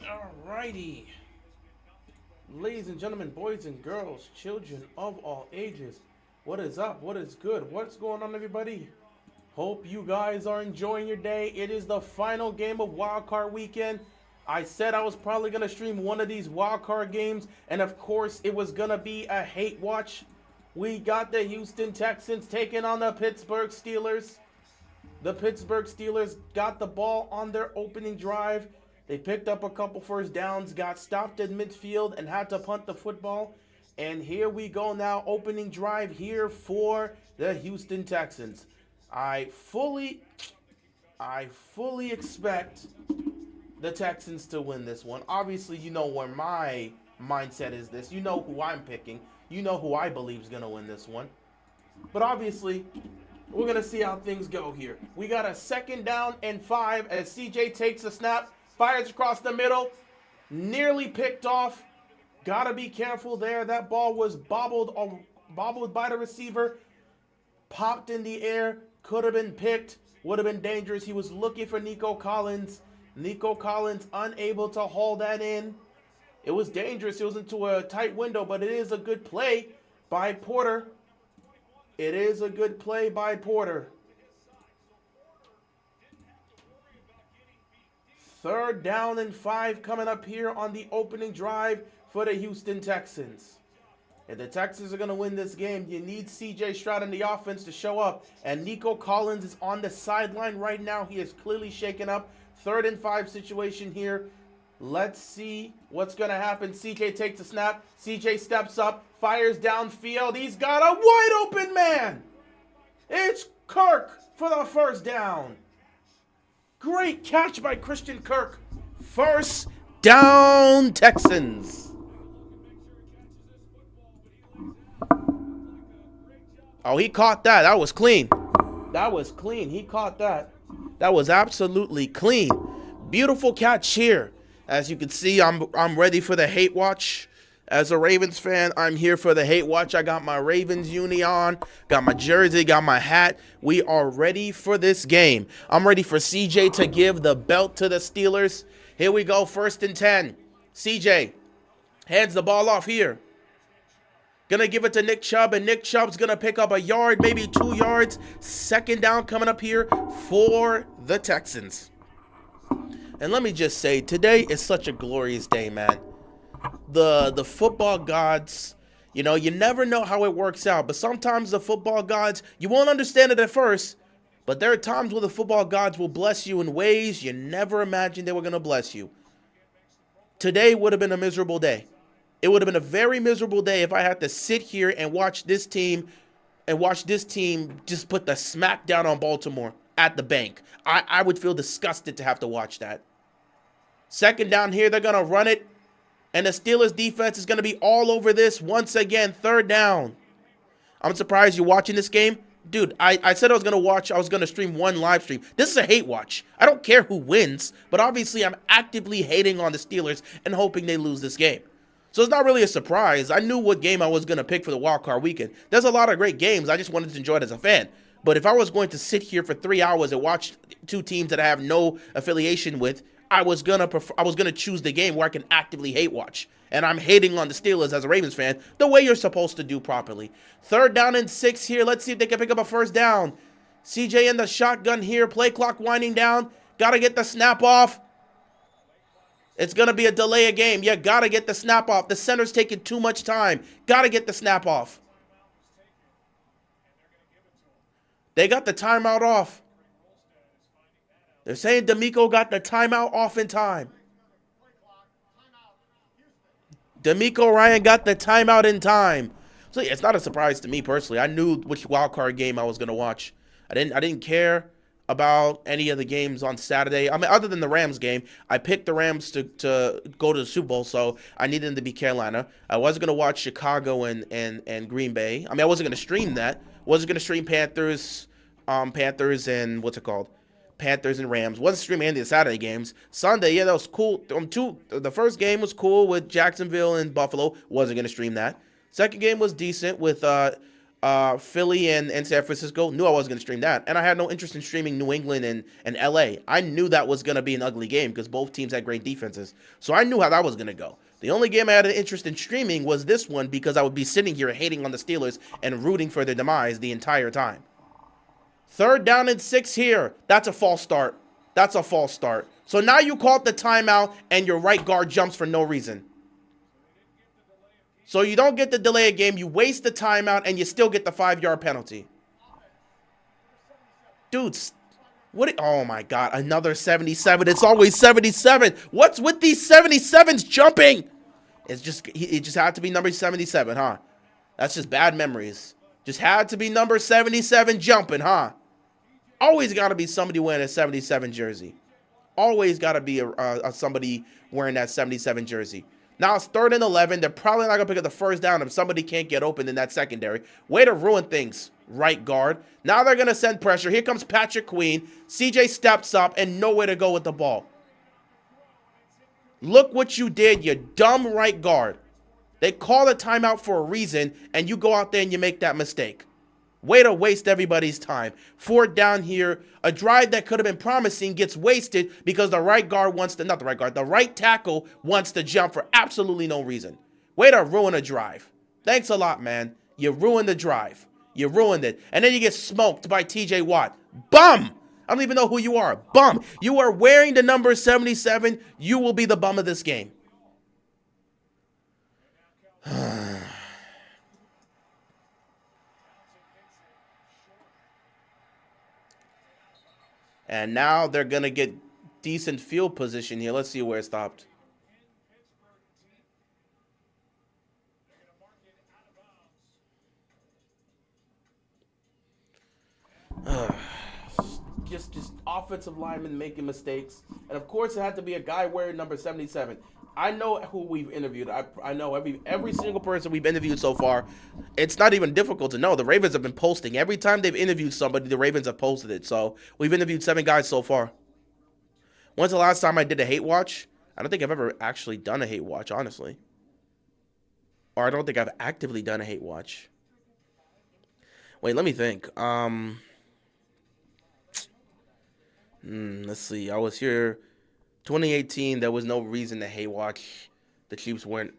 Alrighty. Ladies and gentlemen, boys and girls, children of all ages, what is up? What is good? What's going on, everybody? Hope you guys are enjoying your day. It is the final game of Wildcard weekend. I said I was probably going to stream one of these Wildcard games, and of course, it was going to be a hate watch. We got the Houston Texans taking on the Pittsburgh Steelers. The Pittsburgh Steelers got the ball on their opening drive. They picked up a couple first downs, got stopped at midfield, and had to punt the football. And here we go now, opening drive here for the Houston Texans. I fully expect the Texans to win this one. Obviously, you know where my mindset is this. You know who I'm picking. You know who I believe is going to win this one. But obviously, we're going to see how things go here. We got a 2nd down and 5 as CJ takes a snap, fires across the middle, nearly picked off. Got to be careful there. That ball was bobbled by the receiver, popped in the air, could have been picked, would have been dangerous. He was looking for Nico Collins. Nico Collins unable to haul that in. It was dangerous. It was into a tight window, but it is a good play by Porter. It is a good play by Porter. 3rd down and 5 coming up here on the opening drive for the Houston Texans. If the Texans are going to win this game, you need C.J. Stroud in the offense to show up. And Nico Collins is on the sideline right now. He is clearly shaken up. 3rd and 5 situation here. Let's see what's going to happen. C.J. takes a snap. C.J. steps up, fires downfield. He's got a wide open man. It's Kirk for the first down. Great catch by Christian Kirk. First down, Texans. Oh, he caught that. That was clean. That was clean. He caught that. That was absolutely clean. Beautiful catch here. As you can see, I'm ready for the hate watch. As a Ravens fan, I'm here for the hate watch. I got my Ravens uni on, got my jersey, got my hat. We are ready for this game. I'm ready for CJ to give the belt to the Steelers. Here we go, 1st and 10. CJ hands the ball off here. Gonna give it to Nick Chubb, and Nick Chubb's gonna pick up a yard, maybe 2 yards. 2nd down coming up here for the Texans. And let me just say, today is such a glorious day, man. The football gods, you know, you never know how it works out. But sometimes the football gods, you won't understand it at first. But there are times where the football gods will bless you in ways you never imagined they were going to bless you. Today would have been a miserable day. It would have been a very miserable day if I had to sit here and watch this team just put the smack down on Baltimore at the bank. I would feel disgusted to have to watch that. 2nd down here, they're going to run it. And the Steelers defense is going to be all over this once again. 3rd down. I'm surprised you're watching this game. Dude, I said I was going to stream one live stream. This is a hate watch. I don't care who wins, but obviously I'm actively hating on the Steelers and hoping they lose this game. So it's not really a surprise. I knew what game I was going to pick for the wildcard weekend. There's a lot of great games. I just wanted to enjoy it as a fan. But if I was going to sit here for 3 hours and watch 2 teams that I have no affiliation with, I was gonna choose the game where I can actively hate watch. And I'm hating on the Steelers as a Ravens fan the way you're supposed to do properly. 3rd down and 6 here. Let's see if they can pick up a 1st down. CJ in the shotgun here. Play clock winding down. Gotta get the snap off. It's gonna be a delay of game. Yeah, gotta get the snap off. The center's taking too much time. Gotta get the snap off. They got the timeout off. They're saying D'Amico got the timeout off in time. D'Amico Ryan got the timeout in time. So yeah, it's not a surprise to me personally. I knew which wildcard game I was going to watch. I didn't care about any of the games on Saturday. I mean, other than the Rams game, I picked the Rams to go to the Super Bowl, so I needed them to be Carolina. I wasn't going to watch Chicago and Green Bay. I mean, I wasn't going to stream that. Wasn't going to stream Panthers and what's it called? Panthers and Rams. Wasn't streaming any of the Saturday games. Sunday, yeah, that was cool. The first game was cool with Jacksonville and Buffalo. Wasn't going to stream that. Second game was decent with Philly and San Francisco. Knew I wasn't going to stream that. And I had no interest in streaming New England and LA. I knew that was going to be an ugly game because both teams had great defenses. So I knew how that was going to go. The only game I had an interest in streaming was this one because I would be sitting here hating on the Steelers and rooting for their demise the entire time. 3rd down and 6 here. That's a false start. That's a false start. So now you called the timeout and your right guard jumps for no reason. So you don't get the delay of game, you waste the timeout, and you still get the 5-yard penalty. Dudes, what? Oh my God, another 77. It's always 77. What's with these 77s jumping? It just had to be number 77, huh? That's just bad memories. Just had to be number 77 jumping, huh? Always got to be somebody wearing a 77 jersey. Always got to be somebody wearing that 77 jersey. Now it's 3rd and 11. They're probably not going to pick up the 1st down if somebody can't get open in that secondary. Way to ruin things, right guard. Now they're going to send pressure. Here comes Patrick Queen. CJ steps up and nowhere to go with the ball. Look what you did, you dumb right guard. They call a timeout for a reason, and you go out there and you make that mistake. Way to waste everybody's time. 4th down here. A drive that could have been promising gets wasted because the right guard wants to, not the right guard, the right tackle wants to jump for absolutely no reason. Way to ruin a drive. Thanks a lot, man. You ruined the drive. You ruined it. And then you get smoked by TJ Watt. Bum! I don't even know who you are. Bum. You are wearing the number 77. You will be the bum of this game. And now they're going to get decent field position here. Let's see where it stopped. Just offensive linemen making mistakes. And, of course, it had to be a guy wearing number 77. I know who we've interviewed. I know every single person we've interviewed so far. It's not even difficult to know. The Ravens have been posting. Every time they've interviewed somebody, the Ravens have posted it. So we've interviewed 7 guys so far. When's the last time I did a hate watch? I don't think I've ever actually done a hate watch, honestly. Or I don't think I've actively done a hate watch. Wait, let me think. Let's see. I was here 2018. There was no reason to hate watch. The Chiefs weren't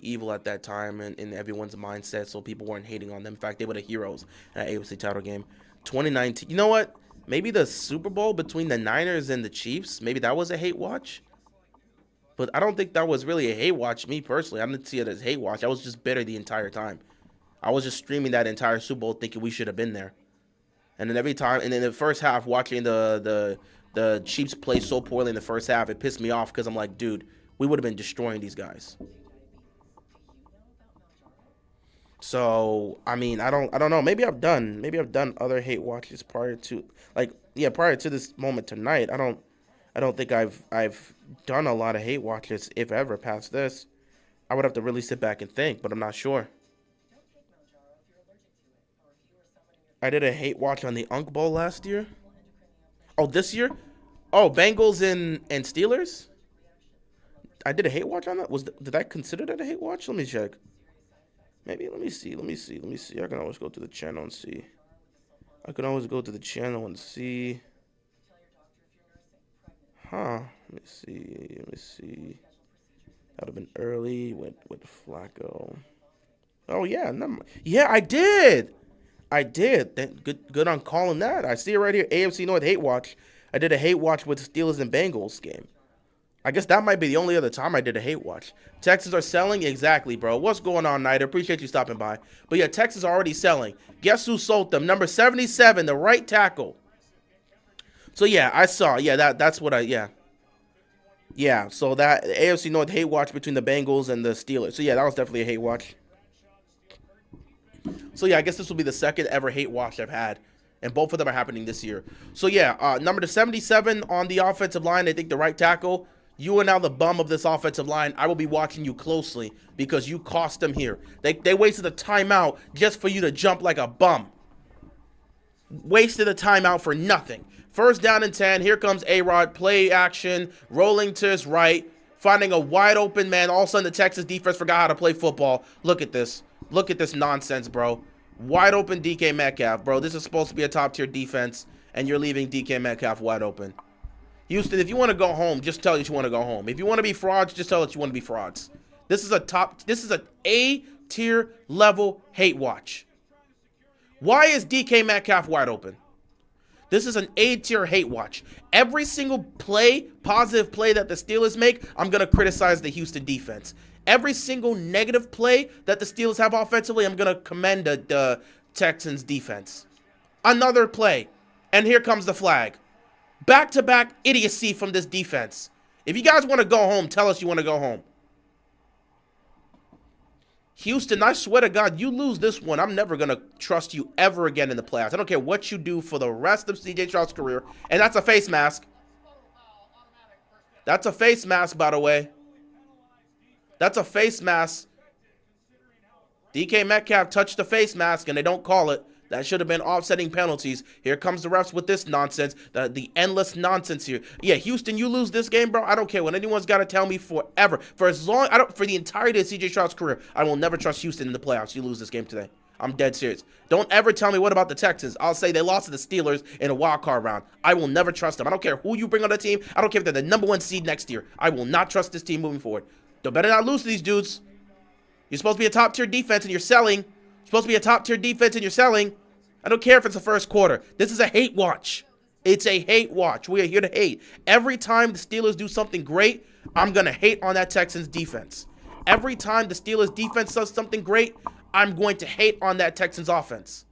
evil at that time in everyone's mindset, so people weren't hating on them. In fact, they were the heroes in that AFC title game. 2019. You know what? Maybe the Super Bowl between the Niners and the Chiefs. Maybe that was a hate watch. But I don't think that was really a hate watch. Me personally, I didn't see it as hate watch. I was just bitter the entire time. I was just streaming that entire Super Bowl thinking we should have been there. And then every time, and in the first half, watching the Chiefs play so poorly in the first half, it pissed me off because I'm like, dude, we would have been destroying these guys. So, I mean, I don't know. Maybe I've done other hate watches prior to this moment tonight. I don't think I've done a lot of hate watches, if ever, past this. I would have to really sit back and think, but I'm not sure. I did a hate watch on the Unk Bowl last year. Oh, this year? Oh, Bengals and Steelers? I did a hate watch on that? Did I consider that a hate watch? Let me check. Maybe, let me see. I can always go to the channel and see. Huh. Let me see. That would have been early with Flacco. Oh, yeah. Yeah, I did. Good on calling that. I see it right here. AFC North hate watch. I did a hate watch with the Steelers and Bengals game. I guess that might be the only other time I did a hate watch. Texans are selling? Exactly, bro. What's going on, Knight? I appreciate you stopping by. But yeah, Texans are already selling. Guess who sold them? Number 77, the right tackle. So yeah, I saw. Yeah, that's what Yeah, so that AFC North hate watch between the Bengals and the Steelers. So yeah, that was definitely a hate watch. So yeah, I guess this will be the second ever hate watch I've had. And both of them are happening this year. So yeah, number 77 on the offensive line, I think the right tackle. You are now the bum of this offensive line. I will be watching you closely because you cost them here. They wasted a timeout just for you to jump like a bum. Wasted a timeout for nothing. 1st down and 10. Here comes A-Rod. Play action. Rolling to his right. Finding a wide open man. All of a sudden the Texas defense forgot how to play football. Look at this. Look at this nonsense, bro. Wide open DK Metcalf, bro. This is supposed to be a top-tier defense, and you're leaving DK Metcalf wide open. Houston, if you want to go home, just tell us you want to go home. If you want to be frauds, just tell us you want to be frauds. This is an A-tier level hate watch. Why is DK Metcalf wide open? This is an A-tier hate watch. Every single play, positive play that the Steelers make, I'm going to criticize the Houston defense. Every single negative play that the Steelers have offensively, I'm going to commend the Texans defense. Another play, and here comes the flag. Back-to-back idiocy from this defense. If you guys want to go home, tell us you want to go home. Houston, I swear to God, you lose this one, I'm never going to trust you ever again in the playoffs. I don't care what you do for the rest of C.J. Stroud's career. And that's a face mask. That's a face mask, by the way. That's a face mask. DK Metcalf touched the face mask, and they don't call it. That should have been offsetting penalties. Here comes the refs with this nonsense, the endless nonsense here. Yeah, Houston, you lose this game, bro. I don't care what anyone's got to tell me forever. For the entirety of CJ Stroud's career, I will never trust Houston in the playoffs. You lose this game today. I'm dead serious. Don't ever tell me what about the Texans. I'll say they lost to the Steelers in a wild card round. I will never trust them. I don't care who you bring on the team. I don't care if they're the #1 seed next year. I will not trust this team moving forward. They better not lose to these dudes. You're supposed to be a top-tier defense and you're selling. You're supposed to be a top-tier defense and you're selling. I don't care if it's the first quarter. This is a hate watch. It's a hate watch. We are here to hate. Every time the Steelers do something great, I'm going to hate on that Texans defense. Every time the Steelers defense does something great, I'm going to hate on that Texans offense.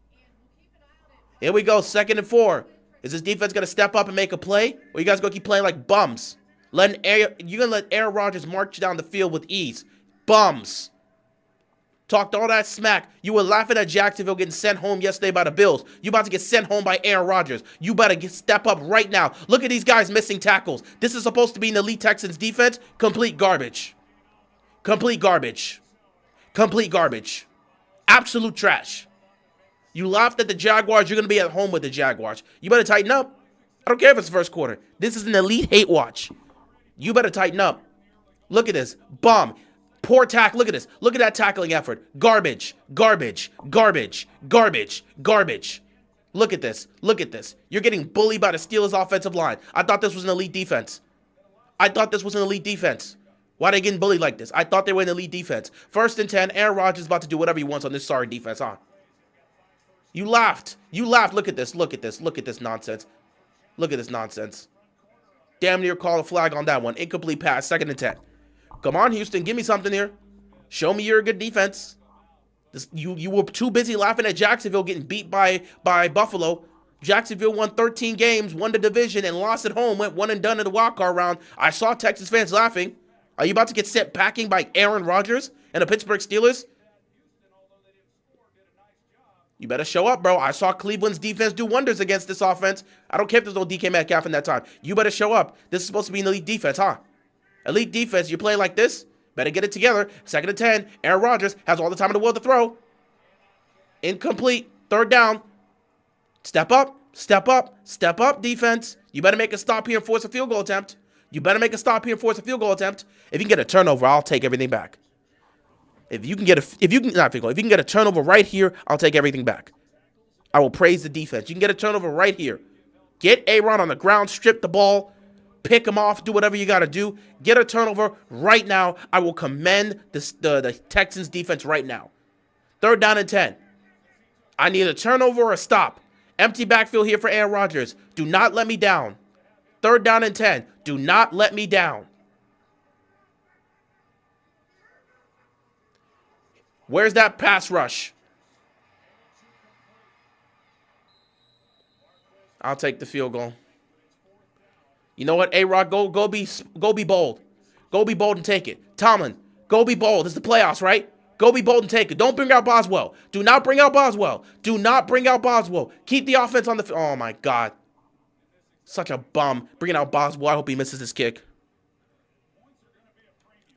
Here we go, 2nd and 4. Is this defense going to step up and make a play? Or you guys going to keep playing like bums? You're going to let Aaron Rodgers march down the field with ease. Bums. Talked all that smack. You were laughing at Jacksonville getting sent home yesterday by the Bills. You about to get sent home by Aaron Rodgers. You better step up right now. Look at these guys missing tackles. This is supposed to be an elite Texans defense. Complete garbage. Complete garbage. Complete garbage. Absolute trash. You laughed at the Jaguars. You're going to be at home with the Jaguars. You better tighten up. I don't care if it's the first quarter. This is an elite hate watch. You better tighten up. Look at this. Bum. Poor tackle. Look at this. Look at that tackling effort. Garbage. Garbage. Garbage. Garbage. Garbage. Look at this. Look at this. You're getting bullied by the Steelers offensive line. I thought this was an elite defense. I thought this was an elite defense. Why are they getting bullied like this? I thought they were an elite defense. 1st and 10. Aaron Rodgers is about to do whatever he wants on this sorry defense, huh? You laughed. You laughed. Look at this. Look at this. Look at this nonsense. Look at this nonsense. Damn near call a flag on that one. Incomplete pass. 2nd and 10. Come on, Houston. Give me something here. Show me you're a good defense. You were too busy laughing at Jacksonville getting beat by Buffalo. Jacksonville won 13 games, won the division, and lost at home. Went one and done in the wildcard round. I saw Texas fans laughing. Are you about to get sent packing by Aaron Rodgers and the Pittsburgh Steelers? You better show up, bro. I saw Cleveland's defense do wonders against this offense. I don't care if there's no DK Metcalf in that time. You better show up. This is supposed to be an elite defense, huh? Elite defense, you play like this, better get it together. 2nd and 10, Aaron Rodgers has all the time in the world to throw. Incomplete, 3rd down. Step up, step up, step up, defense. You better make a stop here and force a field goal attempt. You better make a stop here and force a field goal attempt. If you can get a turnover, I'll take everything back. If you can get a turnover right here, I'll take everything back. I will praise the defense. You can get a turnover right here. Get Aaron on the ground, strip the ball, pick him off, do whatever you got to do. Get a turnover right now. I will commend the Texans defense right now. 3rd down and 10. I need a turnover or a stop. Empty backfield here for Aaron Rodgers. Do not let me down. 3rd down and 10. Do not let me down. Where's that pass rush? I'll take the field goal. You know what, A-Rod, go be bold. Go be bold and take it. Tomlin, go be bold. It's the playoffs, right? Go be bold and take it. Don't bring out Boswell. Do not bring out Boswell. Do not bring out Boswell. Keep the offense on the field. Oh, my God. Such a bum. Bringing out Boswell. I hope he misses his kick.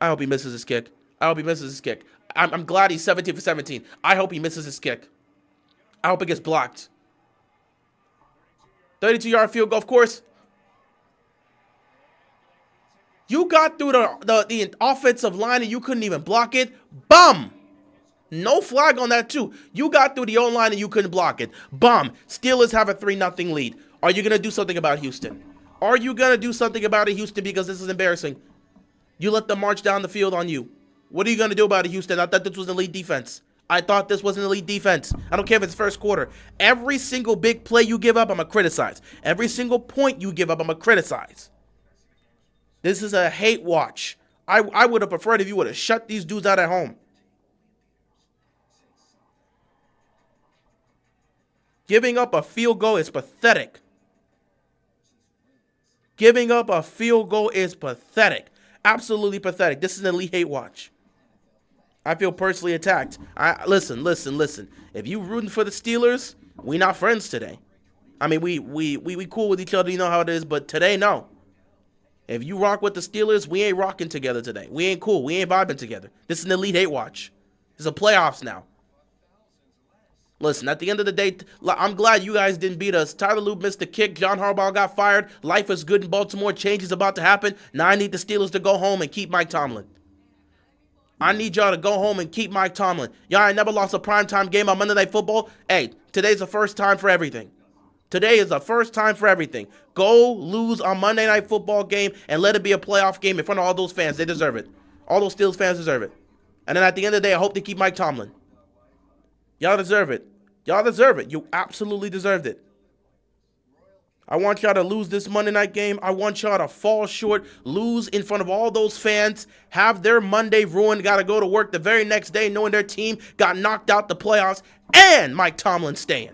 I hope he misses his kick. I hope he misses his kick. I'm glad he's 17 for 17. I hope he misses his kick. I hope it gets blocked. 32-yard field goal, of course. You got through the offensive line and you couldn't even block it. Bum. No flag on that too. You got through the O-line and you couldn't block it. Bomb. Steelers have a 3-0 lead. Are you going to do something about Houston? Are you going to do something about it, Houston, because this is embarrassing? You let them march down the field on you. What are you going to do about it, Houston? I thought this was an elite defense. I thought this was an elite defense. I don't care if it's first quarter. Every single big play you give up, I'm going to criticize. Every single point you give up, I'm going to criticize. This is a hate watch. I would have preferred if you would have shut these dudes out at home. Giving up a field goal is pathetic. Giving up a field goal is pathetic. Absolutely pathetic. This is an elite hate watch. I feel personally attacked. Listen. If you rooting for the Steelers, we not friends today. I mean, we cool with each other, you know how it is, but today, no. If you rock with the Steelers, we ain't rocking together today. We ain't cool. We ain't vibing together. This is an elite hate watch. This is a playoffs now. Listen, at the end of the day, I'm glad you guys didn't beat us. Tyler Lue missed the kick. John Harbaugh got fired. Life is good in Baltimore. Change is about to happen. Now I need the Steelers to go home and keep Mike Tomlin. I need y'all to go home and keep Mike Tomlin. Y'all ain't never lost a primetime game on Monday Night Football. Hey, today's the first time for everything. Today is the first time for everything. Go lose a Monday Night Football game and let it be a playoff game in front of all those fans. They deserve it. All those Steelers fans deserve it. And then at the end of the day, I hope they keep Mike Tomlin. Y'all deserve it. Y'all deserve it. You absolutely deserved it. I want y'all to lose this Monday night game. I want y'all to fall short, lose in front of all those fans, have their Monday ruined, got to go to work the very next day knowing their team got knocked out the playoffs, and Mike Tomlin staying.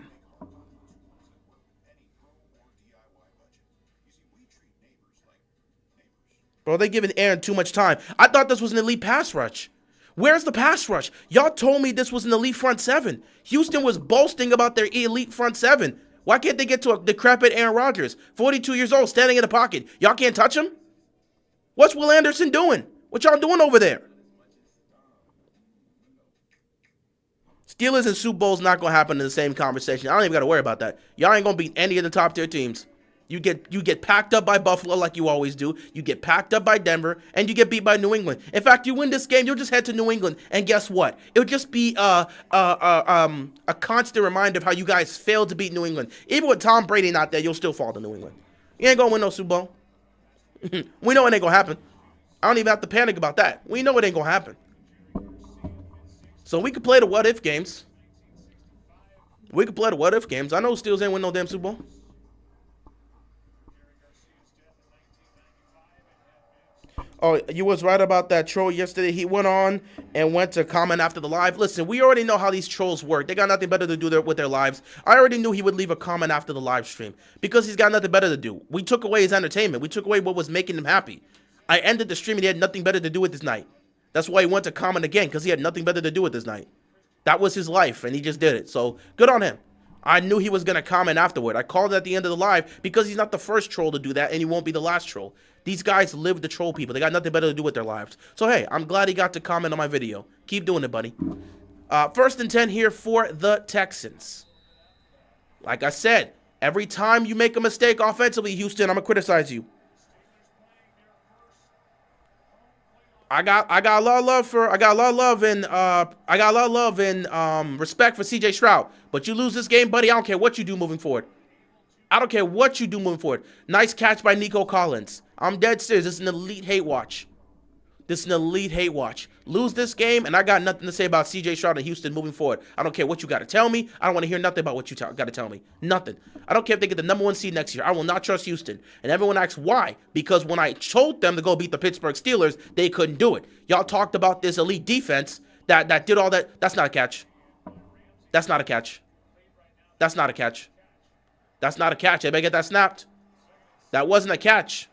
Bro, they giving Aaron too much time. I thought this was an elite pass rush. Where's the pass rush? Y'all told me this was an elite front seven. Houston was boasting about their elite front seven. Why can't they get to a decrepit Aaron Rodgers? 42 years old, standing in the pocket. Y'all can't touch him? What's Will Anderson doing? What y'all doing over there? Steelers and Super Bowl's not going to happen in the same conversation. I don't even got to worry about that. Y'all ain't going to beat any of the top tier teams. You get packed up by Buffalo like you always do. You get packed up by Denver, and you get beat by New England. In fact, you win this game, you'll just head to New England, and guess what? It'll just be a constant reminder of how you guys failed to beat New England. Even with Tom Brady not there, you'll still fall to New England. You ain't gonna win no Super Bowl. We know it ain't gonna happen. I don't even have to panic about that. We know it ain't gonna happen. So we could play the what-if games. I know Steelers ain't win no damn Super Bowl. Oh, you was right about that troll yesterday. He went on and went to comment after the live. Listen, we already know how these trolls work. They got nothing better to do with their lives. I already knew he would leave a comment after the live stream because he's got nothing better to do. We took away his entertainment. We took away what was making him happy. I ended the stream and he had nothing better to do with this night. That's why he went to comment again, because he had nothing better to do with this night. That was his life, and he just did it. So good on him. I knew he was going to comment afterward. I called it at the end of the live because he's not the first troll to do that, and he won't be the last troll. These guys live to troll people. They got nothing better to do with their lives. So, hey, I'm glad he got to comment on my video. Keep doing it, buddy. 1st and 10 here for the Texans. Like I said, every time you make a mistake offensively, Houston, I'm going to criticize you. I got a lot of love and respect for CJ Stroud. But you lose this game, buddy, I don't care what you do moving forward. Nice catch by Nico Collins. I'm dead serious. This is an elite hate watch. Lose this game, and I got nothing to say about CJ Stroud and Houston moving forward. I don't care what you got to tell me. I don't want to hear nothing about what you got to tell me. Nothing. I don't care if they get the number 1 seed next year. I will not trust Houston. And everyone asks why. Because when I told them to go beat the Pittsburgh Steelers, they couldn't do it. Y'all talked about this elite defense that did all that. That's not a catch. That's not a catch. I better get that snapped. That wasn't a catch.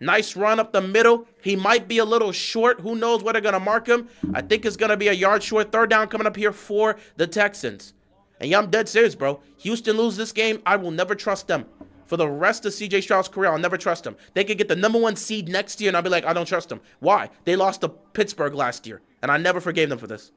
Nice run up the middle. He might be a little short. Who knows where they're going to mark him? I think it's going to be a yard short. 3rd down coming up here for the Texans. And yeah, I'm dead serious, bro. Houston lose this game, I will never trust them. For the rest of CJ Stroud's career, I'll never trust them. They could get the number 1 seed next year, and I'll be like, I don't trust them. Why? They lost to Pittsburgh last year, and I never forgave them for this.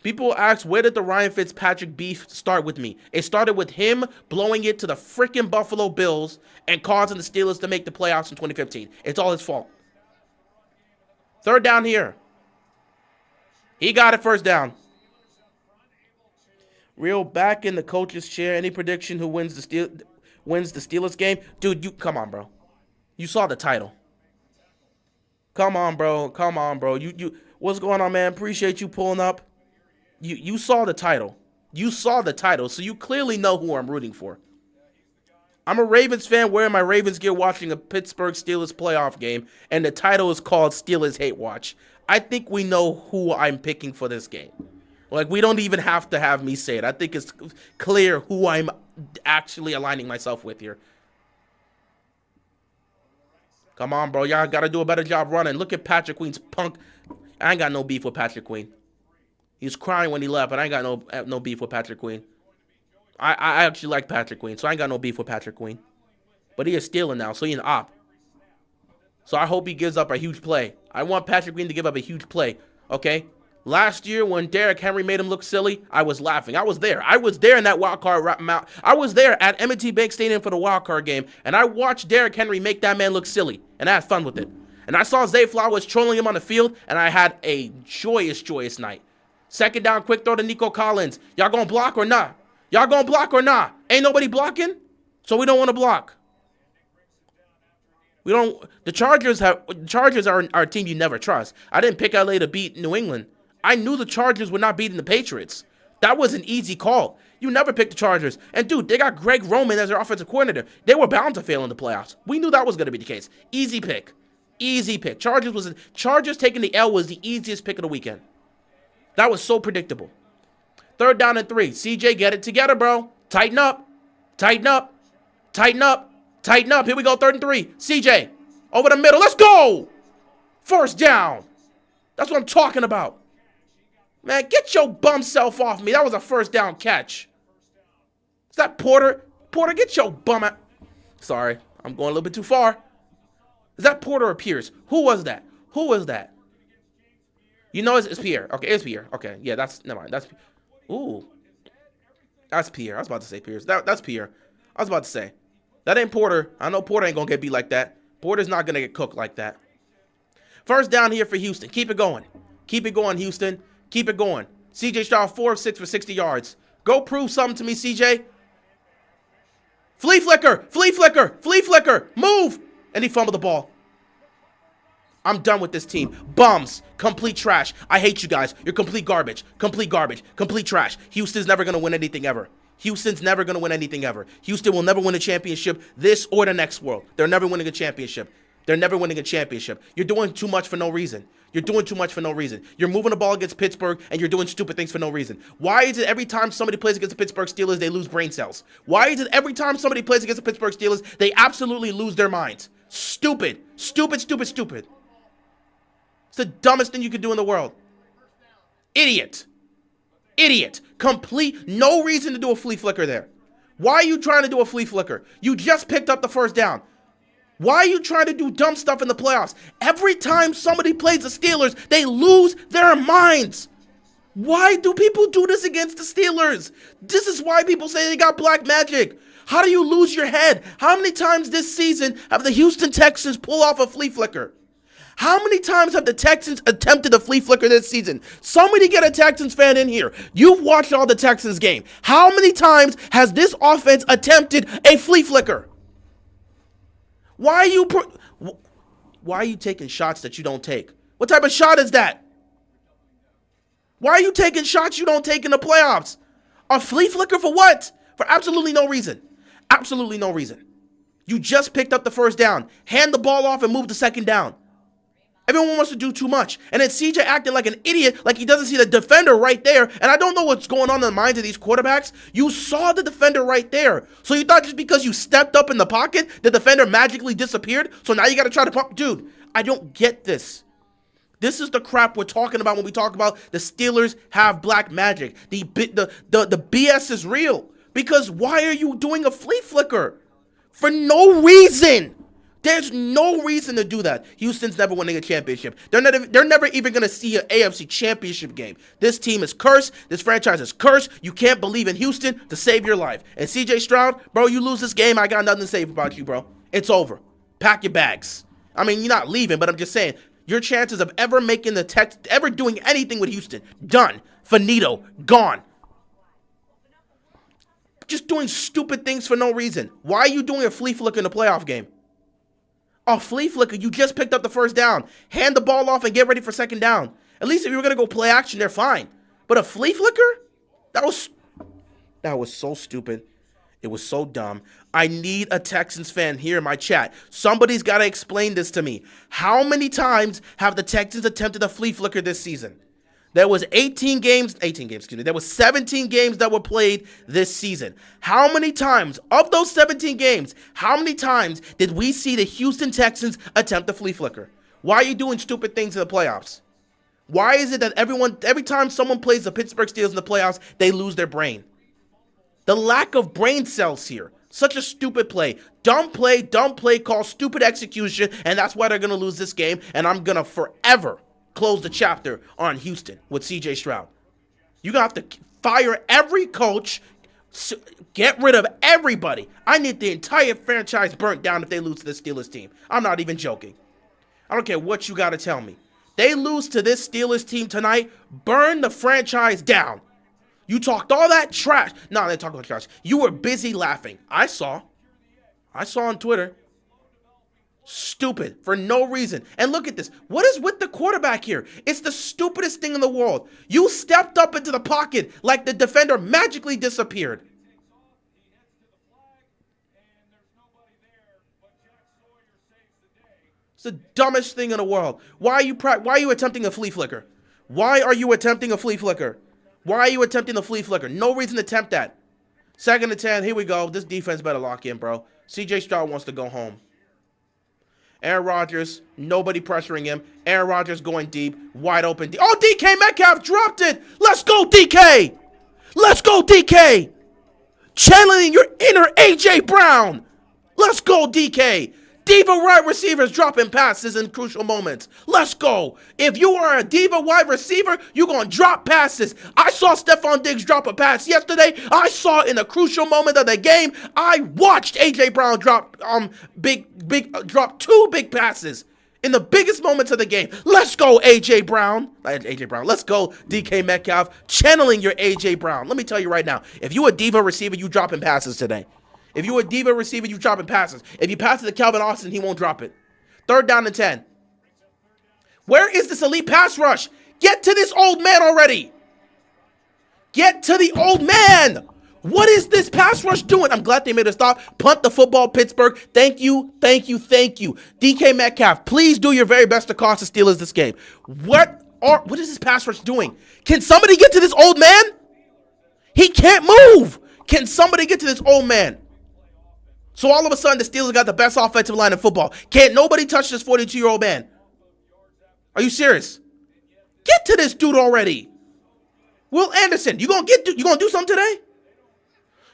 People ask, where did the Ryan Fitzpatrick beef start with me? It started with him blowing it to the freaking Buffalo Bills and causing the Steelers to make the playoffs in 2015. It's all his fault. 3rd down here. He got it first down. Real back in the coach's chair. Any prediction who wins the Steelers game? Dude, you come on, bro. You saw the title. Come on, bro. Come on, bro. You what's going on, man? Appreciate you pulling up. You saw the title. You saw the title, so you clearly know who I'm rooting for. I'm a Ravens fan wearing my Ravens gear watching a Pittsburgh Steelers playoff game, and the title is called Steelers Hate Watch. I think we know who I'm picking for this game. Like, we don't even have to have me say it. I think it's clear who I'm actually aligning myself with here. Come on, bro. Y'all got to do a better job running. Look at Patrick Queen's punk. I ain't got no beef with Patrick Queen. He was crying when he left, but I ain't got no beef with Patrick Queen. I actually like Patrick Queen, so I ain't got no beef with Patrick Queen. But he is stealing now, so he's an op. So I hope he gives up a huge play. I want Patrick Queen to give up a huge play, okay? Last year when Derrick Henry made him look silly, I was laughing. I was there. I was there in that Wildcard. I was there at M&T Bank Stadium for the Wildcard game, and I watched Derrick Henry make that man look silly, and I had fun with it. And I saw Zay Flowers trolling him on the field, and I had a joyous, joyous night. Second down, quick throw to Nico Collins. Y'all gonna block or not? Y'all gonna block or not? Ain't nobody blocking, so we don't want to block. We don't. The Chargers are our team you never trust. I didn't pick LA to beat New England. I knew the Chargers were not beating the Patriots. That was an easy call. You never pick the Chargers. And dude, they got Greg Roman as their offensive coordinator. They were bound to fail in the playoffs. We knew that was going to be the case. Easy pick. Easy pick. Chargers taking the L was the easiest pick of the weekend. That was so predictable. Third down and 3. CJ, get it together, bro. Tighten up. Tighten up. Tighten up. Tighten up. Here we go. 3rd and 3. CJ, over the middle. Let's go. First down. That's what I'm talking about. Man, get your bum self off me. That was a first down catch. Is that Porter? Porter, get your bum out. Sorry, I'm going a little bit too far. Is that Porter or Pierce? Who was that? Who was that? You know it's Pierre. Okay, it's Pierre. Okay, yeah, never mind. That's Pierre. I was about to say Pierce. That's Pierre. I was about to say. That ain't Porter. I know Porter ain't going to get beat like that. Porter's not going to get cooked like that. First down here for Houston. Keep it going. Keep it going, Houston. Keep it going. CJ Stroud, 4 of 6 for 60 yards. Go prove something to me, CJ. Flea flicker. Flea flicker. Flea flicker. Move. And he fumbled the ball. I'm done with this team. Bums. Complete trash. I hate you guys. You're complete garbage. Complete garbage. Complete trash. Houston's never going to win anything ever. Houston's never going to win anything ever. Houston will never win a championship this or the next world. They're never winning a championship. They're never winning a championship. You're doing too much for no reason. You're doing too much for no reason. You're moving the ball against Pittsburgh, and you're doing stupid things for no reason. Why is it every time somebody plays against the Pittsburgh Steelers, they lose brain cells? Why is it every time somebody plays against the Pittsburgh Steelers, they absolutely lose their minds? Stupid. Stupid, stupid, stupid. It's the dumbest thing you could do in the world. Idiot. Idiot. Complete no reason to do a flea flicker there. Why are you trying to do a flea flicker? You just picked up the first down. Why are you trying to do dumb stuff in the playoffs? Every time somebody plays the Steelers, they lose their minds. Why do people do this against the Steelers? This is why people say they got black magic. How do you lose your head? How many times this season have the Houston Texans pull off a flea flicker? How many times have the Texans attempted a flea flicker this season? Somebody get a Texans fan in here. You've watched all the Texans game. How many times has this offense attempted a flea flicker? Why are you taking shots that you don't take? What type of shot is that? Why are you taking shots you don't take in the playoffs? A flea flicker for what? For absolutely no reason. Absolutely no reason. You just picked up the first down. Hand the ball off and move to second down. Everyone wants to do too much. And then CJ acting like an idiot, like he doesn't see the defender right there. And I don't know what's going on in the minds of these quarterbacks. You saw the defender right there. So you thought just because you stepped up in the pocket, the defender magically disappeared? So now you got to try to pump. Dude, I don't get this. This is the crap we're talking about when we talk about the Steelers have black magic. The BS is real. Because why are you doing a flea flicker? For no reason. There's no reason to do that. Houston's never winning a championship. They're never even going to see an AFC championship game. This team is cursed. This franchise is cursed. You can't believe in Houston to save your life. And CJ Stroud, bro, you lose this game, I got nothing to say about you, bro. It's over. Pack your bags. I mean, you're not leaving, but I'm just saying, Your chances of ever making ever doing anything with Houston, done. Finito, gone. Just doing stupid things for no reason. Why are you doing a flea flicker in a playoff game? A flea flicker, you just picked up the first down. Hand the ball off and get ready for second down. At least if you were going to go play action, they're fine. But a flea flicker? That was so stupid. It was so dumb. I need a Texans fan here in my chat. Somebody's got to explain this to me. How many times have the Texans attempted a flea flicker this season? There was 17 games that were played this season. How many times, of those 17 games, how many times did we see the Houston Texans attempt a flea flicker? Why are you doing stupid things in the playoffs? Why is it that every time someone plays the Pittsburgh Steelers in the playoffs, they lose their brain? The lack of brain cells here. Such a stupid play. Dumb play, call stupid execution, and that's why they're going to lose this game, and I'm going to forever close the chapter on Houston with C.J. Stroud. You're going to have to fire every coach, get rid of everybody. I need the entire franchise burnt down if they lose to this Steelers team. I'm not even joking. I don't care what you got to tell me. They lose to this Steelers team tonight, burn the franchise down. You talked all that trash. No, they talked about trash. You were busy laughing. I saw on Twitter. Stupid for no reason. And look at this. What is with the quarterback here? It's the stupidest thing in the world. You stepped up into the pocket like the defender magically disappeared. It's the dumbest thing in the world. Why are you attempting a flea flicker? Why are you attempting a flea flicker? Why are you attempting a flea flicker? No reason to attempt that. 2nd and 10. Here we go. This defense better lock in, bro. C.J. Stroud wants to go home. Aaron Rodgers, nobody pressuring him. Aaron Rodgers going deep, wide open. Oh, DK Metcalf dropped it. Let's go, DK. Let's go, DK. Channeling your inner A.J. Brown. Let's go, DK. Diva wide receivers dropping passes in crucial moments. Let's go. If you are a diva wide receiver, you're going to drop passes. I saw Stephon Diggs drop a pass yesterday. I saw in a crucial moment of the game. I watched A.J. Brown drop drop 2 big passes in the biggest moments of the game. Let's go, A.J. Brown. Let's go, DK Metcalf, channeling your A.J. Brown. Let me tell you right now, if you a diva receiver, you dropping passes today. If you're a diva receiver, you dropping passes. If you pass it to Calvin Austin, he won't drop it. 3rd down and 10. Where is this elite pass rush? Get to this old man already. Get to the old man. What is this pass rush doing? I'm glad they made a stop. Punt the football, Pittsburgh. Thank you. DK Metcalf, please do your very best to cost the Steelers this game. What is this pass rush doing? Can somebody get to this old man? He can't move. Can somebody get to this old man? So all of a sudden, the Steelers got the best offensive line in football. Can't nobody touch this 42-year-old man. Are you serious? Get to this dude already. Will Anderson, you gonna do something today?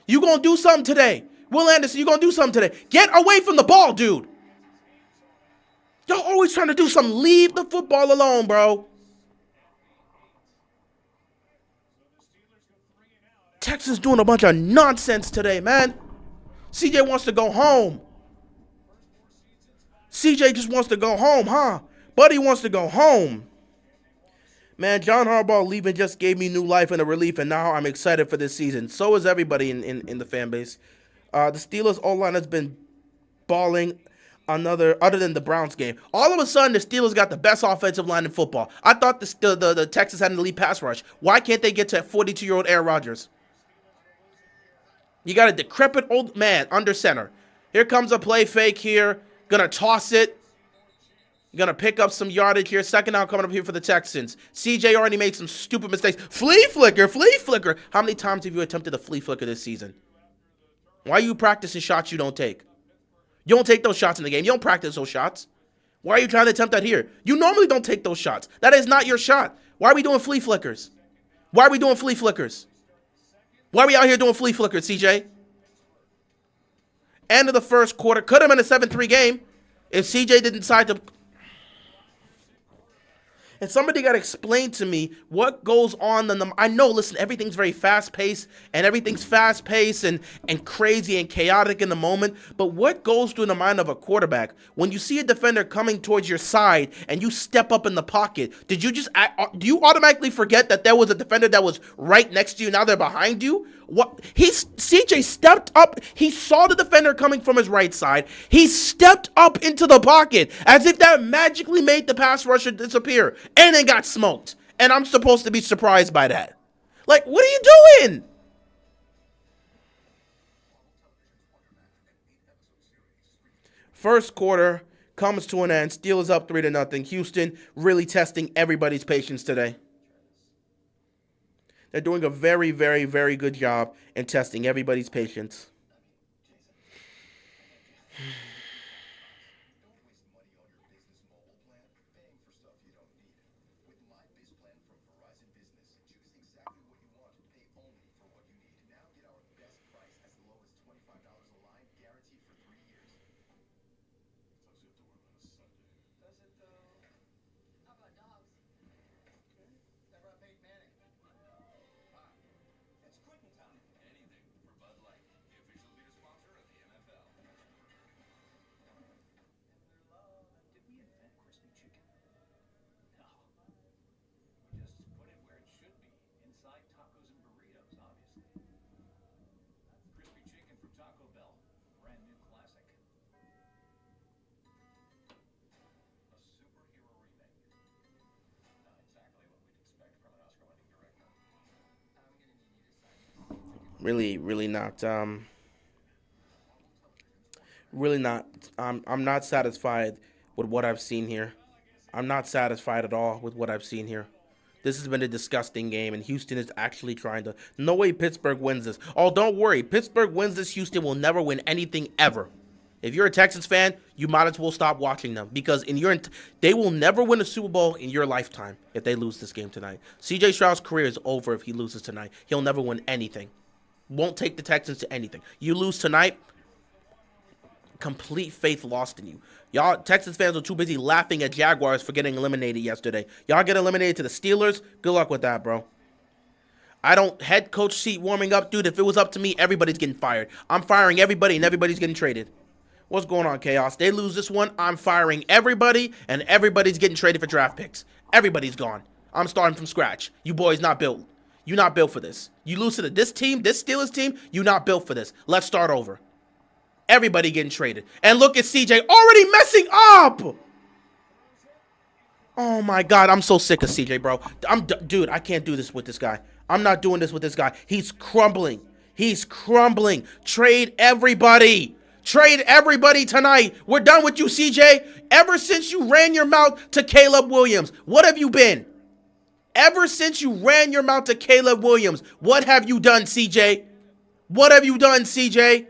You gonna do something today? Will Anderson, you gonna do something today? Get away from the ball, dude. Y'all always trying to do something. Leave the football alone, bro. Texans doing a bunch of nonsense today, man. CJ wants to go home. CJ just wants to go home, huh? Buddy wants to go home. Man, John Harbaugh leaving just gave me new life and a relief, and now I'm excited for this season. So is everybody in the fan base. The Steelers' O-line has been balling other than the Browns game. All of a sudden, the Steelers got the best offensive line in football. I thought the Texans had an elite pass rush. Why can't they get to 42-year-old Aaron Rodgers? You got a decrepit old man under center. Here comes a play fake here. Gonna toss it. Gonna pick up some yardage here. 2nd down coming up here for the Texans. CJ already made some stupid mistakes. Flea flicker. How many times have you attempted a flea flicker this season? Why are you practicing shots you don't take? You don't take those shots in the game. You don't practice those shots. Why are you trying to attempt that here? You normally don't take those shots. That is not your shot. Why are we doing flea flickers? Why are we out here doing flea flickers, CJ? End of the first quarter. Could have been a 7-3 game if CJ didn't decide to. And somebody got to explain to me what goes on in the. I know, listen, everything's very fast-paced, and everything's fast-paced and crazy and chaotic in the moment. But what goes through the mind of a quarterback when you see a defender coming towards your side and you step up in the pocket? Do you automatically forget that there was a defender that was right next to you? Now they're behind you. CJ stepped up. He saw the defender coming from his right side. He stepped up into the pocket as if that magically made the pass rusher disappear, and then got smoked. And I'm supposed to be surprised by that. Like, what are you doing? First quarter comes to an end. Steelers up 3-0. Houston really testing everybody's patience today. They're doing a very, very, very good job in testing everybody's patience. Really, really not. Really not. I'm not satisfied with what I've seen here. I'm not satisfied at all with what I've seen here. This has been a disgusting game, and Houston is actually trying to. No way Pittsburgh wins this. Oh, don't worry. Pittsburgh wins this. Houston will never win anything ever. If you're a Texans fan, you might as well stop watching them because they will never win a Super Bowl in your lifetime if they lose this game tonight. C.J. Stroud's career is over if he loses tonight. He'll never win anything. Won't take the Texans to anything. You lose tonight, complete faith lost in you. Y'all, Texans fans are too busy laughing at Jaguars for getting eliminated yesterday. Y'all get eliminated to the Steelers? Good luck with that, bro. I don't head coach seat warming up. Dude, if it was up to me, everybody's getting fired. I'm firing everybody and everybody's getting traded. What's going on, Chaos? They lose this one, I'm firing everybody and everybody's getting traded for draft picks. Everybody's gone. I'm starting from scratch. You boys not built. You not built for this. You lose to this team, this Steelers team, you not built for this. Let's start over. Everybody getting traded. And look at CJ already messing up. Oh my God, I'm so sick of CJ, bro. Dude, I can't do this with this guy. I'm not doing this with this guy. He's crumbling. He's crumbling. Trade everybody. Trade everybody tonight. We're done with you, CJ. Ever since you ran your mouth to Caleb Williams, what have you been? Ever since you ran your mouth to Caleb Williams, what have you done, CJ? What have you done, CJ?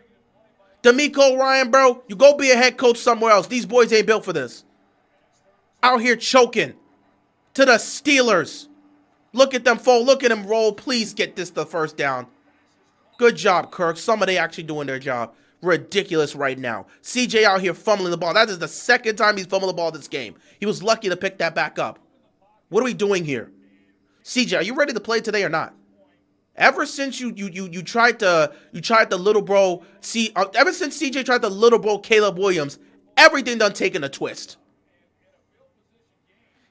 D'Amico Ryan, bro, you go be a head coach somewhere else. These boys ain't built for this. Out here choking to the Steelers. Look at them fall. Look at them roll. Please get this the first down. Good job, Kirk. Somebody actually doing their job. Ridiculous right now. CJ out here fumbling the ball. That is the second time he's fumbled the ball this game. He was lucky to pick that back up. What are we doing here? CJ, are you ready to play today or not? Ever since you tried to little bro ever since CJ tried to little bro Caleb Williams, everything done taken a twist.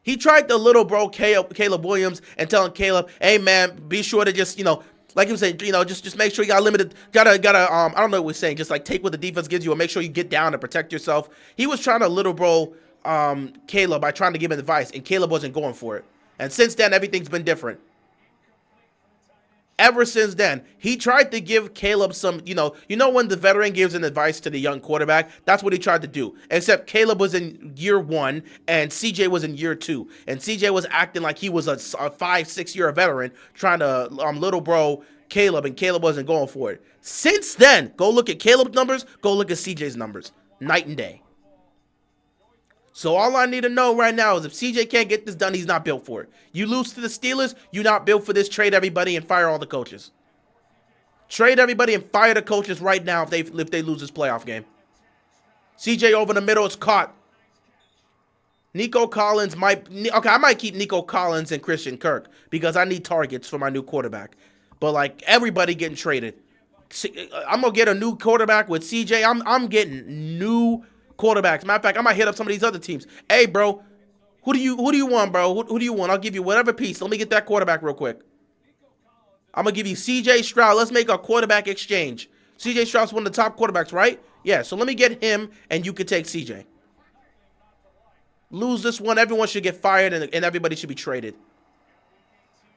He tried to little bro Caleb Williams and telling Caleb, "Hey man, be sure to just, like he was saying, just make sure you got limited, gotta I don't know what we're saying, just like take what the defense gives you and make sure you get down and protect yourself." He was trying to little bro Caleb by trying to give him advice, and Caleb wasn't going for it. And since then, everything's been different. Ever since then, he tried to give Caleb some, when the veteran gives an advice to the young quarterback, that's what he tried to do. Except Caleb was in year 1 and CJ was in year 2. And CJ was acting like he was a 5-6 year veteran trying to little bro Caleb, and Caleb wasn't going for it. Since then, go look at Caleb's numbers, go look at CJ's numbers. Night and day. So all I need to know right now is if CJ can't get this done, he's not built for it. You lose to the Steelers, you're not built for this. Trade everybody and fire all the coaches. Trade everybody and fire the coaches right now if they lose this playoff game. CJ over the middle, it's caught. Nico Collins might. Okay, I might keep Nico Collins and Christian Kirk because I need targets for my new quarterback. But like everybody getting traded. I'm gonna get a new quarterback with CJ. I'm getting new quarterbacks. Matter of fact, I might hit up some of these other teams. Hey, bro, who do you want, bro? Who do you want? I'll give you whatever piece. Let me get that quarterback real quick. I'm gonna give you CJ Stroud. Let's make a quarterback exchange. CJ Stroud's one of the top quarterbacks, right? Yeah. So let me get him, and you can take CJ. Lose this one, everyone should get fired, and everybody should be traded.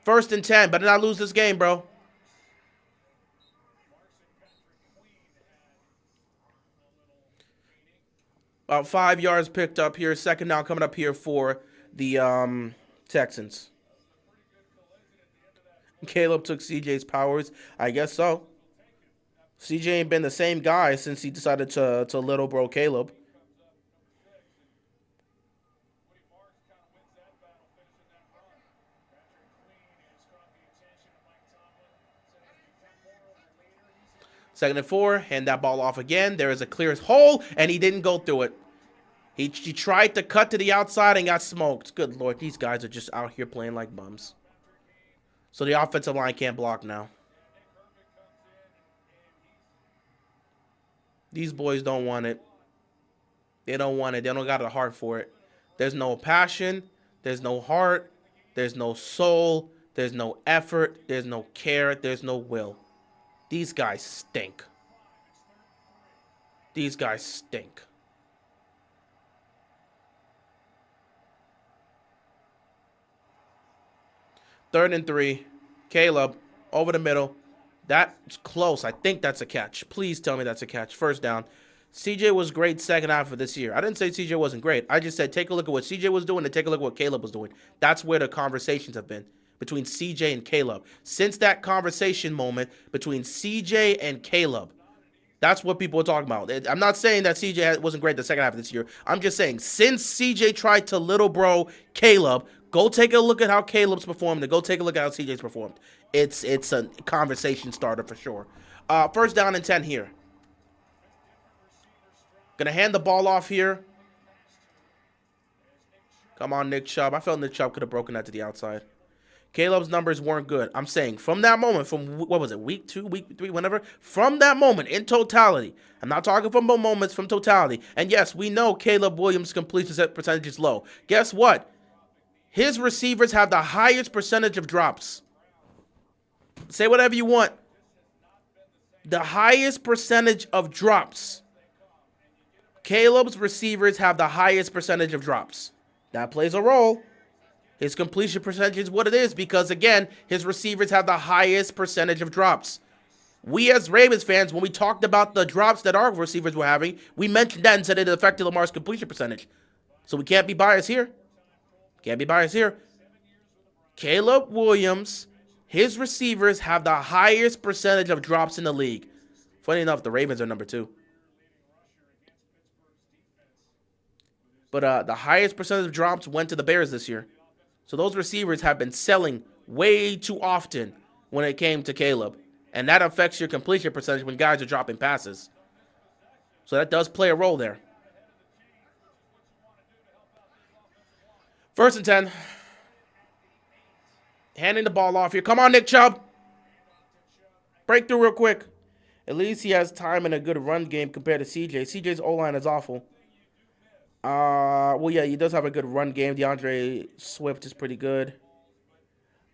1st and 10. Better not lose this game, bro. About 5 yards picked up here. 2nd down coming up here for the Texans. Caleb took CJ's powers. I guess so. CJ ain't been the same guy since he decided to little bro Caleb. 2nd and 4, hand that ball off again. There is a clear hole, and he didn't go through it. He tried to cut to the outside and got smoked. Good Lord, these guys are just out here playing like bums. So the offensive line can't block now. These boys don't want it. They don't want it. They don't got a heart for it. There's no passion. There's no heart. There's no soul. There's no effort. There's no care. There's no will. These guys stink. These guys stink. Third and 3. Caleb, over the middle. That's close. I think that's a catch. Please tell me that's a catch. 1st down. CJ was great 2nd half of this year. I didn't say CJ wasn't great. I just said take a look at what CJ was doing and take a look at what Caleb was doing. That's where the conversations have been between CJ and Caleb. Since that conversation moment between CJ and Caleb, that's what people are talking about. I'm not saying that CJ wasn't great the 2nd half of this year. I'm just saying since CJ tried to little bro Caleb, go take a look at how Caleb's performed and go take a look at how CJ's performed. It's a conversation starter for sure. 1st down and 10 here. Gonna hand the ball off here. Come on, Nick Chubb. I felt Nick Chubb could have broken that to the outside. Caleb's numbers weren't good. I'm saying from that moment, from what was it, week 2, week 3, whenever, from that moment in totality, I'm not talking from moments, from totality. And yes, we know Caleb Williams' completion percentage is low. Guess what? His receivers have the highest percentage of drops. Say whatever you want. The highest percentage of drops. Caleb's receivers have the highest percentage of drops. That plays a role. His completion percentage is what it is because, again, his receivers have the highest percentage of drops. We as Ravens fans, when we talked about the drops that our receivers were having, we mentioned that and said it affected Lamar's completion percentage. So we can't be biased here. Can't be biased here. Caleb Williams, his receivers have the highest percentage of drops in the league. Funny enough, the Ravens are number 2. But the highest percentage of drops went to the Bears this year. So those receivers have been selling way too often when it came to Caleb. And that affects your completion percentage when guys are dropping passes. So that does play a role there. 1st and 10. Handing the ball off here. Come on, Nick Chubb. Breakthrough real quick. At least he has time and a good run game compared to CJ. CJ's O-line is awful. Well, yeah, he does have a good run game. DeAndre Swift is pretty good.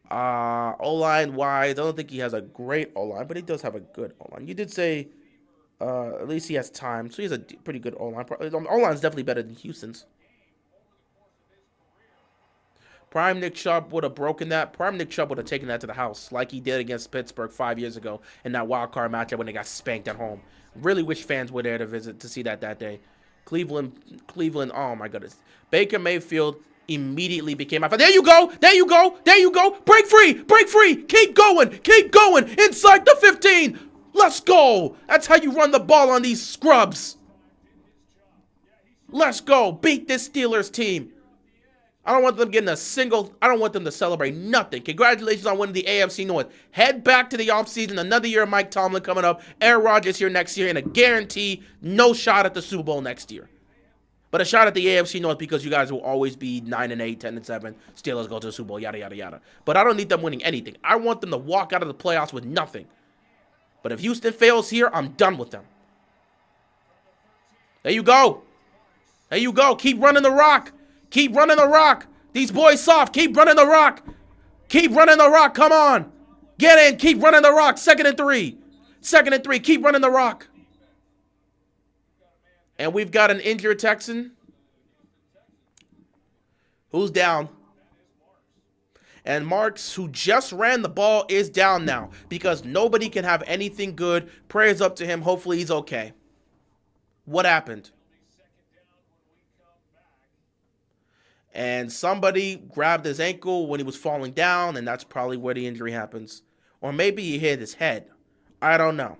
O-line wise, I don't think he has a great O-line, but he does have a good O-line. You did say at least he has time, so he has a pretty good O-line. O-line is definitely better than Houston's. Prime Nick Chubb would have broken that. Prime Nick Chubb would have taken that to the house like he did against Pittsburgh 5 years ago in that wild card matchup when they got spanked at home. Really wish fans were there to visit to see that day. Cleveland, oh my goodness. Baker Mayfield immediately became there you go, break free, keep going, inside the 15. Let's go. That's how you run the ball on these scrubs. Let's go, beat this Steelers team. I don't want them getting I don't want them to celebrate nothing. Congratulations on winning the AFC North. Head back to the offseason. Another year of Mike Tomlin coming up. Aaron Rodgers here next year. And a guarantee no shot at the Super Bowl next year. But a shot at the AFC North because you guys will always be 9-8, 10-7. Steelers go to the Super Bowl, yada, yada, yada. But I don't need them winning anything. I want them to walk out of the playoffs with nothing. But if Houston fails here, I'm done with them. There you go. There you go. Keep running the rock. Keep running the rock. These boys soft. Keep running the rock. Keep running the rock. Come on. Get in. Keep running the rock. 2nd and 3. 2nd and 3. Keep running the rock. And we've got an injured Texan. Who's down? And Marks, who just ran the ball, is down now because nobody can have anything good. Prayers up to him. Hopefully he's okay. What happened? And somebody grabbed his ankle when he was falling down, and that's probably where the injury happens. Or maybe he hit his head. I don't know.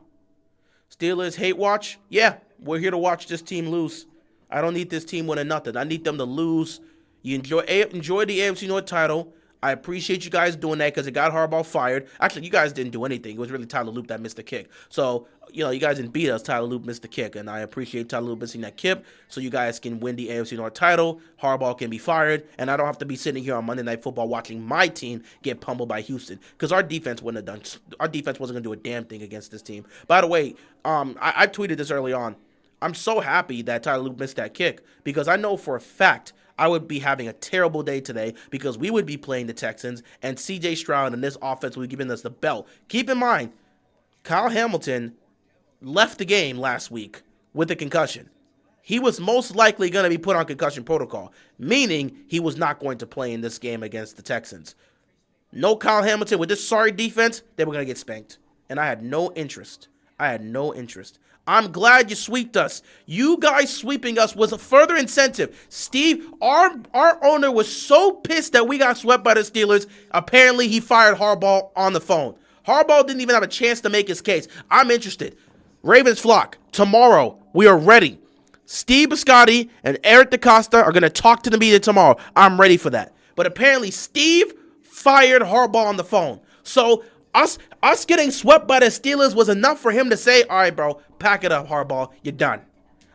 Steelers hate watch? Yeah, we're here to watch this team lose. I don't need this team winning nothing. I need them to lose. You enjoy the AFC North title. I appreciate you guys doing that because it got Harbaugh fired. Actually, you guys didn't do anything. It was really Tyler Loop that missed the kick. So, you guys didn't beat us. Tyler Loop missed the kick, and I appreciate Tyler Loop missing that kick so you guys can win the AFC North title. Harbaugh can be fired, and I don't have to be sitting here on Monday Night Football watching my team get pummeled by Houston because our defense wouldn't have done. Our defense wasn't going to do a damn thing against this team. By the way, I tweeted this early on. I'm so happy that Tyler Loop missed that kick because I know for a fact I would be having a terrible day today because we would be playing the Texans and C.J. Stroud and this offense would be giving us the belt. Keep in mind, Kyle Hamilton left the game last week with a concussion. He was most likely going to be put on concussion protocol, meaning he was not going to play in this game against the Texans. No Kyle Hamilton with this sorry defense, they were going to get spanked. And I had no interest. I'm glad you sweeped us. You guys sweeping us was a further incentive. Steve, our owner was so pissed that we got swept by the Steelers. Apparently, he fired Harbaugh on the phone. Harbaugh didn't even have a chance to make his case. I'm interested. Ravens flock, tomorrow, we are ready. Steve Biscotti and Eric DeCosta are going to talk to the media tomorrow. I'm ready for that. But apparently, Steve fired Harbaugh on the phone. So, us getting swept by the Steelers was enough for him to say, all right, bro, pack it up, Harbaugh. You're done.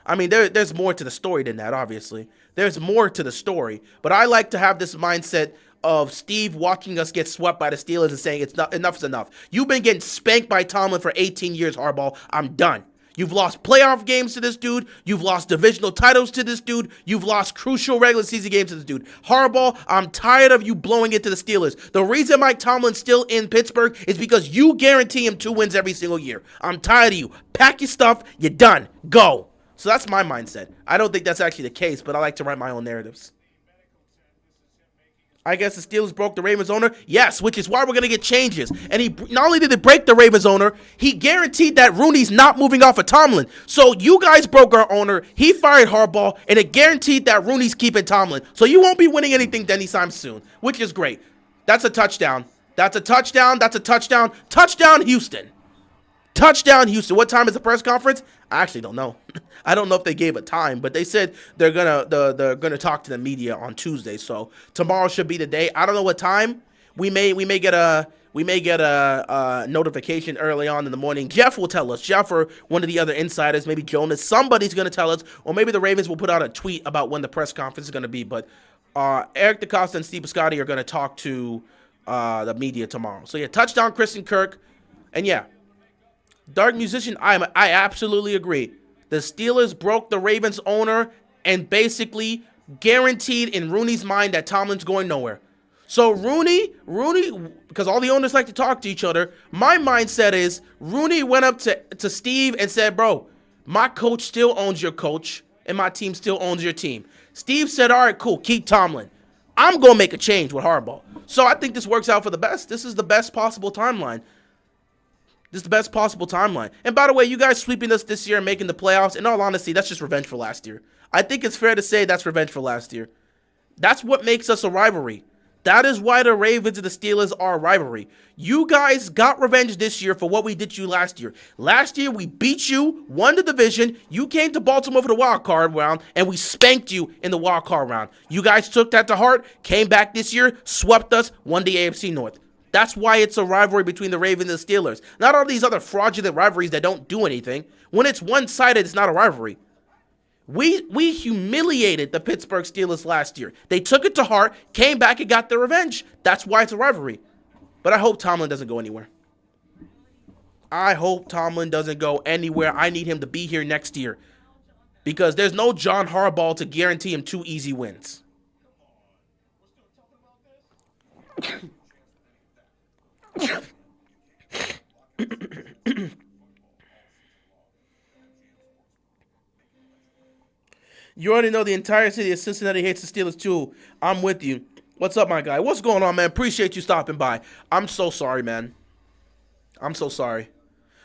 I mean, there's more to the story than that, obviously. There's more to the story. But I like to have this mindset of Steve watching us get swept by the Steelers and saying enough is enough. You've been getting spanked by Tomlin for 18 years, Harbaugh. I'm done. You've lost playoff games to this dude. You've lost divisional titles to this dude. You've lost crucial regular season games to this dude. Harbaugh, I'm tired of you blowing it to the Steelers. The reason Mike Tomlin's still in Pittsburgh is because you guarantee him 2 wins every single year. I'm tired of you. Pack your stuff. You're done. Go. So that's my mindset. I don't think that's actually the case, but I like to write my own narratives. I guess the Steelers broke the Ravens owner. Yes, which is why we're going to get changes. And he not only did it break the Ravens owner, he guaranteed that Rooney's not moving off of Tomlin. So you guys broke our owner. He fired Harbaugh, and it guaranteed that Rooney's keeping Tomlin. So you won't be winning anything anytime soon, which is great. That's a touchdown. That's a touchdown. That's a touchdown. Touchdown, Houston. Touchdown, Houston. What time is the press conference? I actually don't know. I don't know if they gave a time, but they said they're gonna talk to the media on Tuesday. So tomorrow should be the day. I don't know what time. We may get a notification early on in the morning. Jeff will tell us. Jeff or one of the other insiders, maybe Jonas. Somebody's gonna tell us, or maybe the Ravens will put out a tweet about when the press conference is gonna be. But Eric DeCosta and Steve Biscotti are gonna talk to the media tomorrow. So yeah, touchdown, Kristen Kirk, and yeah. Dark Musician, I absolutely agree. The Steelers broke the Ravens owner and basically guaranteed in Rooney's mind that Tomlin's going nowhere. So Rooney, because all the owners like to talk to each other, my mindset is Rooney went up to Steve and said, bro, my coach still owns your coach and my team still owns your team. Steve said, all right, cool, keep Tomlin. I'm going to make a change with Harbaugh. So I think this works out for the best. This is the best possible timeline. And by the way, you guys sweeping us this year and making the playoffs, in all honesty, that's just revenge for last year. I think it's fair to say that's revenge for last year. That's what makes us a rivalry. That is why the Ravens and the Steelers are a rivalry. You guys got revenge this year for what we did to you last year. Last year, we beat you, won the division. You came to Baltimore for the wild card round, and we spanked you in the wild card round. You guys took that to heart, came back this year, swept us, won the AFC North. That's why it's a rivalry between the Ravens and the Steelers. Not all these other fraudulent rivalries that don't do anything. When it's one-sided, it's not a rivalry. We humiliated the Pittsburgh Steelers last year. They took it to heart, came back, and got their revenge. That's why it's a rivalry. But I hope Tomlin doesn't go anywhere. I hope Tomlin doesn't go anywhere. I need him to be here next year. Because there's no John Harbaugh to guarantee him 2 easy wins. You already know the entire city of Cincinnati hates the Steelers too. I'm with you. What's up, my guy? What's going on, man? Appreciate you stopping by. I'm so sorry, man. I'm so sorry.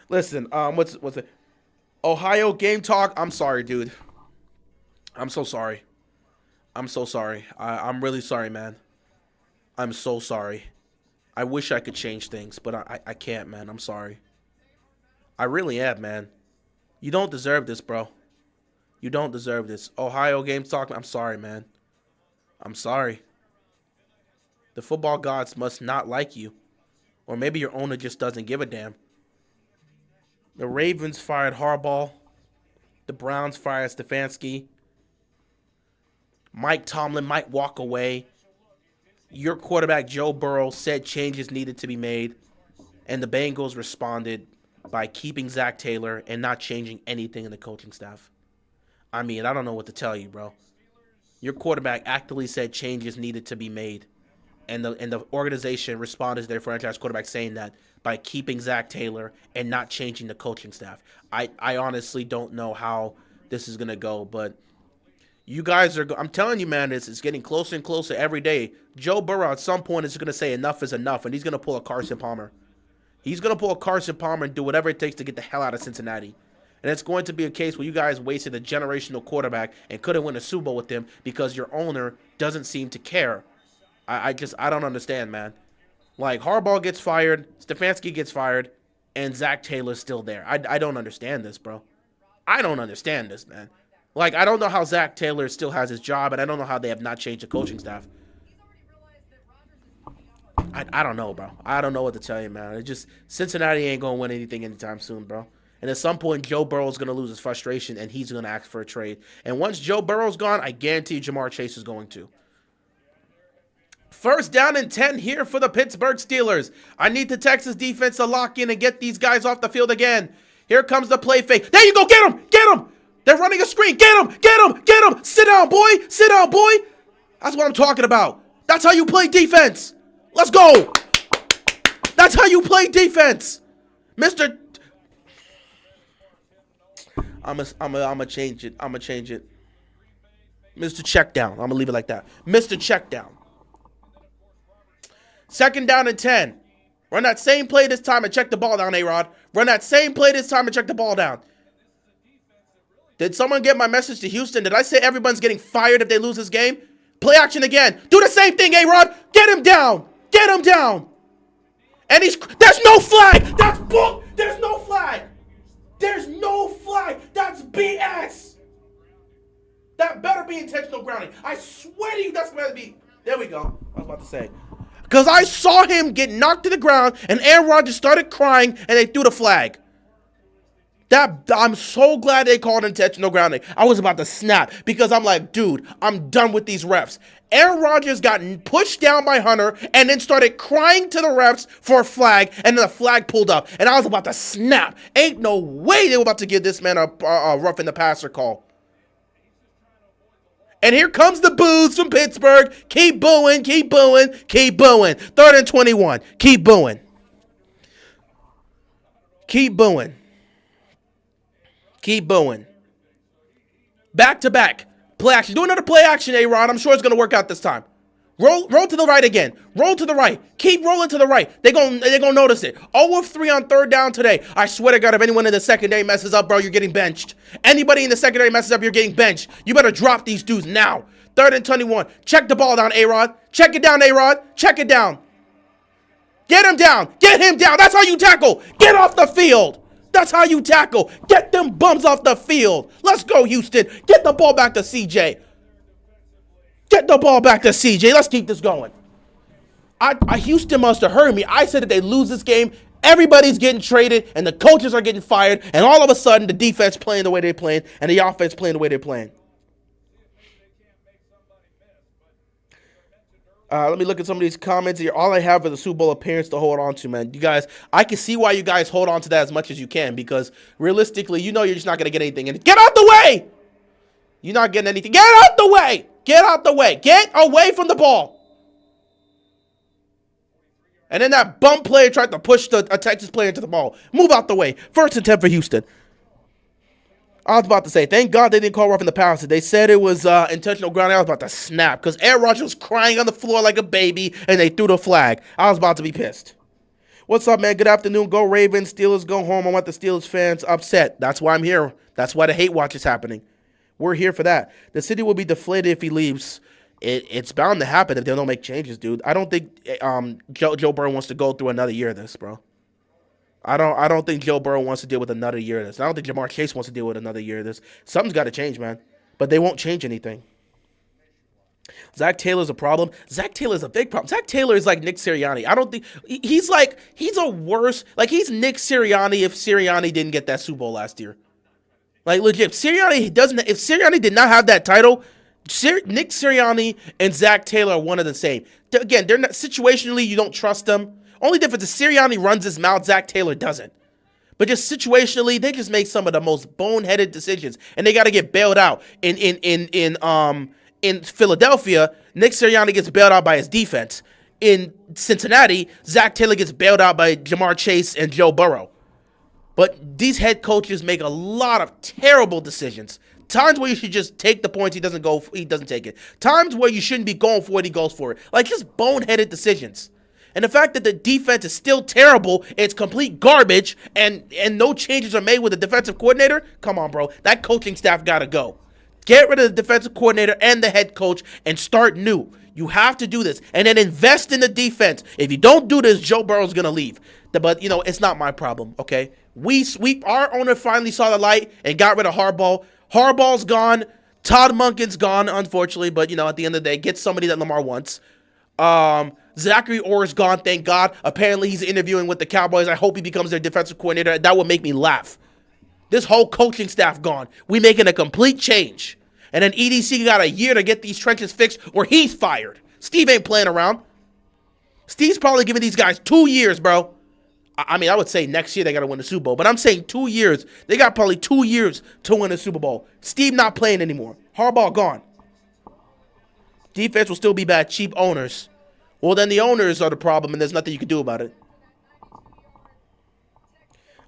Listen, what's it? Ohio Game Talk. I'm sorry, dude. I'm so sorry. I'm so sorry. I'm really sorry, man. I'm so sorry. I wish I could change things, but I can't, man. I'm sorry. I really am, man. You don't deserve this, bro. You don't deserve this. Ohio Game Talk. I'm sorry, man. I'm sorry. The football gods must not like you. Or maybe your owner just doesn't give a damn. The Ravens fired Harbaugh. The Browns fired Stefanski. Mike Tomlin might walk away. Your quarterback, Joe Burrow, said changes needed to be made. And the Bengals responded by keeping Zach Taylor and not changing anything in the coaching staff. I mean, I don't know what to tell you, bro. Your quarterback actively said changes needed to be made. And the organization responded to their franchise quarterback saying that by keeping Zach Taylor and not changing the coaching staff. I honestly don't know how this is going to go, but you guys are – I'm telling you, man, it's getting closer and closer every day. Joe Burrow at some point is going to say enough is enough, and he's going to pull a Carson Palmer. He's going to pull a Carson Palmer and do whatever it takes to get the hell out of Cincinnati. And it's going to be a case where you guys wasted a generational quarterback and couldn't win a Super Bowl with him because your owner doesn't seem to care. I don't understand, man. Like, Harbaugh gets fired, Stefanski gets fired, and Zach Taylor's still there. I don't understand this, bro. I don't understand this, man. Like, I don't know how Zach Taylor still has his job, and I don't know how they have not changed the coaching staff. I don't know, bro. I don't know what to tell you, man. It just, Cincinnati ain't going to win anything anytime soon, bro. And at some point, Joe Burrow's going to lose his frustration, and he's going to ask for a trade. And once Joe Burrow's gone, I guarantee Jamar Chase is going to. First down and 10 here for the Pittsburgh Steelers. I need the Texas defense to lock in and get these guys off the field again. Here comes the play fake. There you go. Get him. Get him. They're running a screen. Get him. Get him. Get him. Sit down, boy. Sit down, boy. That's what I'm talking about. That's how you play defense. Let's go. That's how you play defense. Mr. I'm gonna change it. I'm gonna change it. Mr. Checkdown. I'm gonna leave it like that. Mr. Checkdown. Second down and 10. Run that same play this time and check the ball down, A-Rod. Run that same play this time and check the ball down. Did someone get my message to Houston? Did I say everyone's getting fired if they lose this game? Play action again. Do the same thing, A-Rod. Get him down. Get him down. And there's no flag. That's bull. There's no flag. There's no flag. That's BS. That better be intentional grounding. I swear to you, that's better be. There we go. I was about to say. Because I saw him get knocked to the ground, and Aaron Rodgers started crying, and they threw the flag. I'm so glad they called intentional grounding. I was about to snap, because I'm like, dude, I'm done with these refs. Aaron Rodgers got pushed down by Hunter, and then started crying to the refs for a flag, and then the flag pulled up, and I was about to snap. Ain't no way they were about to give this man a roughing the passer call. And here comes the boos from Pittsburgh. Keep booing, keep booing, keep booing. 3rd and 21. Keep booing. Keep booing. Keep booing. Back to back. Play action. Do another play action, A-Rod. I'm sure it's going to work out this time. Roll to the right again. Roll to the right. Keep rolling to the right. They're gonna notice it. 0 of 3 on 3rd down today. I swear to God, if anyone in the secondary messes up, bro, you're getting benched. Anybody in the secondary messes up, you're getting benched. You better drop these dudes now. 3rd and 21. Check the ball down, A-Rod. Check it down, A-Rod. Check it down. Get him down. Get him down. That's how you tackle. Get off the field. That's how you tackle. Get them bums off the field. Let's go, Houston. Get the ball back to CJ. Get the ball back to CJ. Let's keep this going. Houston must have heard me. I said that they lose this game Everybody's getting traded, and the coaches are getting fired, and all of a sudden, the defense playing the way they're playing, and the offense playing the way they're playing. Let me look at some of these comments here. All I have is a Super Bowl appearance to hold on to, man. You guys, I can see why you guys hold on to that as much as you can, because realistically, you know you're just not going to get anything. And get out the way! You're not getting anything. Get out the way! Get out the way! Get away from the ball! And then that bum player tried to push a Texas player into the ball. Move out the way. 1st and 10 for Houston. I was about to say, thank God they didn't call roughing the passer. They said it was intentional grounding. I was about to snap because Aaron Rodgers was crying on the floor like a baby, and they threw the flag. I was about to be pissed. What's up, man? Good afternoon. Go Ravens. Steelers go home. I want the Steelers fans upset. That's why I'm here. That's why the hate watch is happening. We're here for that. The city will be deflated if he leaves. It's bound to happen if they don't make changes, dude. I don't think Joe Burrow wants to go through another year of this, bro. I don't think Joe Burrow wants to deal with another year of this. I don't think Jamar Chase wants to deal with another year of this. Something's got to change, man. But they won't change anything. Zach Taylor's a problem. Zach Taylor's a big problem. Zach Taylor is like Nick Sirianni. I don't think he's a worse, like he's Nick Sirianni if Sirianni didn't get that Super Bowl last year. Like legit, if Sirianni did not have that title, Nick Sirianni and Zach Taylor are one of the same. Again, they're not situationally, you don't trust them. Only difference is Sirianni runs his mouth, Zach Taylor doesn't. But just situationally, they just make some of the most boneheaded decisions, and they got to get bailed out. In Philadelphia, Nick Sirianni gets bailed out by his defense. In Cincinnati, Zach Taylor gets bailed out by Jamar Chase and Joe Burrow. But these head coaches make a lot of terrible decisions. Times where you should just take the points, he doesn't take it. Times where you shouldn't be going for it, he goes for it. Like just boneheaded decisions. And the fact that the defense is still terrible, it's complete garbage, and no changes are made with the defensive coordinator, come on, bro. That coaching staff got to go. Get rid of the defensive coordinator and the head coach and start new. You have to do this. And then invest in the defense. If you don't do this, Joe Burrow's going to leave. But, it's not my problem, okay? Our owner finally saw the light and got rid of Harbaugh. Harbaugh's gone. Todd Monken's gone, unfortunately. But, at the end of the day, get somebody that Lamar wants. Zachary Orr's gone, thank God. Apparently, he's interviewing with the Cowboys. I hope he becomes their defensive coordinator. That would make me laugh. This whole coaching staff gone. We making a complete change. And then EDC got a year to get these trenches fixed or he's fired. Steve ain't playing around. Steve's probably giving these guys 2 years, bro. I would say next year they got to win the Super Bowl. But I'm saying 2 years. They got probably 2 years to win the Super Bowl. Steve not playing anymore. Harbaugh gone. Defense will still be bad. Cheap owners. Well, then the owners are the problem, and there's nothing you can do about it.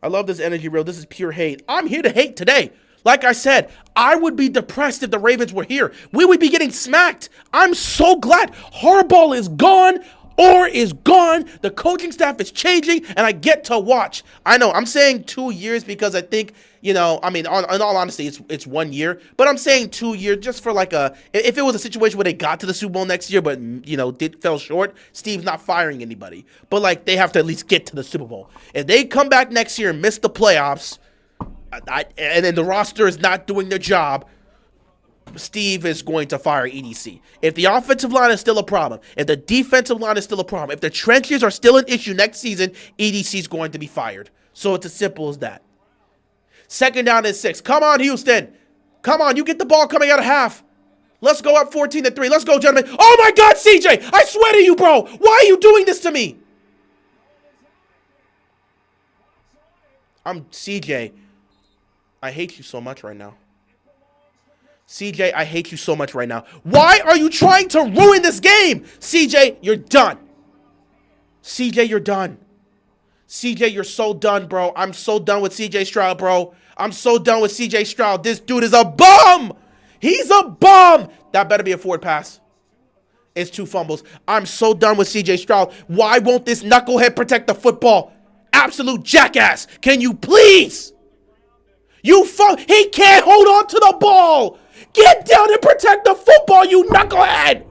I love this energy reel. This is pure hate. I'm here to hate today. Like I said, I would be depressed if the Ravens were here. We would be getting smacked. I'm so glad Harbaugh is gone. Or is gone. The coaching staff is changing, and I get to watch. I know I'm saying 2 years because I think, in all honesty, it's 1 year. But I'm saying 2 years just for if it was a situation where they got to the Super Bowl next year, but fell short, Steve's not firing anybody. But they have to at least get to the Super Bowl. If they come back next year and miss the playoffs, and then the roster is not doing their job, Steve is going to fire EDC. If the offensive line is still a problem, if the defensive line is still a problem, if the trenches are still an issue next season, EDC is going to be fired. So it's as simple as that. 2nd down and 6. Come on, Houston. Come on, you get the ball coming out of half. Let's go up 14-3. Let's go, gentlemen. Oh, my God, CJ. I swear to you, bro. Why are you doing this to me? CJ. I hate you so much right now. CJ, I hate you so much right now. Why are you trying to ruin this game? CJ, you're done. CJ, you're done. CJ, you're so done, bro. I'm so done with CJ Stroud, bro. I'm so done with CJ Stroud. This dude is a bum. He's a bum. That better be a forward pass. It's 2 fumbles. I'm so done with CJ Stroud. Why won't this knucklehead protect the football? Absolute jackass. Can you please? He can't hold on to the ball. Get down and protect the football, you knucklehead.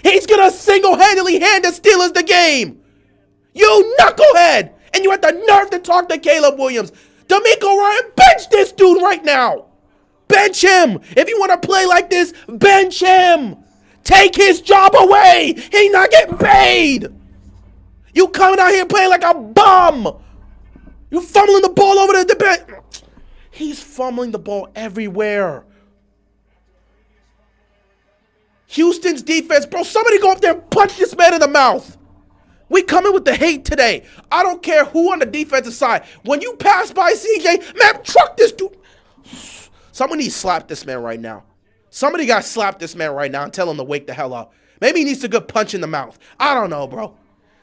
He's going to single-handedly hand the Steelers the game. You knucklehead. And you have the nerve to talk to Caleb Williams. D'Amico Ryan, bench this dude right now. Bench him. If you want to play like this, bench him. Take his job away. He's not getting paid. You coming out here playing like a bum. You fumbling the ball over the bench. He's fumbling the ball everywhere. Houston's defense, bro, somebody go up there and punch this man in the mouth. We coming with the hate today. I don't care who on the defensive side. When you pass by CJ, man, truck this dude. Somebody needs to slap this man right now. Somebody got to slap this man right now and tell him to wake the hell up. Maybe he needs a good punch in the mouth. I don't know, bro.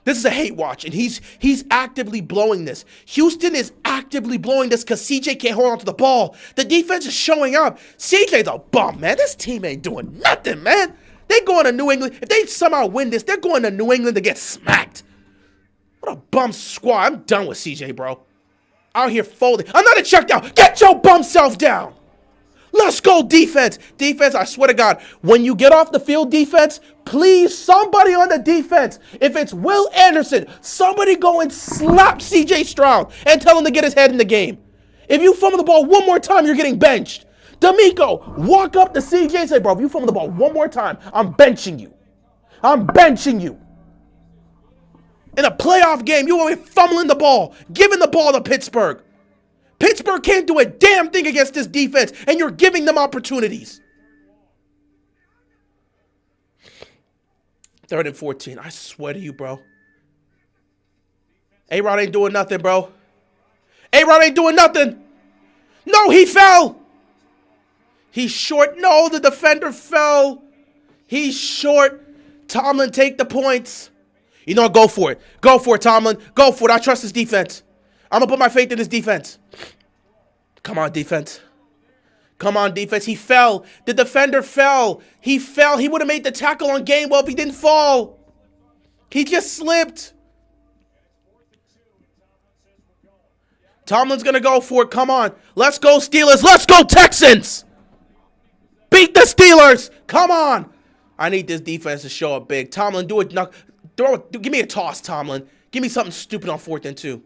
This is a hate watch, and he's actively blowing this. Houston is actively blowing this because CJ can't hold on to the ball. The defense is showing up. CJ's a bum, man. This team ain't doing nothing, man. They going to New England. If they somehow win this, they're going to New England to get smacked. What a bum squad. I'm done with CJ, bro. Out here folding. Another check down. Get your bum self down. Let's go, defense. Defense, I swear to God, when you get off the field, defense, please, somebody on the defense, if it's Will Anderson, somebody go and slap C.J. Stroud and tell him to get his head in the game. If you fumble the ball one more time, you're getting benched. D'Amico, walk up to C.J. and say, bro, if you fumble the ball one more time, I'm benching you. I'm benching you. In a playoff game, you will be fumbling the ball, giving the ball to Pittsburgh. Pittsburgh can't do a damn thing against this defense, and you're giving them opportunities. 3rd and 14. I swear to you, bro. A-Rod ain't doing nothing, bro. A-Rod ain't doing nothing. No, he fell. He's short. No, the defender fell. He's short. Tomlin, take the points. You know what? Go for it. Go for it, Tomlin. Go for it. I trust his defense. I'm going to put my faith in his defense. Come on, defense. Come on, defense. He fell. The defender fell. He fell. He would have made the tackle on Gainwell if he didn't fall. He just slipped. Tomlin's going to go for it. Come on. Let's go, Steelers. Let's go, Texans. Beat the Steelers. Come on. I need this defense to show up big. Tomlin, do it. Give me a toss, Tomlin. Give me something stupid on 4th and 2.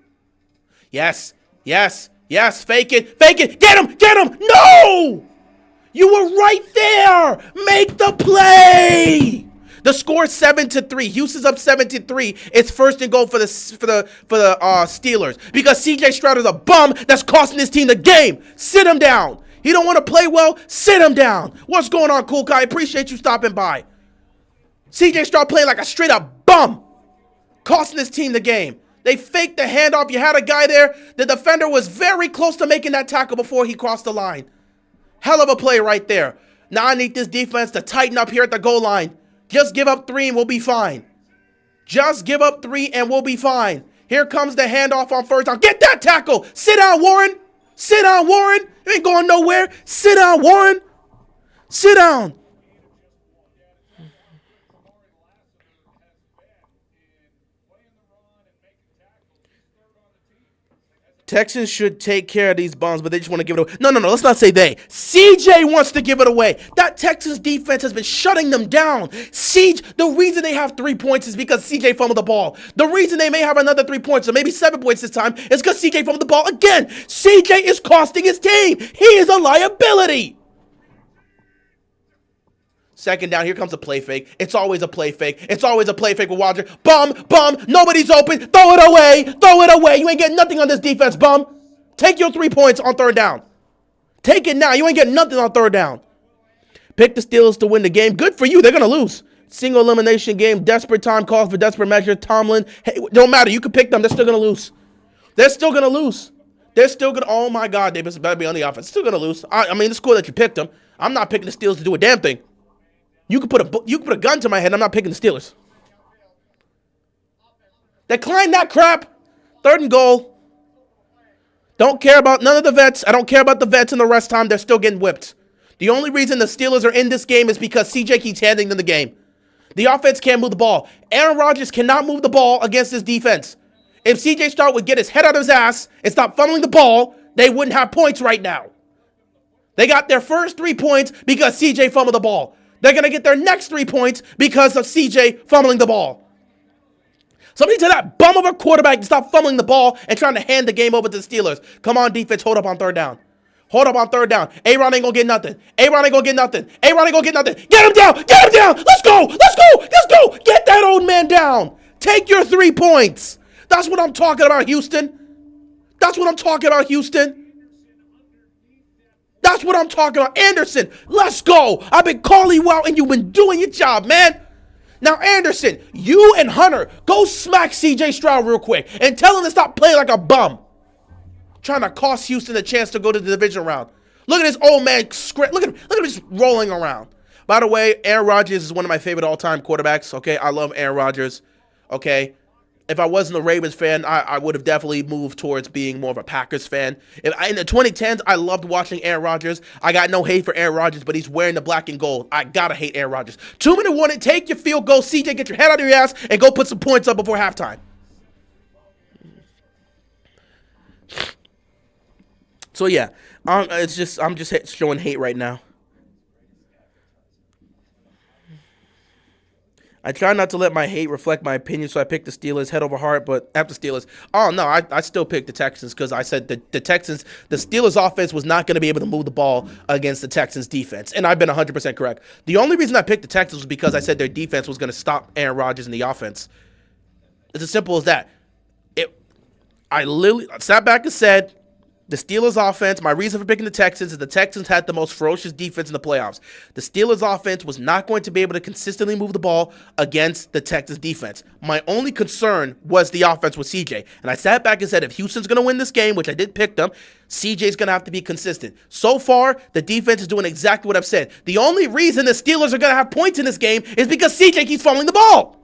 Yes, yes, yes, fake it, get him, no! You were right there, make the play! The score is 7-3, Houston's up 7-3, it's 1st and goal for the Steelers, because C.J. Stroud is a bum that's costing his team the game. Sit him down. He don't want to play well, sit him down. What's going on, cool guy? Appreciate you stopping by. C.J. Stroud playing like a straight up bum, costing his team the game. They faked the handoff. You had a guy there. The defender was very close to making that tackle before he crossed the line. Hell of a play right there. Now I need this defense to tighten up here at the goal line. Just give up 3 and we'll be fine. Just give up 3 and we'll be fine. Here comes the handoff on 1st down. Get that tackle. Sit down, Warren. Sit down, Warren. You ain't going nowhere. Sit down, Warren. Sit down. Texans should take care of these bums, but they just want to give it away. No, let's not say they. CJ wants to give it away. That Texans defense has been shutting them down. The reason they have 3 points is because CJ fumbled the ball. The reason they may have another 3 points, or maybe 7 points this time, is because CJ fumbled the ball again. CJ is costing his team. He is a liability. 2nd down, here comes a play fake. It's always a play fake. It's always a play fake with Wilder. Bum, nobody's open. Throw it away. You ain't getting nothing on this defense, bum. Take your 3 points on 3rd down. Take it now. You ain't getting nothing on 3rd down. Pick the Steelers to win the game. Good for you. They're going to lose. Single elimination game. Desperate time calls for desperate measure. Tomlin. Hey, don't matter. You can pick them. They're still going to lose. Oh, my God. They better be on the offense. Still going to lose. I mean, it's cool that you picked them. I'm not picking the Steelers to do a damn thing. You can put a gun to my head. I'm not picking the Steelers. Decline that crap. 3rd and goal. Don't care about none of the vets. I don't care about the vets in the rest time. They're still getting whipped. The only reason the Steelers are in this game is because CJ keeps handing them the game. The offense can't move the ball. Aaron Rodgers cannot move the ball against this defense. If CJ Stroud would get his head out of his ass and stop funneling the ball, they wouldn't have points right now. They got their first 3 points because CJ fumbled the ball. They're going to get their next 3 points because of CJ fumbling the ball. Somebody tell that bum of a quarterback to stop fumbling the ball and trying to hand the game over to the Steelers. Come on, defense, hold up on 3rd down. A-Rod ain't going to get nothing. Get him down. Let's go. Get that old man down. Take your 3 points. That's what I'm talking about, Houston. That's what I'm talking about, Houston. That's what I'm talking about. Anderson, let's go. I've been calling you out, and you've been doing your job, man. Now, Anderson, you and Hunter, go smack C.J. Stroud real quick and tell him to stop playing like a bum. Trying to cost Houston a chance to go to the division round. Look at this old man script. Look at him just rolling around. By the way, Aaron Rodgers is one of my favorite all-time quarterbacks, okay? I love Aaron Rodgers, okay? If I wasn't a Ravens fan, I would have definitely moved towards being more of a Packers fan. In the 2010s, I loved watching Aaron Rodgers. I got no hate for Aaron Rodgers, but he's wearing the black and gold. I gotta hate Aaron Rodgers. 2-minute warning, take your field goal. CJ, get your head out of your ass and go put some points up before halftime. So yeah, I'm just showing hate right now. I try not to let my hate reflect my opinion, so I picked the Steelers head over heart, but after Steelers, oh no, I still picked the Texans because I said the Steelers offense was not going to be able to move the ball against the Texans defense, and I've been 100% correct. The only reason I picked the Texans was because I said their defense was going to stop Aaron Rodgers in the offense. It's as simple as that. I literally sat back and said, the Steelers offense, my reason for picking the Texans is the Texans had the most ferocious defense in the playoffs. The Steelers offense was not going to be able to consistently move the ball against the Texans defense. My only concern was the offense with CJ. And I sat back and said, if Houston's going to win this game, which I did pick them, CJ's going to have to be consistent. So far, the defense is doing exactly what I've said. The only reason the Steelers are going to have points in this game is because CJ keeps fumbling the ball.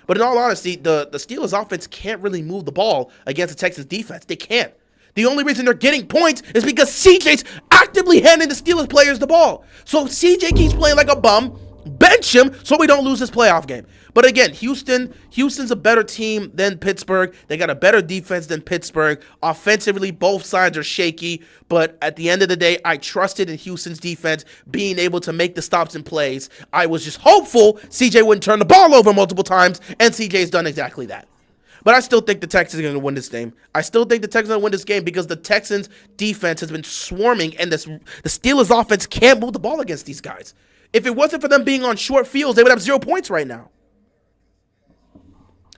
But in all honesty, the Steelers offense can't really move the ball against the Texans defense. They can't. The only reason they're getting points is because CJ's actively handing the Steelers players the ball. So CJ keeps playing like a bum, bench him so we don't lose this playoff game. But again, Houston's a better team than Pittsburgh. They got a better defense than Pittsburgh. Offensively, both sides are shaky. But at the end of the day, I trusted in Houston's defense being able to make the stops and plays. I was just hopeful CJ wouldn't turn the ball over multiple times, and CJ's done exactly that. But I still think the Texans are going to win this game. I still think the Texans are going to win this game because the Texans' defense has been swarming, and the Steelers' offense can't move the ball against these guys. If it wasn't for them being on short fields, they would have 0 points right now.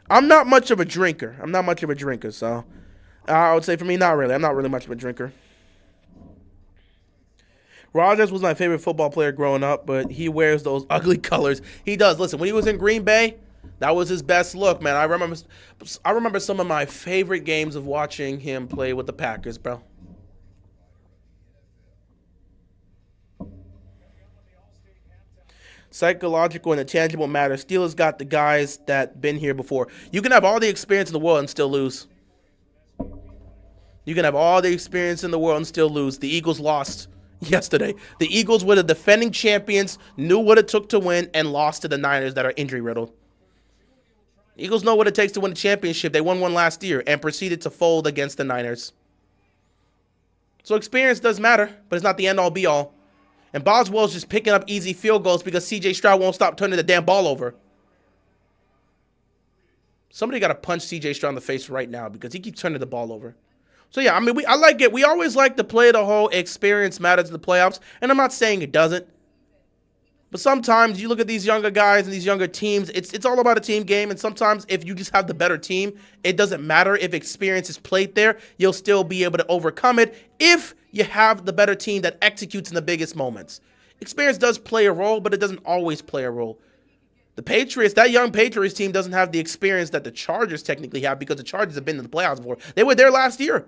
I'm not much of a drinker. So I would say for me, not really. I'm not really much of a drinker. Rodgers was my favorite football player growing up, but he wears those ugly colors. He does. Listen, when he was in Green Bay, that was his best look, man. I remember some of my favorite games of watching him play with the Packers, bro. Psychological and intangible matter. Steelers got the guys that been here before. You can have all the experience in the world and still lose. You can have all the experience in the world and still lose. The Eagles lost yesterday. The Eagles were the defending champions, knew what it took to win, and lost to the Niners that are injury-riddled. Eagles know what it takes to win a championship. They won one last year and proceeded to fold against the Niners. So experience does matter, but it's not the end-all, be-all. And Boswell's just picking up easy field goals because C.J. Stroud won't stop turning the damn ball over. Somebody got to punch C.J. Stroud in the face right now because he keeps turning the ball over. So, yeah, I mean, I like it. We always like to play the whole experience matters in the playoffs, and I'm not saying it doesn't. But sometimes you look at these younger guys and these younger teams, it's all about a team game. And sometimes if you just have the better team, it doesn't matter if experience is played there. You'll still be able to overcome it if you have the better team that executes in the biggest moments. Experience does play a role, but it doesn't always play a role. The Patriots, that young Patriots team doesn't have the experience that the Chargers technically have because the Chargers have been in the playoffs before. They were there last year.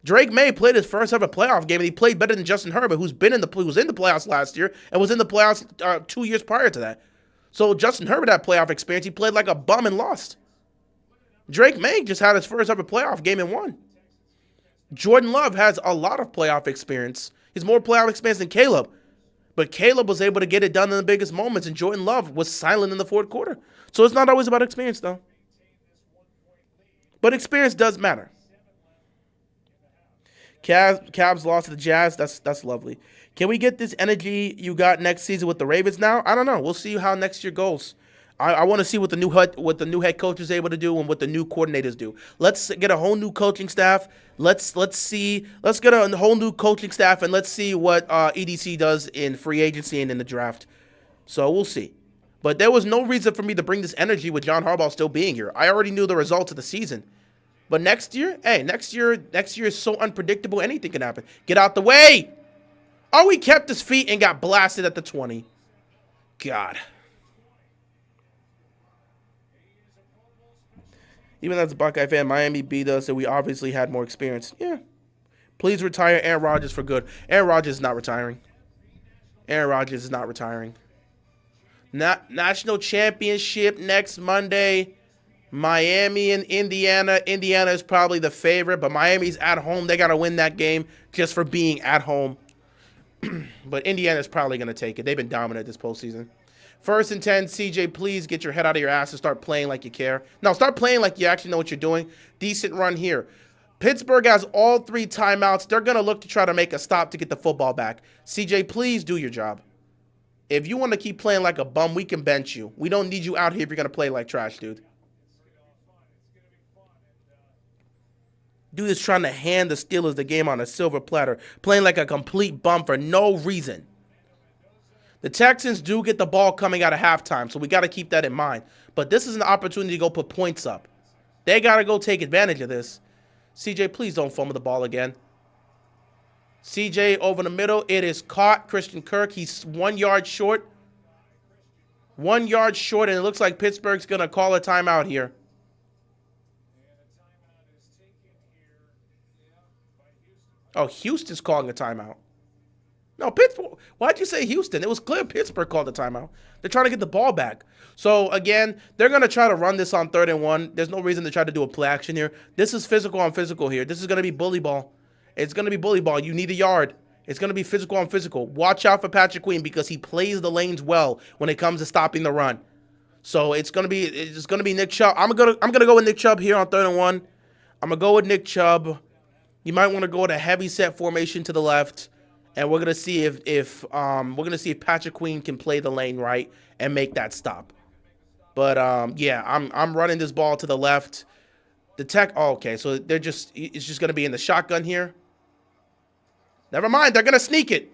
Drake May played his first ever playoff game, and he played better than Justin Herbert, who was in the playoffs last year and was in the playoffs 2 years prior to that. So Justin Herbert had playoff experience. He played like a bum and lost. Drake May just had his first ever playoff game and won. Jordan Love has a lot of playoff experience. He's more playoff experience than Caleb. But Caleb was able to get it done in the biggest moments, and Jordan Love was silent in the fourth quarter. So it's not always about experience, though. But experience does matter. Cavs lost to the Jazz. That's lovely. Can we get this energy you got next season with the Ravens now? I don't know. We'll see how next year goes. I want to see what the new head coach is able to do and what the new coordinators do. Let's get a whole new coaching staff. Let's get a whole new coaching staff, and let's see what EDC does in free agency and in the draft. So we'll see. But there was no reason for me to bring this energy with John Harbaugh still being here. I already knew the results of the season. But next year, hey, next year is so unpredictable. Anything can happen. Get out the way. Oh, he kept his feet and got blasted at the 20. God. Even as a Buckeye fan, Miami beat us, and we obviously had more experience. Yeah. Please retire Aaron Rodgers for good. Aaron Rodgers is not retiring. Aaron Rodgers is not retiring. National championship next Monday. Miami and Indiana. Indiana is probably the favorite, but Miami's at home. They got to win that game just for being at home. But Indiana's probably going to take it. They've been dominant this postseason. 1st and 10, CJ, please get your head out of your ass and start playing like you care. No, start playing like you actually know what you're doing. Decent run here. Pittsburgh has all 3 timeouts. They're going to look to try to make a stop to get the football back. CJ, please do your job. If you want to keep playing like a bum, we can bench you. We don't need you out here if you're going to play like trash, dude. Dude is trying to hand the Steelers the game on a silver platter, playing like a complete bum for no reason. The Texans do get the ball coming out of halftime, so we got to keep that in mind. But this is an opportunity to go put points up. They got to go take advantage of this. CJ, please don't fumble the ball again. CJ over the middle. It is caught. Christian Kirk, he's 1 yard short. 1 yard short, and it looks like Pittsburgh's going to call a timeout here. Oh, Houston's calling a timeout. No, Pittsburgh. Why'd you say Houston? It was clear Pittsburgh called the timeout. They're trying to get the ball back. So, again, they're going to try to run this on 3rd and 1. There's no reason to try to do a play action here. This is physical on physical here. This is going to be bully ball. It's going to be bully ball. You need a yard. It's going to be physical on physical. Watch out for Patrick Queen because he plays the lanes well when it comes to stopping the run. So, it's going to be Nick Chubb. I'm going to go with Nick Chubb here on 3rd and 1. I'm going to go with Nick Chubb. You might want to go with a heavy set formation to the left. And we're gonna see if Patrick Queen can play the lane right and make that stop. But yeah, I'm running this ball to the left. Okay, so it's just gonna be in the shotgun here. Never mind, they're gonna sneak it.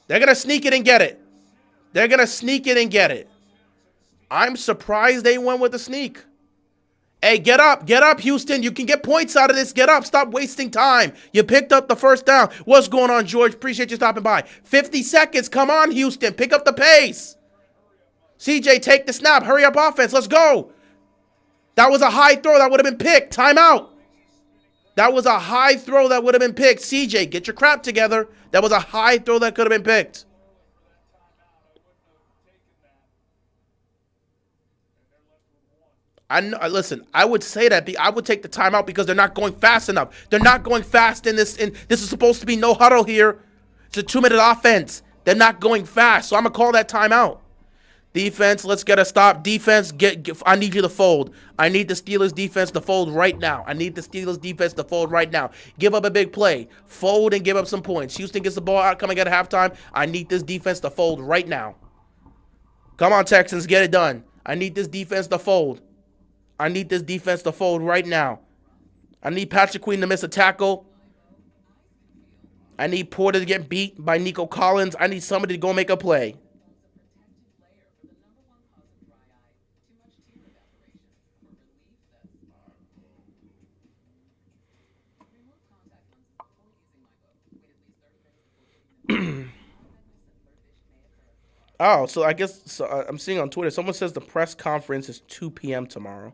They're gonna sneak it and get it. They're gonna sneak it and get it. I'm surprised they went with the sneak. Hey, get up, Houston. You can get points out of this. Get up. Stop wasting time. You picked up the 1st down. What's going on, George? Appreciate you stopping by. 50 seconds. Come on, Houston. Pick up the pace. CJ, take the snap. Hurry up, offense. Let's go. That was a high throw. That would have been picked. Timeout. That was a high throw that would have been picked. CJ, get your crap together. That was a high throw that could have been picked. Listen, I would say that. I would take the timeout because they're not going fast enough. They're not going fast in this. This is supposed to be no huddle here. It's a 2-minute offense. They're not going fast, so I'm going to call that timeout. Defense, let's get a stop. Defense, I need you to fold. I need the Steelers defense to fold right now. Give up a big play. Fold and give up some points. Houston gets the ball out coming at halftime. I need this defense to fold right now. Come on, Texans, get it done. I need this defense to fold. Right now. I need Patrick Queen to miss a tackle. I need Porter to get beat by Nico Collins. I need somebody to go make a play. Oh, so I guess I'm seeing on Twitter, someone says the press conference is 2 p.m. tomorrow.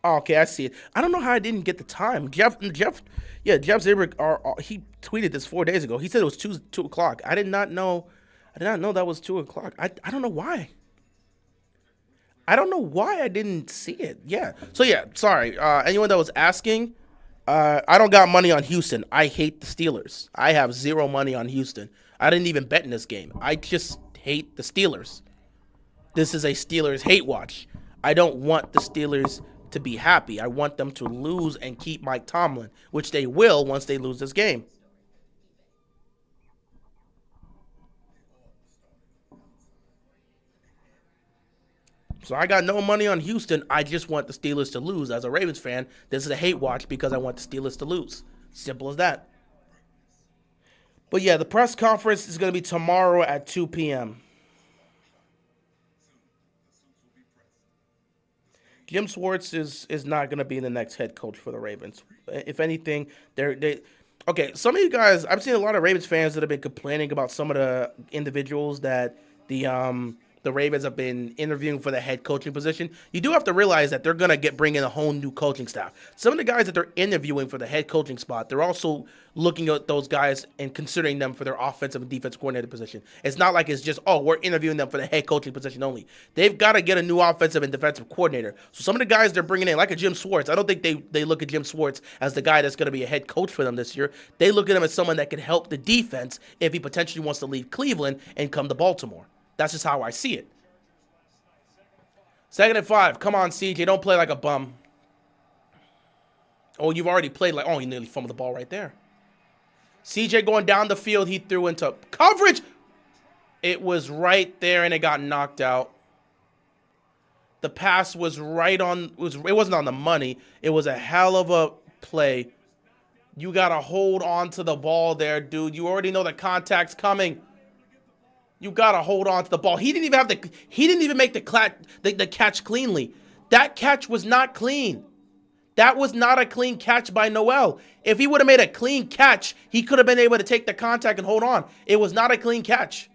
Oh, okay, I see it. I don't know how I didn't get the time. Jeff Zabrick, he tweeted this 4 days ago. He said it was 2 o'clock. I did not know that was 2 o'clock. I don't know why. I didn't see it. Yeah. So yeah, sorry. Anyone that was asking, I don't got money on Houston. I hate the Steelers. I have 0 money on Houston. I didn't even bet in this game. I just hate the Steelers. This is a Steelers hate watch. I don't want the Steelers to be happy. I want them to lose and keep Mike Tomlin, which they will once they lose this game. So I got no money on Houston. I just want the Steelers to lose. As a Ravens fan, this is a hate watch because I want the Steelers to lose. Simple as that. But yeah, the press conference is going to be tomorrow at 2 p.m. Jim Schwartz is not going to be the next head coach for the Ravens. If anything, they okay. Some of you guys, I've seen a lot of Ravens fans that have been complaining about some of the individuals that the Ravens have been interviewing for the head coaching position. You do have to realize that they're going to bring in a whole new coaching staff. Some of the guys that they're interviewing for the head coaching spot, they're also looking at those guys and considering them for their offensive and defensive coordinator position. It's not like it's just, oh, we're interviewing them for the head coaching position only. They've got to get a new offensive and defensive coordinator. So some of the guys they're bringing in, like a Jim Schwartz, I don't think they look at Jim Schwartz as the guy that's going to be a head coach for them this year. They look at him as someone that can help the defense if he potentially wants to leave Cleveland and come to Baltimore. That's just how I see it. 2nd and 5. Come on, CJ. Don't play like a bum. Oh, you've already played like... Oh, he nearly fumbled the ball right there. CJ going down the field. He threw into coverage. It was right there, and it got knocked out. The pass was right on... It wasn't on the money. It was a hell of a play. You got to hold on to the ball there, dude. You already know the contact's coming. You gotta hold on to the ball. He didn't even make the catch cleanly. That catch was not clean. That was not a clean catch by Noel. If he would have made a clean catch, he could have been able to take the contact and hold on. It was not a clean catch.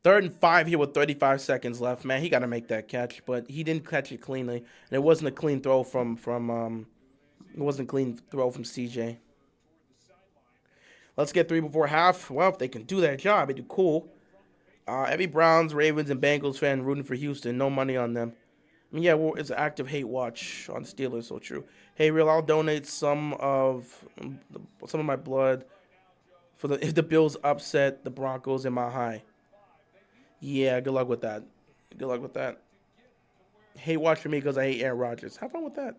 Third and 5 here with 35 seconds left. Man, he got to make that catch, but he didn't catch it cleanly, and it wasn't a clean throw from CJ. Let's get 3 before half. Well, if they can do that job, it'd be cool. Every Browns, Ravens, and Bengals fan rooting for Houston. No money on them. I mean, yeah, well, it's an active hate watch on Steelers. So true. Hey, real, I'll donate some of my blood for if the Bills upset the Broncos in my high. Yeah, good luck with that. Good luck with that. Hate watch for me because I hate Aaron Rodgers. Have fun with that.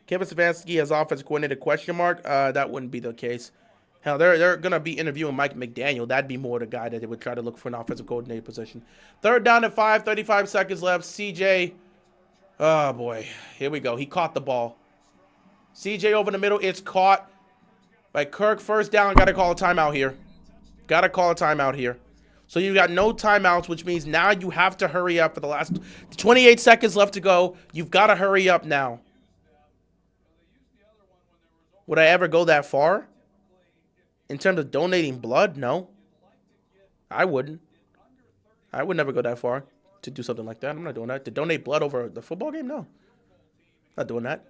Kevin Stefanski as offensive coordinator, question mark? That wouldn't be the case. Hell, they're going to be interviewing Mike McDaniel. That'd be more the guy that they would try to look for an offensive coordinator position. 3rd down and 5, 35 seconds left. CJ, oh boy, here we go. He caught the ball. CJ over the middle. It's caught by Kirk. 1st down. Got to call a timeout here. Got to call a timeout here. So you got no timeouts, which means now you have to hurry up for the last 28 seconds left to go. You've got to hurry up now. Would I ever go that far? In terms of donating blood? No. I wouldn't. I would never go that far to do something like that. I'm not doing that. To donate blood over the football game? No. Not doing that.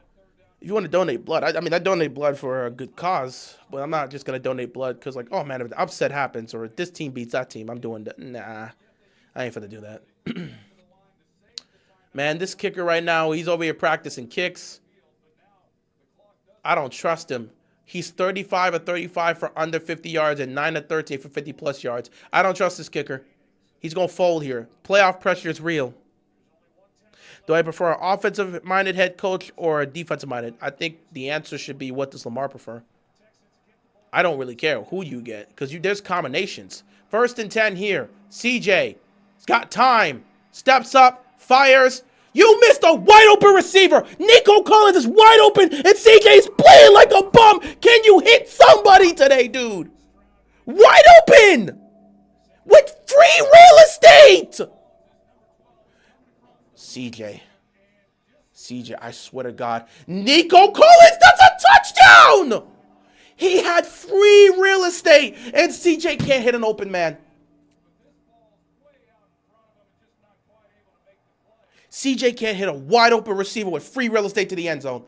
If you want to donate blood, I donate blood for a good cause, but I'm not just going to donate blood because, like, oh, man, if the upset happens or this team beats that team, I'm doing that. Nah, I ain't finna do that. Man, this kicker right now, he's over here practicing kicks. I don't trust him. He's 35 of 35 for under 50 yards and 9 of 13 for 50-plus yards. I don't trust this kicker. He's going to fold here. Playoff pressure is real. Do I prefer an offensive-minded head coach or a defensive-minded? I think the answer should be, what does Lamar prefer? I don't really care who you get because there's combinations. 1st and 10 here. CJ. He's got time. Steps up. Fires. You missed a wide-open receiver. Nico Collins is wide open, and CJ's playing like a bum. Can you hit somebody today, dude? Wide open with free real estate. CJ, I swear to God. Nico Collins, that's a touchdown! He had free real estate, and CJ can't hit an open man. CJ can't hit a wide open receiver with free real estate to the end zone.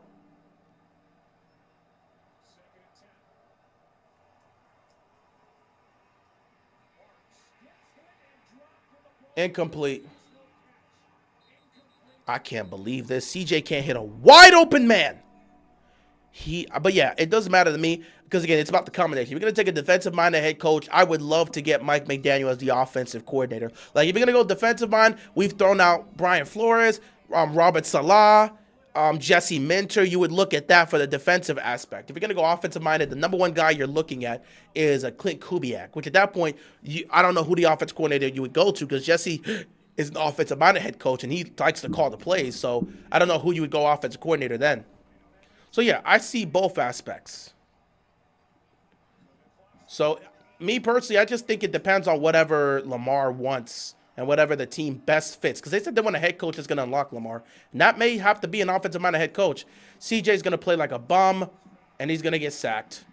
Incomplete. I can't believe this. CJ can't hit a wide open man. But yeah, it doesn't matter to me because, again, it's about the combination. If you're going to take a defensive-minded head coach, I would love to get Mike McDaniel as the offensive coordinator. Like, if you're going to go defensive mind, we've thrown out Brian Flores, Robert Saleh, Jesse Minter, you would look at that for the defensive aspect. If you're going to go offensive minded, the number one guy you're looking at is a Clint Kubiak, which at that point, I don't know who the offensive coordinator you would go to because Jesse is an offensive minded head coach and he likes to call the plays. So I don't know who you would go offensive coordinator then. So yeah, I see both aspects. So me personally, I just think it depends on whatever Lamar wants and whatever the team best fits. Because they said they want a head coach that's going to unlock Lamar. And that may have to be an offensive-minded head coach. CJ's going to play like a bum, and he's going to get sacked.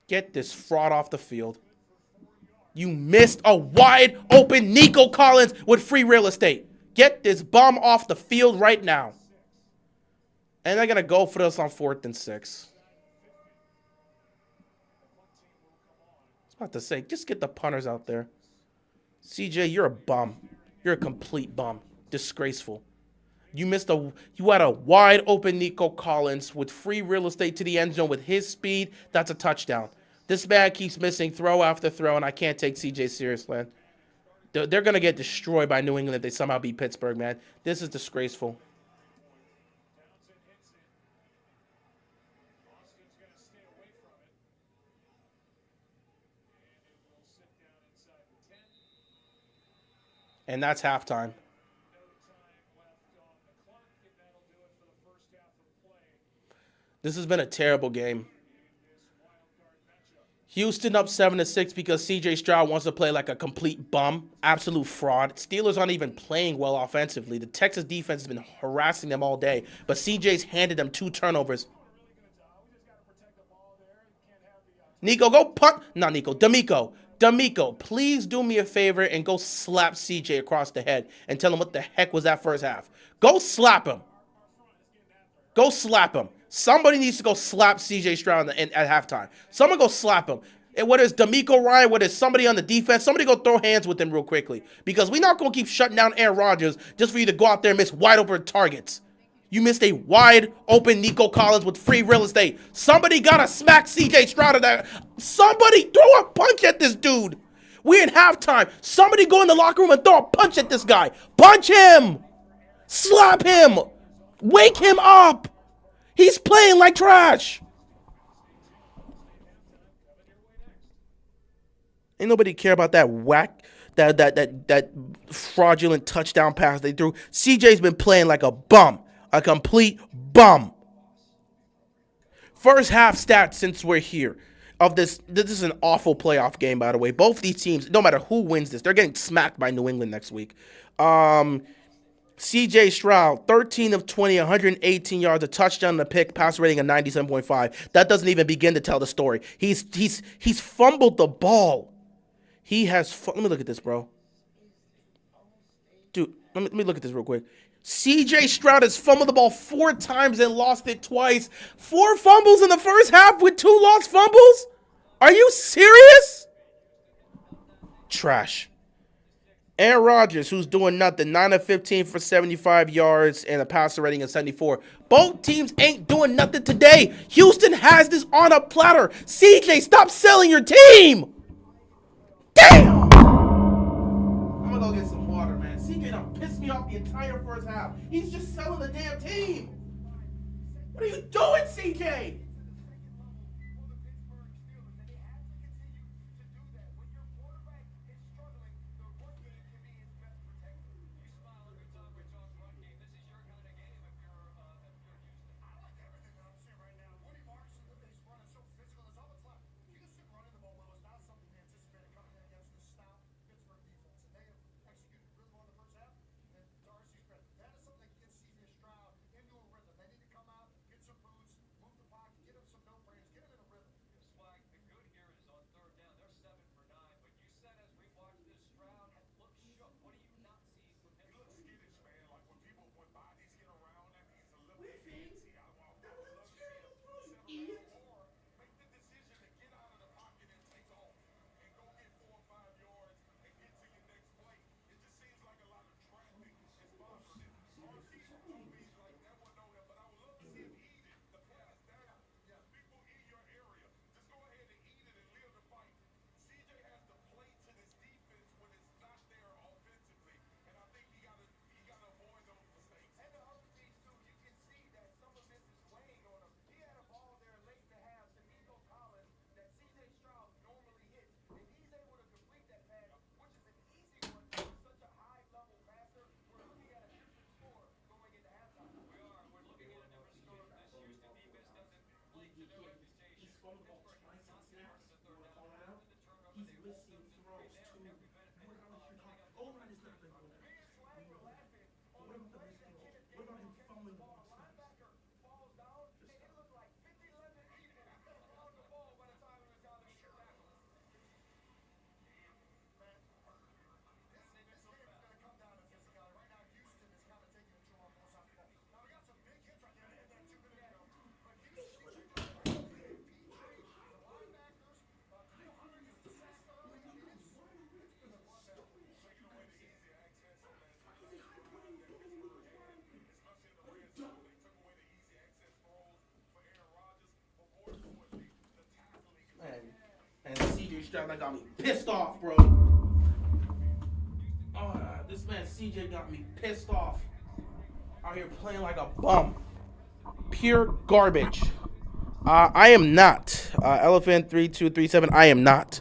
Get this fraud off the field. You missed a wide-open Nico Collins with free real estate. Get this bum off the field right now. And they're going to go for this on 4th and 6. I was about to say, just get the punters out there. CJ, you're a bum. You're a complete bum. Disgraceful. You had a wide open Nico Collins with free real estate to the end zone with his speed. That's a touchdown. This man keeps missing throw after throw, and I can't take CJ serious, man. They're going to get destroyed by New England if they somehow beat Pittsburgh, man. This is disgraceful. And that's halftime. This has been a terrible game. Houston up 7-6 because C.J. Stroud wants to play like a complete bum. Absolute fraud. Steelers aren't even playing well offensively. The Texas defense has been harassing them all day. But C.J.'s handed them 2 turnovers. Nico, go punt. Not Nico. D'Amico, please do me a favor and go slap CJ across the head and tell him what the heck was that first half. Go slap him. Go slap him. Somebody needs to go slap CJ Stroud at halftime. Someone go slap him. And whether it's D'Amico Ryan, whether it's somebody on the defense, somebody go throw hands with him real quickly. Because we're not going to keep shutting down Aaron Rodgers just for you to go out there and miss wide open targets. You missed a wide open Nico Collins with free real estate. Somebody got to smack CJ Stroud of that. Somebody throw a punch at this dude. We're in halftime. Somebody go in the locker room and throw a punch at this guy. Punch him. Slap him. Wake him up. He's playing like trash. Ain't nobody care about that that fraudulent touchdown pass they threw. CJ's been playing like a bum. A complete bum. First half stats since we're here of this. This is an awful playoff game, by the way. Both these teams, no matter who wins this, they're getting smacked by New England next week. C.J. Stroud, 13 of 20, 118 yards, a touchdown and a pick, pass rating of 97.5. That doesn't even begin to tell the story. He's fumbled the ball. He has. Let me look at this, bro. Dude, let me look at this real quick. C.J. Stroud has fumbled the ball 4 times and lost it twice. 4 fumbles in the first half with 2 lost fumbles? Are you serious? Trash. Aaron Rodgers, who's doing nothing, 9 of 15 for 75 yards and a passer rating of 74. Both teams ain't doing nothing today. Houston has this on a platter. CJ, stop selling your team. Damn! I'm gonna go get some water, man. CJ done pissed me off the entire first half. He's just selling the damn team. What are you doing, CJ? And CJ Stroud that got me pissed off, bro. This man CJ got me pissed off. Out here playing like a bum. Pure garbage. I am not. Elephant 3237. I am not.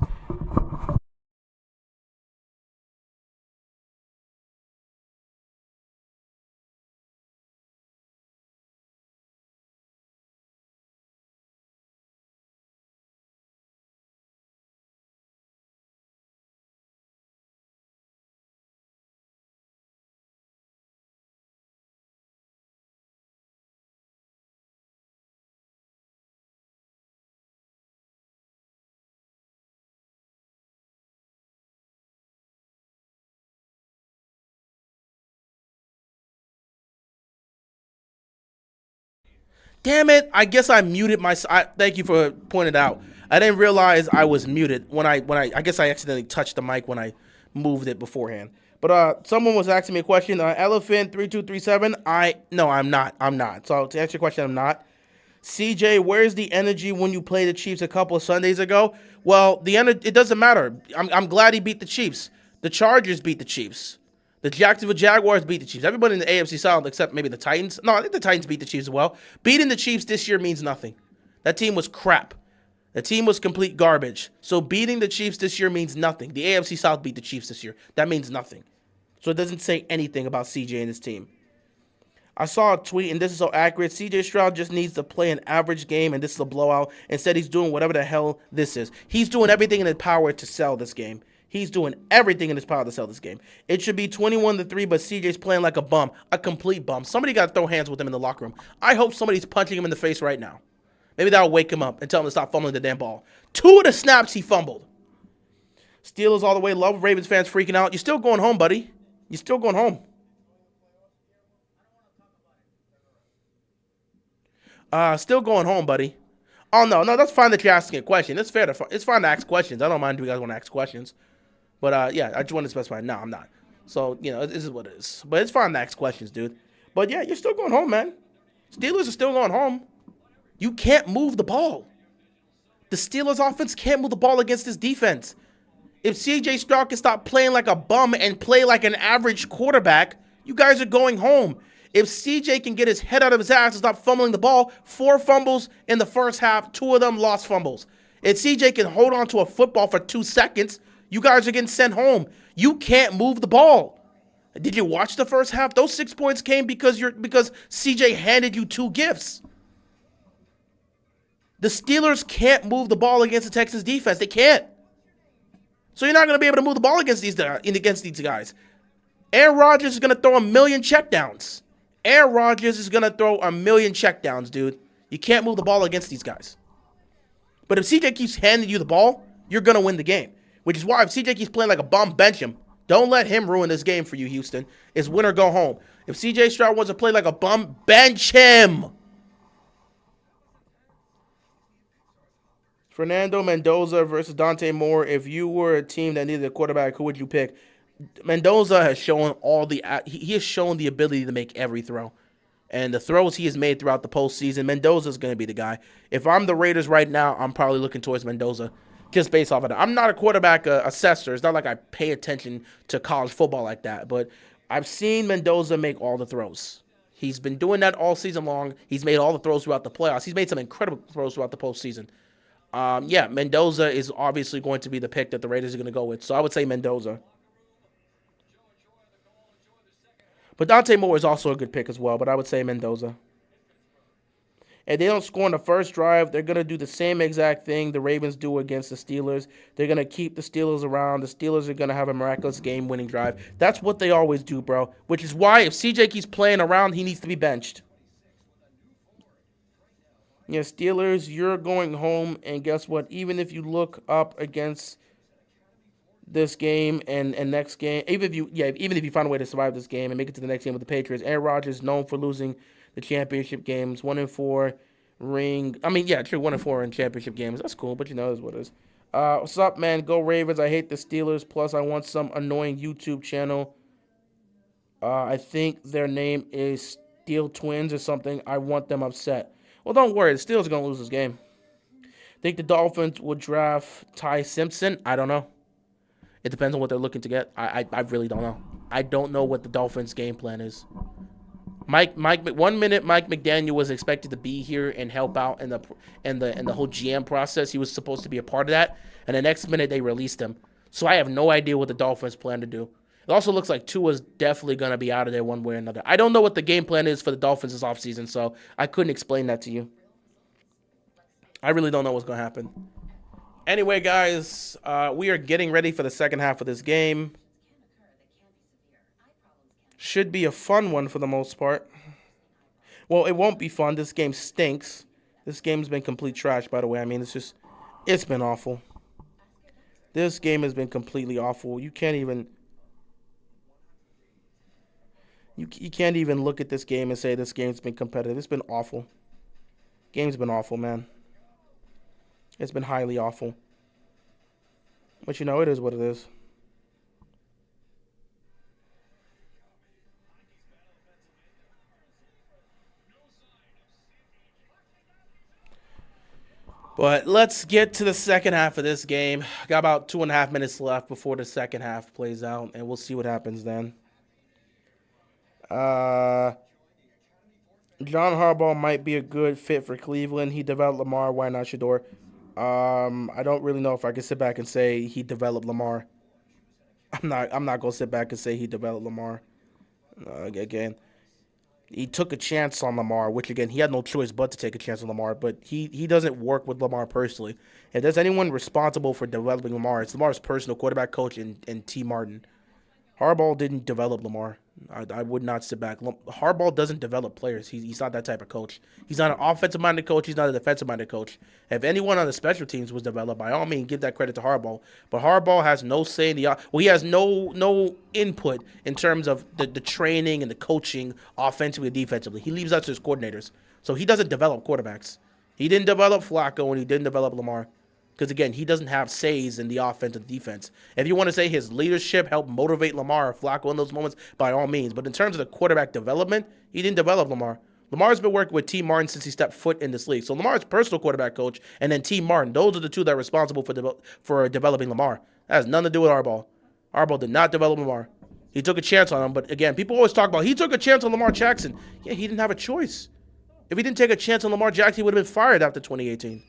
Damn it! I guess I muted my. Thank you for pointing it out. I didn't realize I was muted when I. I guess I accidentally touched the mic when I moved it beforehand. But someone was asking me a question. Elephant 3237. No, I'm not. I'm not. So to answer your question, I'm not. CJ, where's the energy when you played the Chiefs a couple of Sundays ago? Well, it doesn't matter. I'm glad he beat the Chiefs. The Chargers beat the Chiefs. The Jacksonville Jaguars beat the Chiefs. Everybody in the AFC South except maybe the Titans. No, I think the Titans beat the Chiefs as well. Beating the Chiefs this year means nothing. That team was crap. The team was complete garbage. So beating the Chiefs this year means nothing. The AFC South beat the Chiefs this year. That means nothing. So it doesn't say anything about CJ and his team. I saw a tweet, and this is so accurate. CJ Stroud just needs to play an average game, and this is a blowout. Instead, he's doing whatever the hell this is. He's doing everything in his power to sell this game. He's doing everything in his power to sell this game. It should be 21-3, but CJ's playing like a bum, a complete bum. Somebody got to throw hands with him in the locker room. I hope somebody's punching him in the face right now. Maybe that'll wake him up and tell him to stop fumbling the damn ball. 2 of the snaps he fumbled. Steelers all the way. Love Ravens fans freaking out. You're still going home, buddy. You're still going home. Still going home, buddy. Oh, no, that's fine that you're asking a question. It's fair it's fine to ask questions. I don't mind if you guys want to ask questions. But, yeah, I just want to specify. No, I'm not. So, this is what it is. But it's fine to ask questions, dude. But, yeah, you're still going home, man. Steelers are still going home. You can't move the ball. The Steelers offense can't move the ball against this defense. If C.J. Stroud can stop playing like a bum and play like an average quarterback, you guys are going home. If C.J. can get his head out of his ass and stop fumbling the ball, 4 fumbles in the first half, 2 of them lost fumbles. If C.J. can hold on to a football for 2 seconds, you guys are getting sent home. You can't move the ball. Did you watch the first half? Those 6 points came because C.J. handed you 2 gifts. The Steelers can't move the ball against the Texans defense. They can't. So you're not going to be able to move the ball against these guys. Aaron Rodgers is going to throw a million checkdowns. Aaron Rodgers is going to throw a million checkdowns, dude. You can't move the ball against these guys. But if CJ keeps handing you the ball, you're going to win the game. Which is why if CJ keeps playing like a bum, bench him. Don't let him ruin this game for you, Houston. It's win or go home. If CJ Stroud wants to play like a bum, bench him. Fernando Mendoza versus Dante Moore. If you were a team that needed a quarterback, who would you pick? Mendoza has shown he has shown the ability to make every throw. And the throws he has made throughout the postseason, Mendoza is going to be the guy. If I'm the Raiders right now, I'm probably looking towards Mendoza just based off of that. I'm not a quarterback assessor. It's not like I pay attention to college football like that. But I've seen Mendoza make all the throws. He's been doing that all season long. He's made all the throws throughout the playoffs. He's made some incredible throws throughout the postseason. Yeah, Mendoza is obviously going to be the pick that the Raiders are going to go with. So I would say Mendoza. But Dante Moore is also a good pick as well, but I would say Mendoza. If they don't score in the first drive, they're going to do the same exact thing the Ravens do against the Steelers. They're going to keep the Steelers around. The Steelers are going to have a miraculous game-winning drive. That's what they always do, bro. Which is why if CJ keeps playing around, he needs to be benched. Yeah, Steelers, you're going home, and guess what? Even if you look up against this game and next game, even if you find a way to survive this game and make it to the next game with the Patriots, Aaron Rodgers known for losing the championship games, 1-4 ring. I mean, yeah, true, 1-4 in championship games. That's cool, but you know, that's what it is. What's up, man? Go Ravens. I hate the Steelers. Plus, I want some annoying YouTube channel. I think their name is Steel Twins or something. I want them upset. Well, don't worry. The Steelers are going to lose this game. Think the Dolphins will draft Ty Simpson? I don't know. It depends on what they're looking to get. I really don't know. I don't know what the Dolphins' game plan is. Mike 1 minute Mike McDaniel was expected to be here and help out in the whole GM process. He was supposed to be a part of that, and the next minute they released him. So I have no idea what the Dolphins plan to do. It also looks like Tua's definitely going to be out of there one way or another. I don't know what the game plan is for the Dolphins this offseason, so I couldn't explain that to you. I really don't know what's going to happen. Anyway, guys, we are getting ready for the second half of this game. Should be a fun one for the most part. Well, it won't be fun. This game stinks. This game's been complete trash, by the way. I mean, it's been awful. This game has been completely awful. You can't even... You can't even look at this game and say this game's been competitive. It's been awful. Game's been awful, man. It's been highly awful. But you know, it is what it is. But let's get to the second half of this game. Got about 2.5 minutes left before the second half plays out, and we'll see what happens then. John Harbaugh might be a good fit for Cleveland. He developed Lamar. Why not Shador? I don't really know if I can sit back and say he developed Lamar. I'm not gonna sit back and say he developed Lamar. Again, he took a chance on Lamar, which again he had no choice but to take a chance on Lamar. But he doesn't work with Lamar personally. If there's anyone responsible for developing Lamar, it's Lamar's personal quarterback coach and T. Martin. Harbaugh didn't develop Lamar. I would not sit back. Harbaugh doesn't develop players. He's not that type of coach. He's not an offensive-minded coach. He's not a defensive-minded coach. If anyone on the special teams was developed, by all means, give that credit to Harbaugh. But Harbaugh has no say in he has no input in terms of the training and the coaching offensively and defensively. He leaves that to his coordinators. So he doesn't develop quarterbacks. He didn't develop Flacco and he didn't develop Lamar. Because, again, he doesn't have says in the offense and defense. If you want to say his leadership helped motivate Lamar or Flacco in those moments, by all means. But in terms of the quarterback development, he didn't develop Lamar. Lamar's been working with T. Martin since he stepped foot in this league. So Lamar's personal quarterback coach and then T. Martin, those are the two that are responsible for developing Lamar. That has nothing to do with Harbaugh. Harbaugh did not develop Lamar. He took a chance on him. But, again, people always talk about he took a chance on Lamar Jackson. Yeah, he didn't have a choice. If he didn't take a chance on Lamar Jackson, he would have been fired after 2018.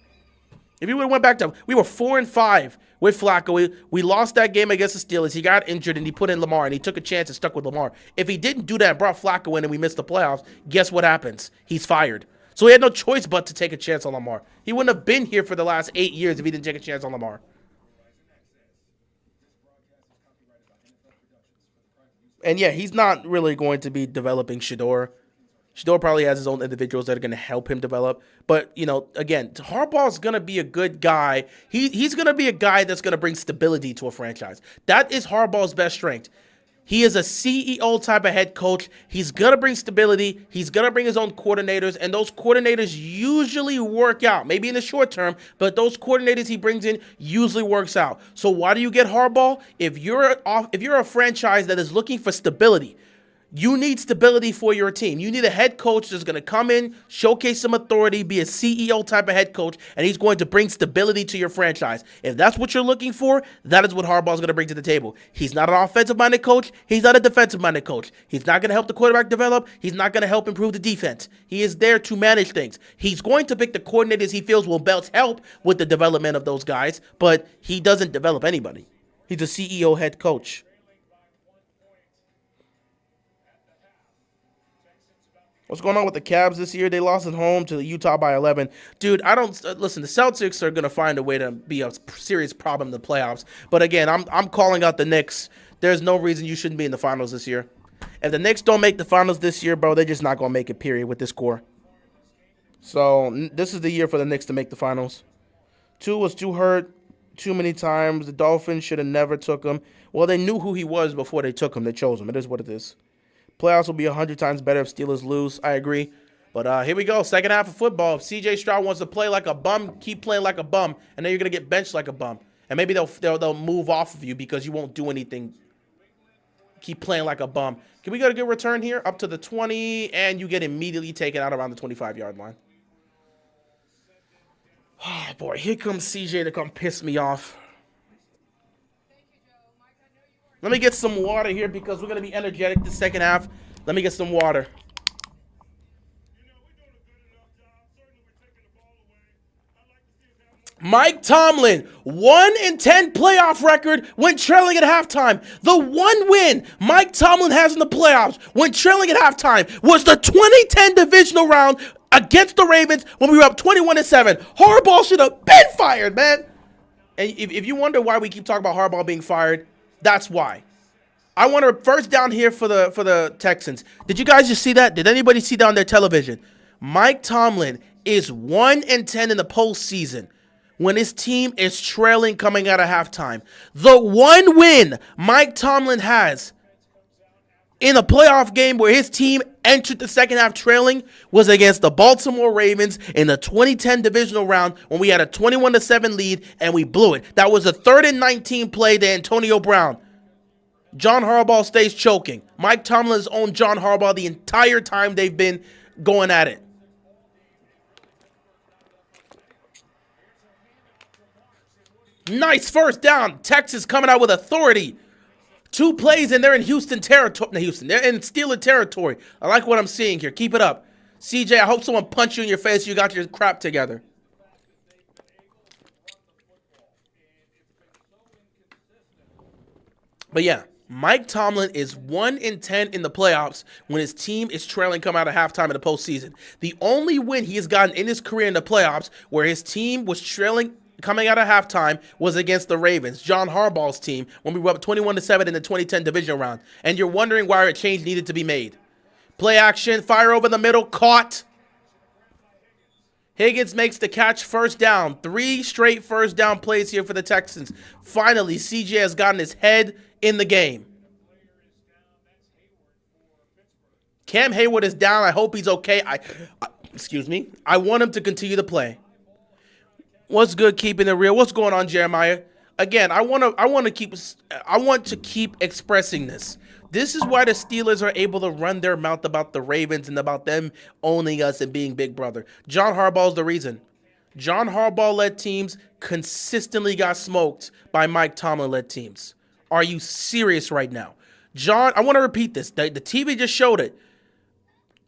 If he would have went back to, we were 4-5 with Flacco. We lost that game against the Steelers. He got injured and he put in Lamar and he took a chance and stuck with Lamar. If he didn't do that and brought Flacco in and we missed the playoffs, guess what happens? He's fired. So he had no choice but to take a chance on Lamar. He wouldn't have been here for the last 8 years if he didn't take a chance on Lamar. And yeah, he's not really going to be developing Shador. Shador probably has his own individuals that are going to help him develop. But, you know, again, Harbaugh's going to be a good guy. He's going to be a guy that's going to bring stability to a franchise. That is Harbaugh's best strength. He is a CEO type of head coach. He's going to bring stability. He's going to bring his own coordinators, and those coordinators usually work out. Maybe in the short term, but those coordinators he brings in usually works out. So why do you get Harbaugh? If you're a franchise that is looking for stability, you need stability for your team. You need a head coach that's going to come in, showcase some authority, be a CEO type of head coach, and he's going to bring stability to your franchise. If that's what you're looking for, that is what Harbaugh's going to bring to the table. He's not an offensive-minded coach. He's not a defensive-minded coach. He's not going to help the quarterback develop. He's not going to help improve the defense. He is there to manage things. He's going to pick the coordinators he feels will best help with the development of those guys, but he doesn't develop anybody. He's a CEO head coach. What's going on with the Cavs this year? They lost at home to the Utah by 11. Dude, I don't listen. The Celtics are gonna find a way to be a serious problem in the playoffs. But again, I'm calling out the Knicks. There's no reason you shouldn't be in the finals this year. If the Knicks don't make the finals this year, bro, they're just not gonna make it. Period. With this core. So this is the year for the Knicks to make the finals. Two was too hurt too many times. The Dolphins should have never took him. Well, they knew who he was before they took him. They chose him. It is what it is. Playoffs will be 100 times better if Steelers lose. I agree. But here we go. Second half of football. If C.J. Stroud wants to play like a bum, keep playing like a bum, and then you're going to get benched like a bum. And maybe they'll move off of you because you won't do anything. Keep playing like a bum. Can we get a good return here? Up to the 20, and you get immediately taken out around the 25-yard line. Oh, boy. Here comes C.J. to come piss me off. Let me get some water here because we're going to be energetic the second half. Let me get some water. Mike Tomlin, 1-10 playoff record when trailing at halftime. The one win Mike Tomlin has in the playoffs when trailing at halftime was the 2010 divisional round against the Ravens when we were up 21-7. Harbaugh should have been fired, man. And if you wonder why we keep talking about Harbaugh being fired, that's why. I want a first down here for the Texans. Did you guys just see that? Did anybody see that on their television? Mike Tomlin is 1-10 in the postseason when his team is trailing coming out of halftime. The one win Mike Tomlin has in a playoff game where his team entered the second half trailing was against the Baltimore Ravens in the 2010 divisional round when we had a 21-7 lead and we blew it. That was a 3rd and 19 play to Antonio Brown. John Harbaugh stays choking. Mike Tomlin has owned John Harbaugh the entire time they've been going at it. Nice first down. Texas coming out with authority. 2 plays and they're in Houston territory. No, Houston. They're in Steeler territory. I like what I'm seeing here. Keep it up. CJ, I hope someone punched you in your face. You got your crap together. But yeah, Mike Tomlin is 1-10 in the playoffs when his team is trailing coming out of halftime in the postseason. The only win he has gotten in his career in the playoffs where his team was trailing coming out of halftime was against the Ravens, John Harbaugh's team, when we were up 21-7 in the 2010 divisional round. And you're wondering why a change needed to be made. Play action, fire over the middle, caught. Higgins makes the catch, first down. 3 straight first down plays here for the Texans. Finally, CJ has gotten his head in the game. Cam Hayward is down. I hope he's okay. Excuse me. I want him to continue to play. What's good, keeping it real? What's going on, Jeremiah? Again, I want to keep expressing this. This is why the Steelers are able to run their mouth about the Ravens and about them owning us and being big brother. John Harbaugh's the reason. John Harbaugh-led teams consistently got smoked by Mike Tomlin-led teams. Are you serious right now? John, I want to repeat this. The TV just showed it.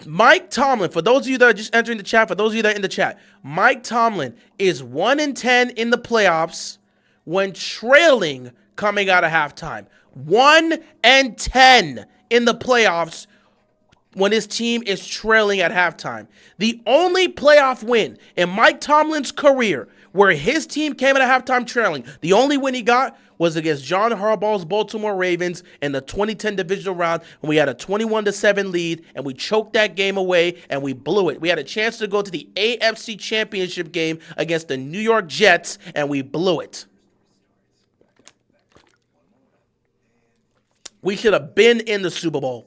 Mike Tomlin, for those of you that are just entering the chat, for those of you that are in the chat, Mike Tomlin is 1-10 in the playoffs when trailing coming out of halftime. 1-10 in the playoffs when his team is trailing at halftime. The only playoff win in Mike Tomlin's career where his team came at a halftime trailing, the only win he got was against John Harbaugh's Baltimore Ravens in the 2010 divisional round when we had a 21-7 lead and we choked that game away and we blew it. We had a chance to go to the AFC Championship game against the New York Jets and we blew it. We should have been in the Super Bowl.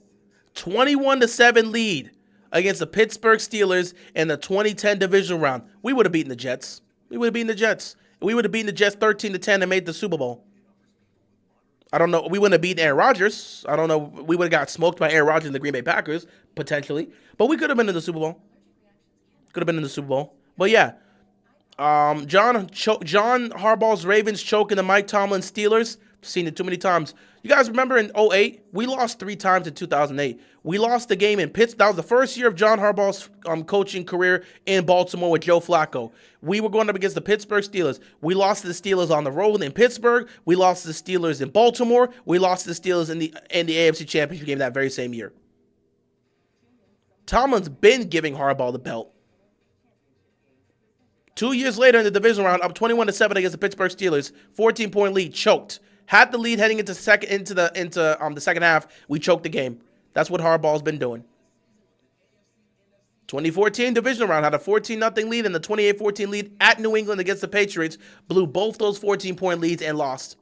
21-7 lead against the Pittsburgh Steelers in the 2010 divisional round. We would have beaten the Jets. We would have beaten the Jets. We would have beaten the Jets 13-10 and made the Super Bowl. I don't know. We wouldn't have beaten Aaron Rodgers. I don't know. We would have got smoked by Aaron Rodgers and the Green Bay Packers, potentially. But we could have been in the Super Bowl. Could have been in the Super Bowl. But yeah, John Harbaugh's Ravens choking the Mike Tomlin Steelers. Seen it too many times. You guys remember in 2008? We lost 3 times in 2008. We lost the game in Pittsburgh. That was the first year of John Harbaugh's coaching career in Baltimore with Joe Flacco. We were going up against the Pittsburgh Steelers. We lost to the Steelers on the road in Pittsburgh. We lost to the Steelers in Baltimore. We lost to the Steelers in the AFC Championship game that very same year. Tomlin's been giving Harbaugh the belt. 2 years later in the divisional round, up 21-7 against the Pittsburgh Steelers, 14-point lead, choked. Had the lead heading into the second half. We choked the game. That's what Harbaugh's been doing. 2014 divisional round had a 14-0 lead and the 28-14 lead at New England against the Patriots. Blew both those 14-point leads and lost.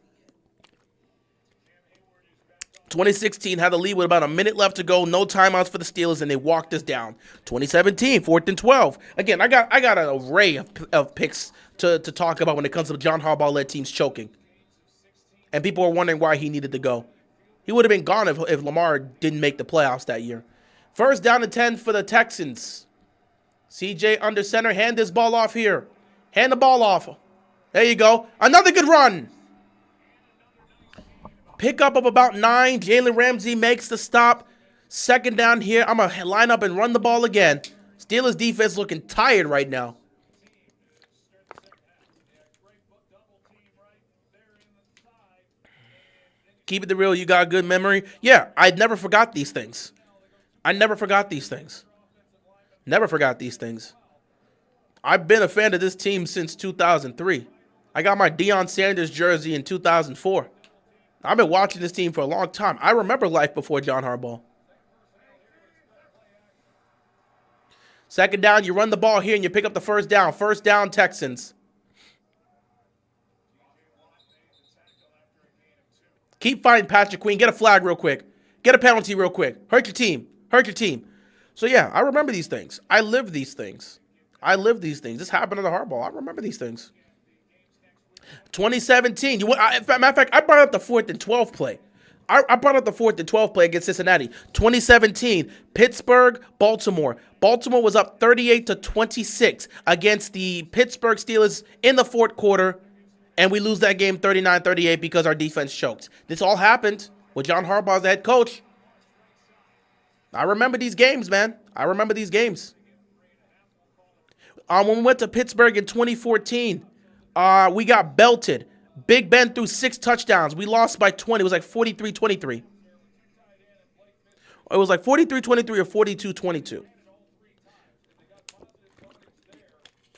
2016 had the lead with about a minute left to go, no timeouts for the Steelers, and they walked us down. 2017, 4th and 12. Again, I got an array of picks to talk about when it comes to John Harbaugh-led teams choking. And people are wondering why he needed to go. He would have been gone if Lamar didn't make the playoffs that year. First down and 10 for the Texans. CJ under center. Hand this ball off here. Hand the ball off. There you go. Another good run. Pickup of about 9. Jalen Ramsey makes the stop. Second down here. I'm going to line up and run the ball again. Steelers defense looking tired right now. Keep it real. You got a good memory. Yeah, I never forgot these things. Never forgot these things. I've been a fan of this team since 2003. I got my Deion Sanders jersey in 2004. I've been watching this team for a long time. I remember life before John Harbaugh. Second down, you run the ball here and you pick up the first down. First down, Texans. Keep fighting, Patrick Queen. Get a flag real quick. Get a penalty real quick. Hurt your team. So, yeah, I remember these things. I live these things. This happened under Harbaugh. I remember these things. 2017. Matter of fact, I brought up the 4th and 12 play. I brought up the 4th and 12 play against Cincinnati. 2017, Pittsburgh, Baltimore. Baltimore was up 38-26 against the Pittsburgh Steelers in the fourth quarter, and we lose that game 39-38 because our defense choked. This all happened with John Harbaugh as the head coach. I remember these games, man. When we went to Pittsburgh in 2014, we got belted. Big Ben threw 6 touchdowns. We lost by 20. It was like 43-23. It was like 43-23 or 42-22.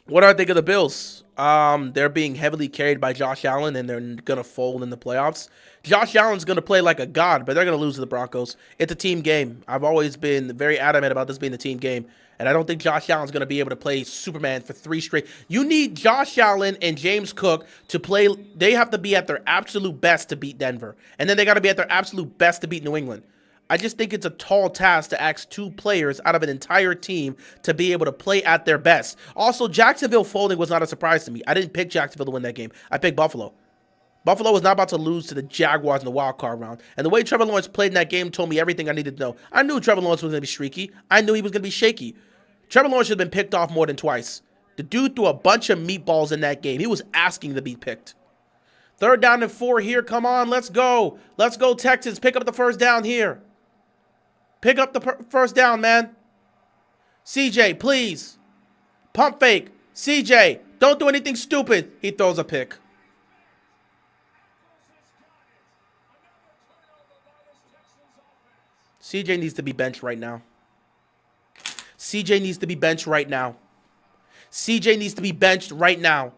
What do I think of the Bills? They're being heavily carried by Josh Allen, and they're going to fold in the playoffs. Josh Allen's going to play like a god, but they're going to lose to the Broncos. It's a team game. I've always been very adamant about this being a team game, and I don't think Josh Allen's going to be able to play Superman for 3 straight. You need Josh Allen and James Cook to play. They have to be at their absolute best to beat Denver, and then they got to be at their absolute best to beat New England. I just think it's a tall task to ask 2 players out of an entire team to be able to play at their best. Also, Jacksonville folding was not a surprise to me. I didn't pick Jacksonville to win that game. I picked Buffalo. Buffalo was not about to lose to the Jaguars in the wild card round. And the way Trevor Lawrence played in that game told me everything I needed to know. I knew Trevor Lawrence was going to be streaky. I knew he was going to be shaky. Trevor Lawrence should have been picked off more than twice. The dude threw a bunch of meatballs in that game. He was asking to be picked. Third down and 4 here. Come on, let's go. Let's go, Texans. Pick up the first down here. Pick up the first down, man. CJ, please. Pump fake. CJ, don't do anything stupid. He throws a pick. CJ needs to be benched right now. CJ needs to be benched right now. CJ needs to be benched right now.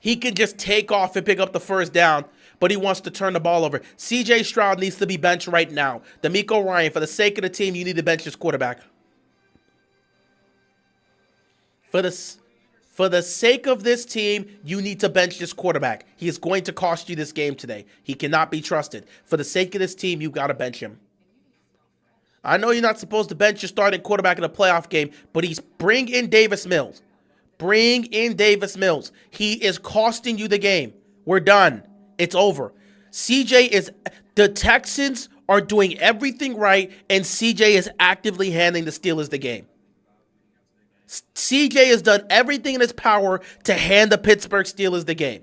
He can just take off and pick up the first down, but he wants to turn the ball over. C.J. Stroud needs to be benched right now. D'Amico Ryan, for the sake of the team, you need to bench this quarterback. For the sake of this team, you need to bench this quarterback. He is going to cost you this game today. He cannot be trusted. For the sake of this team, you got to bench him. I know you're not supposed to bench your starting quarterback in a playoff game, but bring in Davis Mills. Bring in Davis Mills. He is costing you the game. We're done. It's over. The Texans are doing everything right, and CJ is actively handing the Steelers the game. CJ has done everything in his power to hand the Pittsburgh Steelers the game.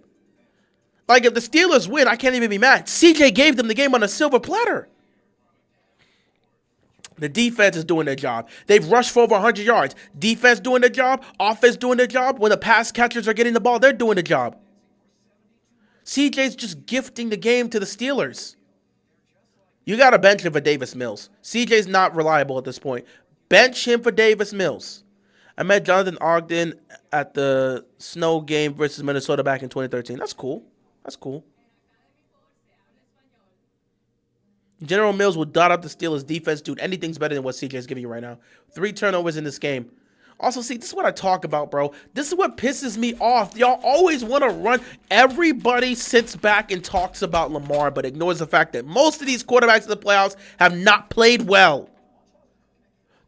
Like, if the Steelers win, I can't even be mad. CJ gave them the game on a silver platter. The defense is doing their job. They've rushed for over 100 yards. Defense doing their job. Offense doing their job. When the pass catchers are getting the ball, they're doing the job. CJ's just gifting the game to the Steelers. You got to bench him for Davis Mills. CJ's not reliable at this point. Bench him for Davis Mills. I met Jonathan Ogden at the Snow game versus Minnesota back in 2013. That's cool. That's cool. General Mills will dot up the Steelers' defense. Dude, anything's better than what CJ's giving you right now. 3 turnovers in this game. Also, see, this is what I talk about, bro. This is what pisses me off. Y'all always want to run. Everybody sits back and talks about Lamar, but ignores the fact that most of these quarterbacks in the playoffs have not played well.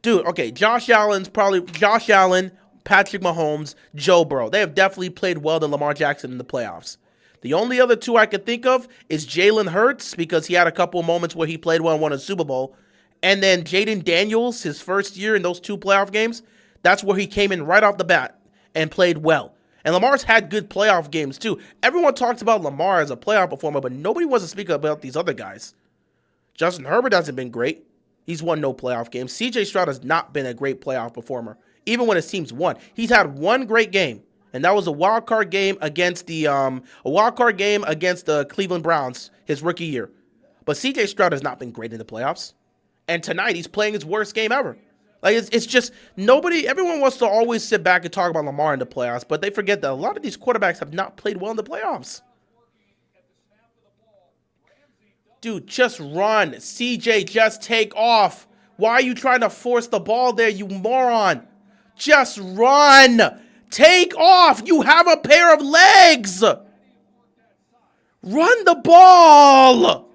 Dude, okay, Josh Allen, Patrick Mahomes, Joe Burrow. They have definitely played well than Lamar Jackson in the playoffs. The only other 2 I could think of is Jalen Hurts, because he had a couple of moments where he played well and won a Super Bowl. And then Jaden Daniels, his first year in those 2 playoff games, that's where he came in right off the bat and played well. And Lamar's had good playoff games too. Everyone talks about Lamar as a playoff performer, but nobody wants to speak about these other guys. Justin Herbert hasn't been great. He's won no playoff games. CJ Stroud has not been a great playoff performer, even when his team's won. He's had one great game, and that was a wild card game against the Cleveland Browns his rookie year. But CJ Stroud has not been great in the playoffs. And tonight he's playing his worst game ever. Like, it's just everyone wants to always sit back and talk about Lamar in the playoffs, but they forget that a lot of these quarterbacks have not played well in the playoffs. Dude, just run. CJ, just take off. Why are you trying to force the ball there, you moron? Just run. Take off. You have a pair of legs. Run the ball.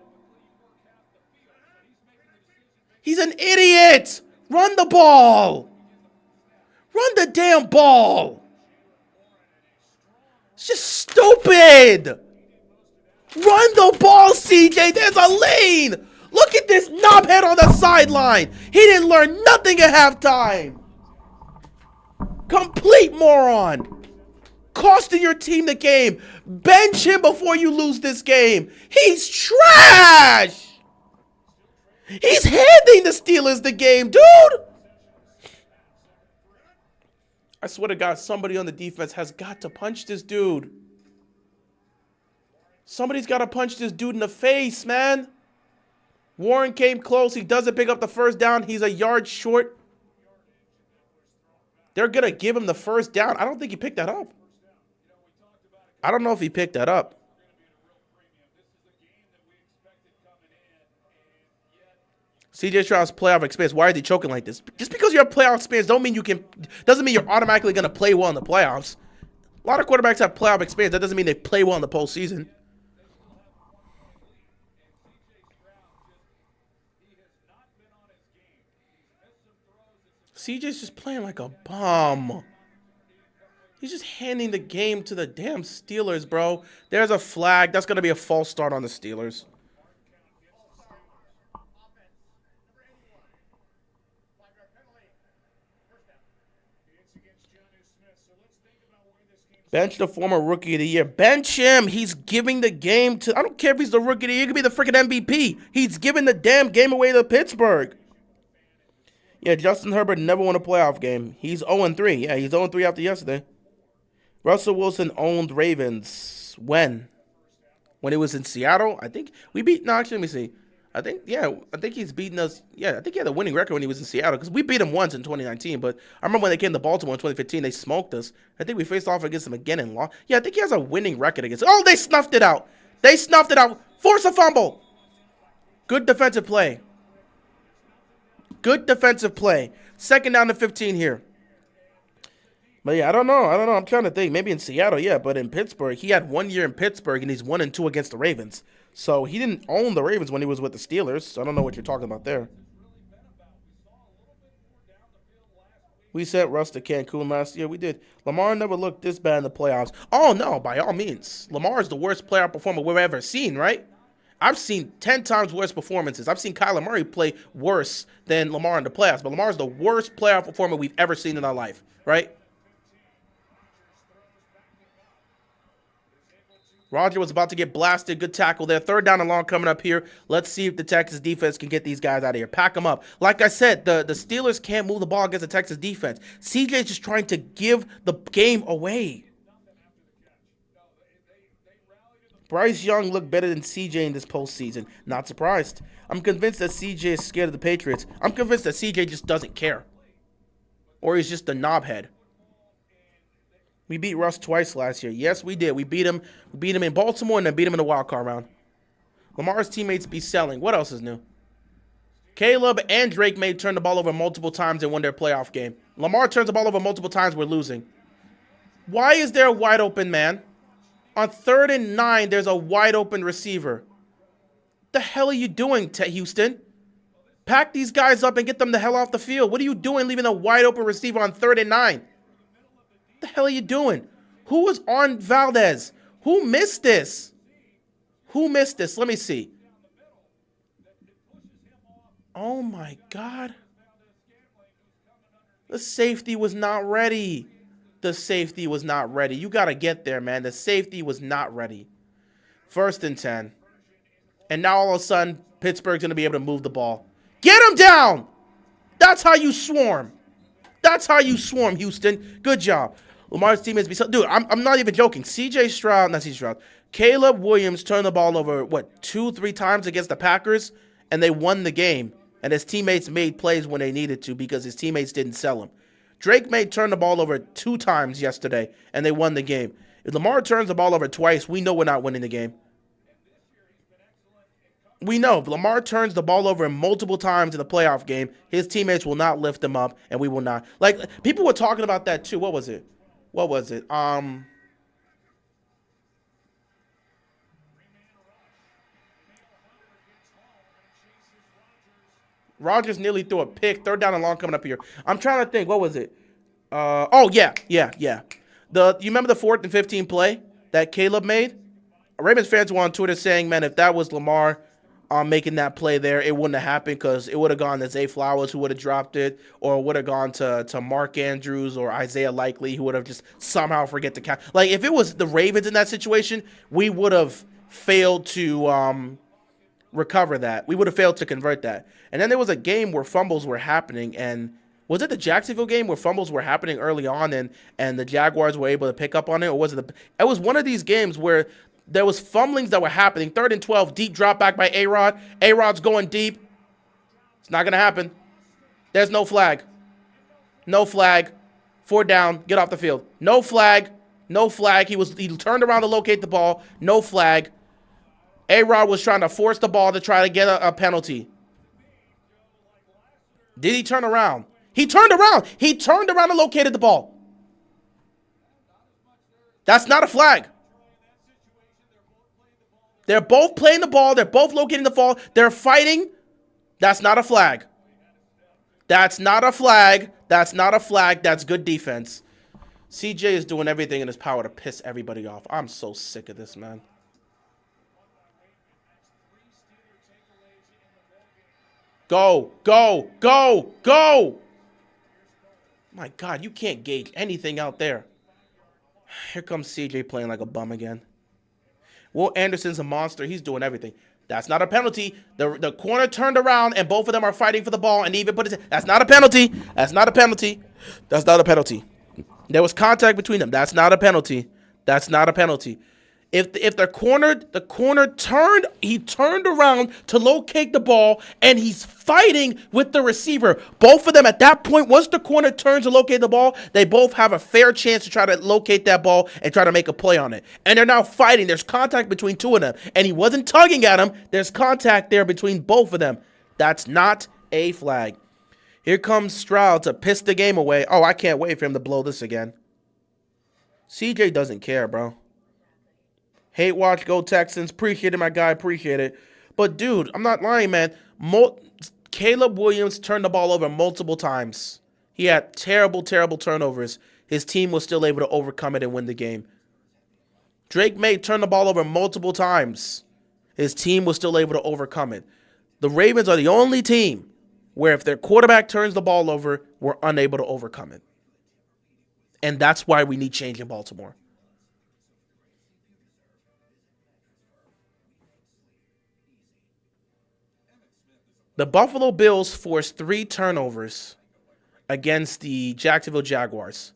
He's an idiot. Run the ball. Run the damn ball. It's just stupid. Run the ball, CJ. There's a lane. Look at this knobhead on the sideline. He didn't learn nothing at halftime. Complete moron. Costing your team the game. Bench him before you lose this game. He's trash. He's handing the Steelers the game, dude. I swear to God, somebody on the defense has got to punch this dude. Somebody's got to punch this dude in the face, man. Warren came close. He doesn't pick up the first down. He's a yard short. They're going to give him the first down. I don't think he picked that up. I don't know if he picked that up. CJ Stroud's playoff experience. Why is he choking like this? Just because you have playoff experience doesn't mean you're automatically going to play well in the playoffs. A lot of quarterbacks have playoff experience. That doesn't mean they play well in the postseason. CJ's just playing like a bum. He's just handing the game to the damn Steelers, bro. There's a flag. That's going to be a false start on the Steelers. Bench the former rookie of the year. Bench him. He's giving the game to... I don't care if he's the rookie of the year. He could be the freaking MVP. He's giving the damn game away to Pittsburgh. Yeah, Justin Herbert never won a playoff game. He's 0-3. Yeah, he's 0-3 after yesterday. Russell Wilson owned Ravens. When? When it was in Seattle? I think we beat... No, actually, let me see. I think he's beaten us. Yeah, I think he had a winning record when he was in Seattle, because we beat him once in 2019. But I remember when they came to Baltimore in 2015, they smoked us. I think we faced off against them again and lost. Yeah, I think he has a winning record against. Oh, they snuffed it out. They snuffed it out. Force a fumble. Good defensive play. Good defensive play. 2nd down to 15 here. But yeah, I don't know. I'm trying to think. Maybe in Seattle, yeah. But in Pittsburgh, he had 1 year in Pittsburgh, and he's 1-2 against the Ravens. So he didn't own the Ravens when he was with the Steelers. So I don't know what you're talking about there. We sent Russ to Cancun last year. We did. Lamar never looked this bad in the playoffs. Oh, no, by all means. Lamar is the worst playoff performer we've ever seen, right? I've seen 10 times worse performances. I've seen Kyler Murray play worse than Lamar in the playoffs. But Lamar is the worst playoff performer we've ever seen in our life, right? Roger was about to get blasted. Good tackle there. 3rd down and long coming up here. Let's see if the Texas defense can get these guys out of here. Pack them up. Like I said, the Steelers can't move the ball against the Texas defense. CJ's just trying to give the game away. Bryce Young looked better than CJ in this postseason. Not surprised. I'm convinced that CJ is scared of the Patriots. I'm convinced that CJ just doesn't care. Or he's just a knobhead. We beat Russ twice last year. Yes, we did. We beat him. We beat him in Baltimore and then beat him in the wildcard round. Lamar's teammates be selling. What else is new? Caleb and Drake may turn the ball over multiple times and win their playoff game. Lamar turns the ball over multiple times. We're losing. Why is there a wide open man? On 3rd and 9, there's a wide open receiver. The hell are you doing, Houston? Pack these guys up and get them the hell off the field. What are you doing leaving a wide open receiver on 3rd and 9? What the hell are you doing? Who was on Valdez? Who missed this? Who missed this? Let me see. Oh, my God. The safety was not ready. The safety was not ready. You got to get there, man. The safety was not ready. 1st and 10. And now all of a sudden, Pittsburgh's going to be able to move the ball. Get him down! That's how you swarm. That's how you swarm, Houston. Good job. Lamar's teammates be so... Dude, I'm not even joking. CJ Stroud, not CJ Stroud. Caleb Williams turned the ball over, 2-3 times against the Packers, and they won the game. And his teammates made plays when they needed to because his teammates didn't sell him. Drake may turn the ball over 2 times yesterday, and they won the game. If Lamar turns the ball over twice, we know we're not winning the game. We know if Lamar turns the ball over multiple times in the playoff game, his teammates will not lift him up, and we will not. Like, people were talking about that too. What was it? Rodgers nearly threw a pick. 3rd down and long coming up here. I'm trying to think. What was it? Oh, yeah. You remember the 4th and 15 play that Caleb made? Ravens fans were on Twitter saying, man, if that was Lamar making that play there, it wouldn't have happened because it would have gone to Zay Flowers who would have dropped it, or it would have gone to Mark Andrews or Isaiah Likely who would have just somehow forget to count. Like, if it was the Ravens in that situation, we would have failed to recover that. We would have failed to convert that. And then there was a game where fumbles were happening, and was it the Jacksonville game where fumbles were happening early on and the Jaguars were able to pick up on it? Or was it it was one of these games where there was fumblings that were happening. 3rd and 12, deep drop back by A-Rod. A-Rod's going deep. It's not going to happen. There's no flag. No flag. 4th down. Get off the field. No flag. No flag. He turned around to locate the ball. No flag. A-Rod was trying to force the ball to try to get a penalty. Did he turn around? He turned around. He turned around and located the ball. That's not a flag. They're both playing the ball. They're both locating the ball. They're fighting. That's not a flag. That's not a flag. That's not a flag. That's good defense. CJ is doing everything in his power to piss everybody off. I'm so sick of this, man. Go, go, go, go. My God, you can't gauge anything out there. Here comes CJ playing like a bum again. Will Anderson's a monster. He's doing everything. That's not a penalty. The corner turned around, and both of them are fighting for the ball, and even put it. That's not a penalty. That's not a penalty. That's not a penalty. There was contact between them. That's not a penalty. That's not a penalty. If the corner turned, he turned around to locate the ball, and he's fighting with the receiver. Both of them at that point, once the corner turns to locate the ball, they both have a fair chance to try to locate that ball and try to make a play on it. And they're now fighting. There's contact between 2 of them, and he wasn't tugging at him. There's contact there between both of them. That's not a flag. Here comes Stroud to piss the game away. Oh, I can't wait for him to blow this again. CJ doesn't care, bro. Hate watch, go Texans. Appreciate it, my guy. Appreciate it. But, dude, I'm not lying, man. Caleb Williams turned the ball over multiple times. He had terrible, terrible turnovers. His team was still able to overcome it and win the game. Drake May turned the ball over multiple times. His team was still able to overcome it. The Ravens are the only team where if their quarterback turns the ball over, we're unable to overcome it. And that's why we need change in Baltimore. The Buffalo Bills forced 3 turnovers against the Jacksonville Jaguars.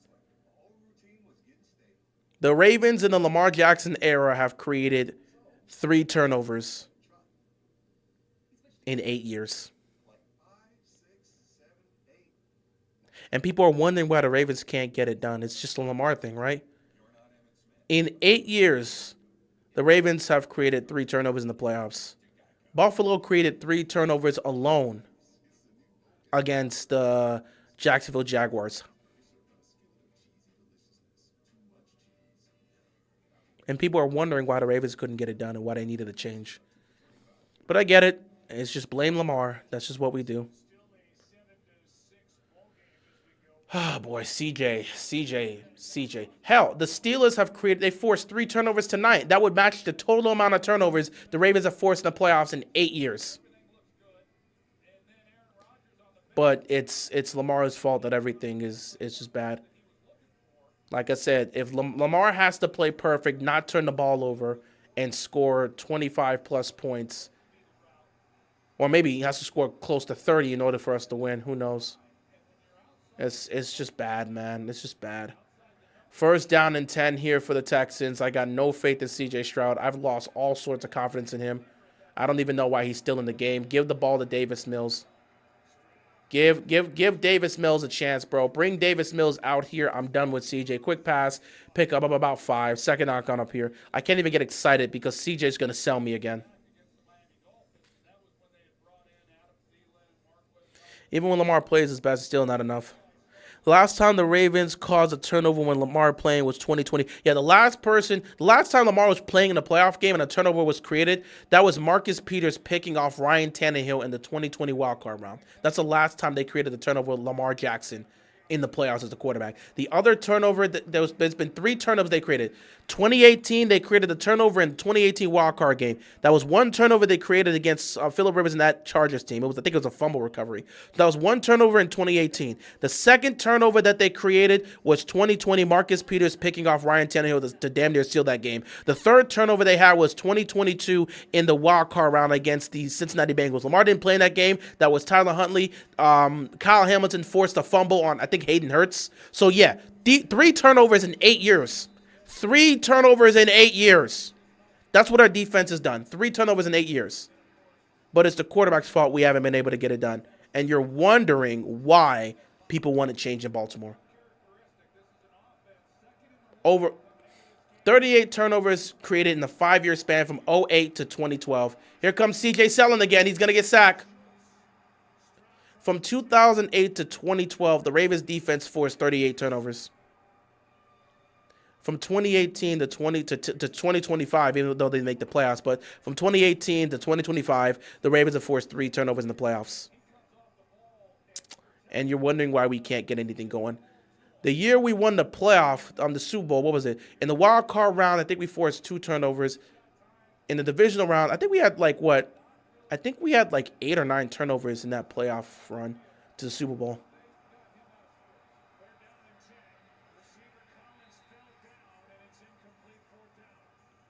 The Ravens in the Lamar Jackson era have created 3 turnovers in 8 years. And people are wondering why the Ravens can't get it done. It's just a Lamar thing, right? In 8 years, the Ravens have created 3 turnovers in the playoffs. Buffalo created 3 turnovers alone against the Jacksonville Jaguars. And people are wondering why the Ravens couldn't get it done and why they needed a change. But I get it. It's just blame Lamar. That's just what we do. Oh, boy, CJ. Hell, the Steelers they forced 3 turnovers tonight. That would match the total amount of turnovers the Ravens have forced in the playoffs in 8 years. But it's Lamar's fault that everything is just bad. Like I said, if Lamar has to play perfect, not turn the ball over, and score 25-plus points, or maybe he has to score close to 30 in order for us to win. Who knows? It's just bad, man. It's just bad. First down and 10 here for the Texans. I got no faith in C.J. Stroud. I've lost all sorts of confidence in him. I don't even know why he's still in the game. Give the ball to Davis Mills. Give Davis Mills a chance, bro. Bring Davis Mills out here. I'm done with CJ. Quick pass. Pick up about 5. Second knock on up here. I can't even get excited because CJ's going to sell me again. Even when Lamar plays his best, it's still not enough. The last time the Ravens caused a turnover when Lamar playing was 2020. Yeah, the last time Lamar was playing in a playoff game and a turnover was created, that was Marcus Peters picking off Ryan Tannehill in the 2020 wildcard round. That's the last time they created the turnover with Lamar Jackson in the playoffs as the quarterback. The other turnover, there's been 3 turnovers they created. 2018, they created the turnover in the 2018 wildcard game. That was 1 turnover they created against Phillip Rivers and that Chargers team. I think it was a fumble recovery. That was 1 turnover in 2018. The second turnover that they created was 2020, Marcus Peters picking off Ryan Tannehill to damn near seal that game. The third turnover they had was 2022 in the wildcard round against the Cincinnati Bengals. Lamar didn't play in that game. That was Tyler Huntley. Kyle Hamilton forced a fumble on, I think, Hayden Hurts. So, yeah, 3 turnovers in 8 years. 3 turnovers in 8 years. That's what our defense has done. 3 turnovers in 8 years. But it's the quarterback's fault we haven't been able to get it done. And you're wondering why people want to change in Baltimore. Over 38 turnovers created in the 5-year span from 2008 to 2012. Here comes C.J. Sellen again. He's going to get sacked. From 2008 to 2012, the Ravens defense forced 38 turnovers. From 2018 to 2025, even though they make the playoffs, but from 2018 to 2025, the Ravens have forced 3 turnovers in the playoffs. And you're wondering why we can't get anything going. The year we won the playoff, the Super Bowl, what was it? In the wild card round, I think we forced 2 turnovers. In the divisional round, I think we had like 8 or 9 turnovers in that playoff run to the Super Bowl.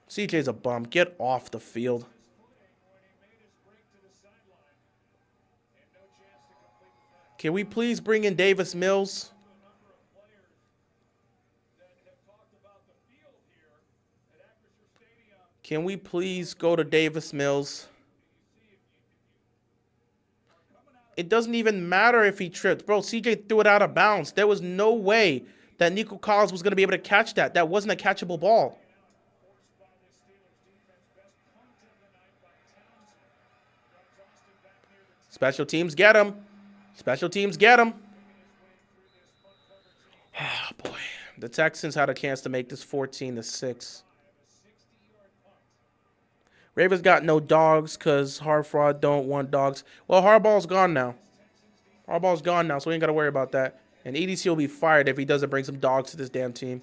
CJ's a bum. Get off the field. Can we please bring in Davis Mills? Can we please go to Davis Mills? It doesn't even matter if he tripped. Bro, CJ threw it out of bounds. There was no way that Nico Collins was going to be able to catch that. That wasn't a catchable ball. Special teams get him. Special teams get him. Oh, boy. The Texans had a chance to make this 14-6. Ravens got no dogs because Harbaugh don't want dogs. Well, Harbaugh's gone now. Harbaugh's gone now, so we ain't got to worry about that. And EDC will be fired if he doesn't bring some dogs to this damn team.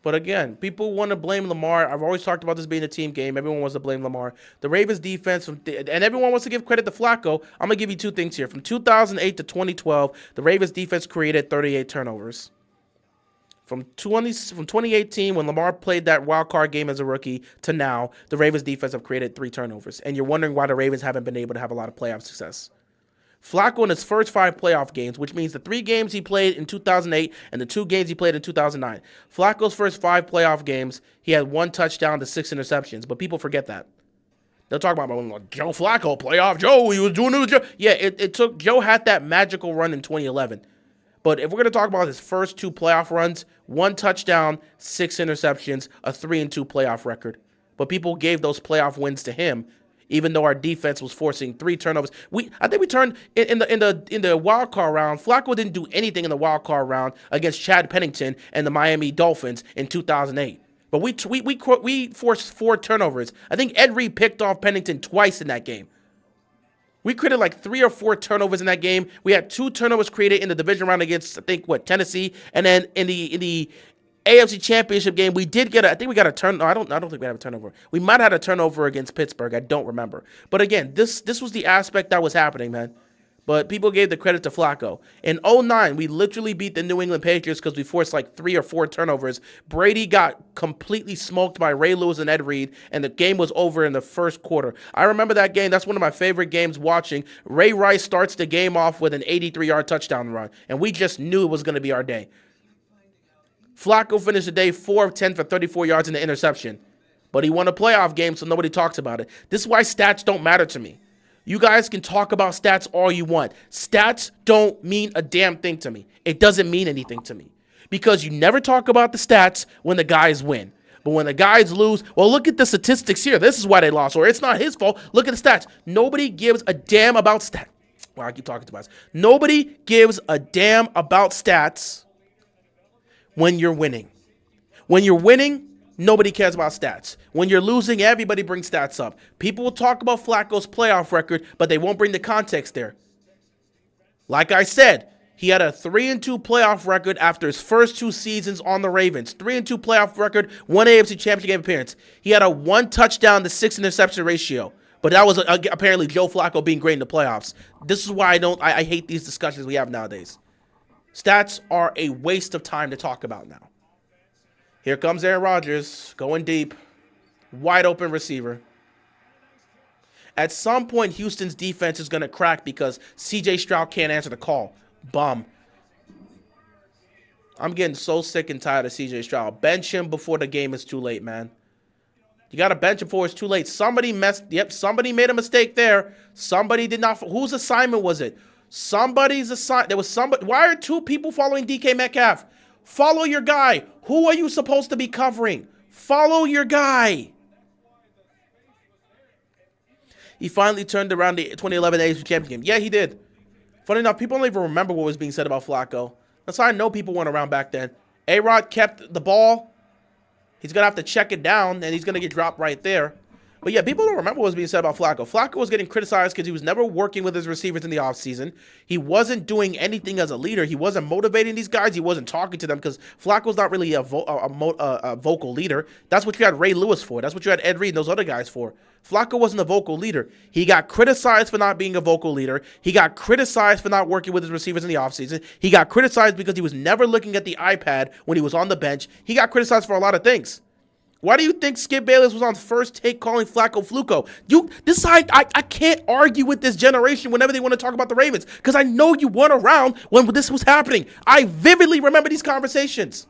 But again, people want to blame Lamar. I've always talked about this being a team game. Everyone wants to blame Lamar. The Ravens defense, and everyone wants to give credit to Flacco. I'm going to give you 2 things here. From 2008 to 2012, the Ravens defense created 38 turnovers. From 2018, when Lamar played that wild card game as a rookie, to now, the Ravens defense have created 3 turnovers. And you're wondering why the Ravens haven't been able to have a lot of playoff success. Flacco in his first 5 playoff games, which means the 3 games he played in 2008 and the 2 games he played in 2009. Flacco's first 5 playoff games, he had 1 touchdown to 6 interceptions, but people forget that. They'll talk about Joe Flacco, playoff Joe, he was doing it with Joe. Yeah, it took, Joe had that magical run in 2011. But if we're going to talk about his first 2 playoff runs, 1 touchdown, 6 interceptions, a 3-2 playoff record. But people gave those playoff wins to him, even though our defense was forcing 3 turnovers. I think we turned in the wild card round. Flacco didn't do anything in the wild card round against Chad Pennington and the Miami Dolphins in 2008. But we forced 4 turnovers. I think Ed Reed picked off Pennington twice in that game. We created like 3 or 4 turnovers in that game. We had 2 turnovers created in the division round against, I think, Tennessee, and then in the AFC Championship game, we did get I think we got a turn. No, I don't think we had a turnover. We might have had a turnover against Pittsburgh. I don't remember. But again, this was the aspect that was happening, man. But people gave the credit to Flacco. In 2009, we literally beat the New England Patriots because we forced like 3 or 4 turnovers. Brady got completely smoked by Ray Lewis and Ed Reed, and the game was over in the first quarter. I remember that game. That's one of my favorite games watching. Ray Rice starts the game off with an 83-yard touchdown run, and we just knew it was going to be our day. Flacco finished the day 4 of 10 for 34 yards and an interception. But he won a playoff game, so nobody talks about it. This is why stats don't matter to me. You guys can talk about stats all you want. Stats don't mean a damn thing to me. It doesn't mean anything to me. Because you never talk about the stats when the guys win. But when the guys lose, well, look at the statistics here. This is why they lost. Or it's not his fault. Look at the stats. Nobody gives a damn about stats. Wow, I keep talking to myself. Nobody gives a damn about stats when you're winning. When you're winning, nobody cares about stats. When you're losing, everybody brings stats up. People will talk about Flacco's playoff record, but they won't bring the context there. Like I said, he had a 3-2 playoff record after his first 2 seasons on the Ravens. 3-2 playoff record, 1 AFC Championship game appearance. He had a 1 touchdown to 6 interception ratio. But that was apparently Joe Flacco being great in the playoffs. This is why I hate these discussions we have nowadays. Stats are a waste of time to talk about now. Here comes Aaron Rodgers, going deep. Wide open receiver. At some point, Houston's defense is going to crack because C.J. Stroud can't answer the call. Bum. I'm getting so sick and tired of C.J. Stroud. Bench him before the game is too late, man. You got to bench him before it's too late. Somebody made a mistake there. Somebody did not. Whose assignment was it? Somebody's assignment. There was somebody. Why are 2 people following DK Metcalf? Follow your guy. Who are you supposed to be covering? Follow your guy. He finally turned around the 2011 AFC Championship game. Yeah, he did. Funny enough, people don't even remember what was being said about Flacco. That's how I know people weren't around back then. A-Rod kept the ball. He's going to have to check it down, and he's going to get dropped right there. But yeah, people don't remember what was being said about Flacco. Flacco was getting criticized because he was never working with his receivers in the offseason. He wasn't doing anything as a leader. He wasn't motivating these guys. He wasn't talking to them because Flacco's not really a vocal leader. That's what you had Ray Lewis for. That's what you had Ed Reed and those other guys for. Flacco wasn't a vocal leader. He got criticized for not being a vocal leader. He got criticized for not working with his receivers in the offseason. He got criticized because he was never looking at the iPad when he was on the bench. He got criticized for a lot of things. Why do you think Skip Bayless was on First Take calling Flacco Fluco? I can't argue with this generation whenever they want to talk about the Ravens because I know you weren't around when this was happening. I vividly remember these conversations.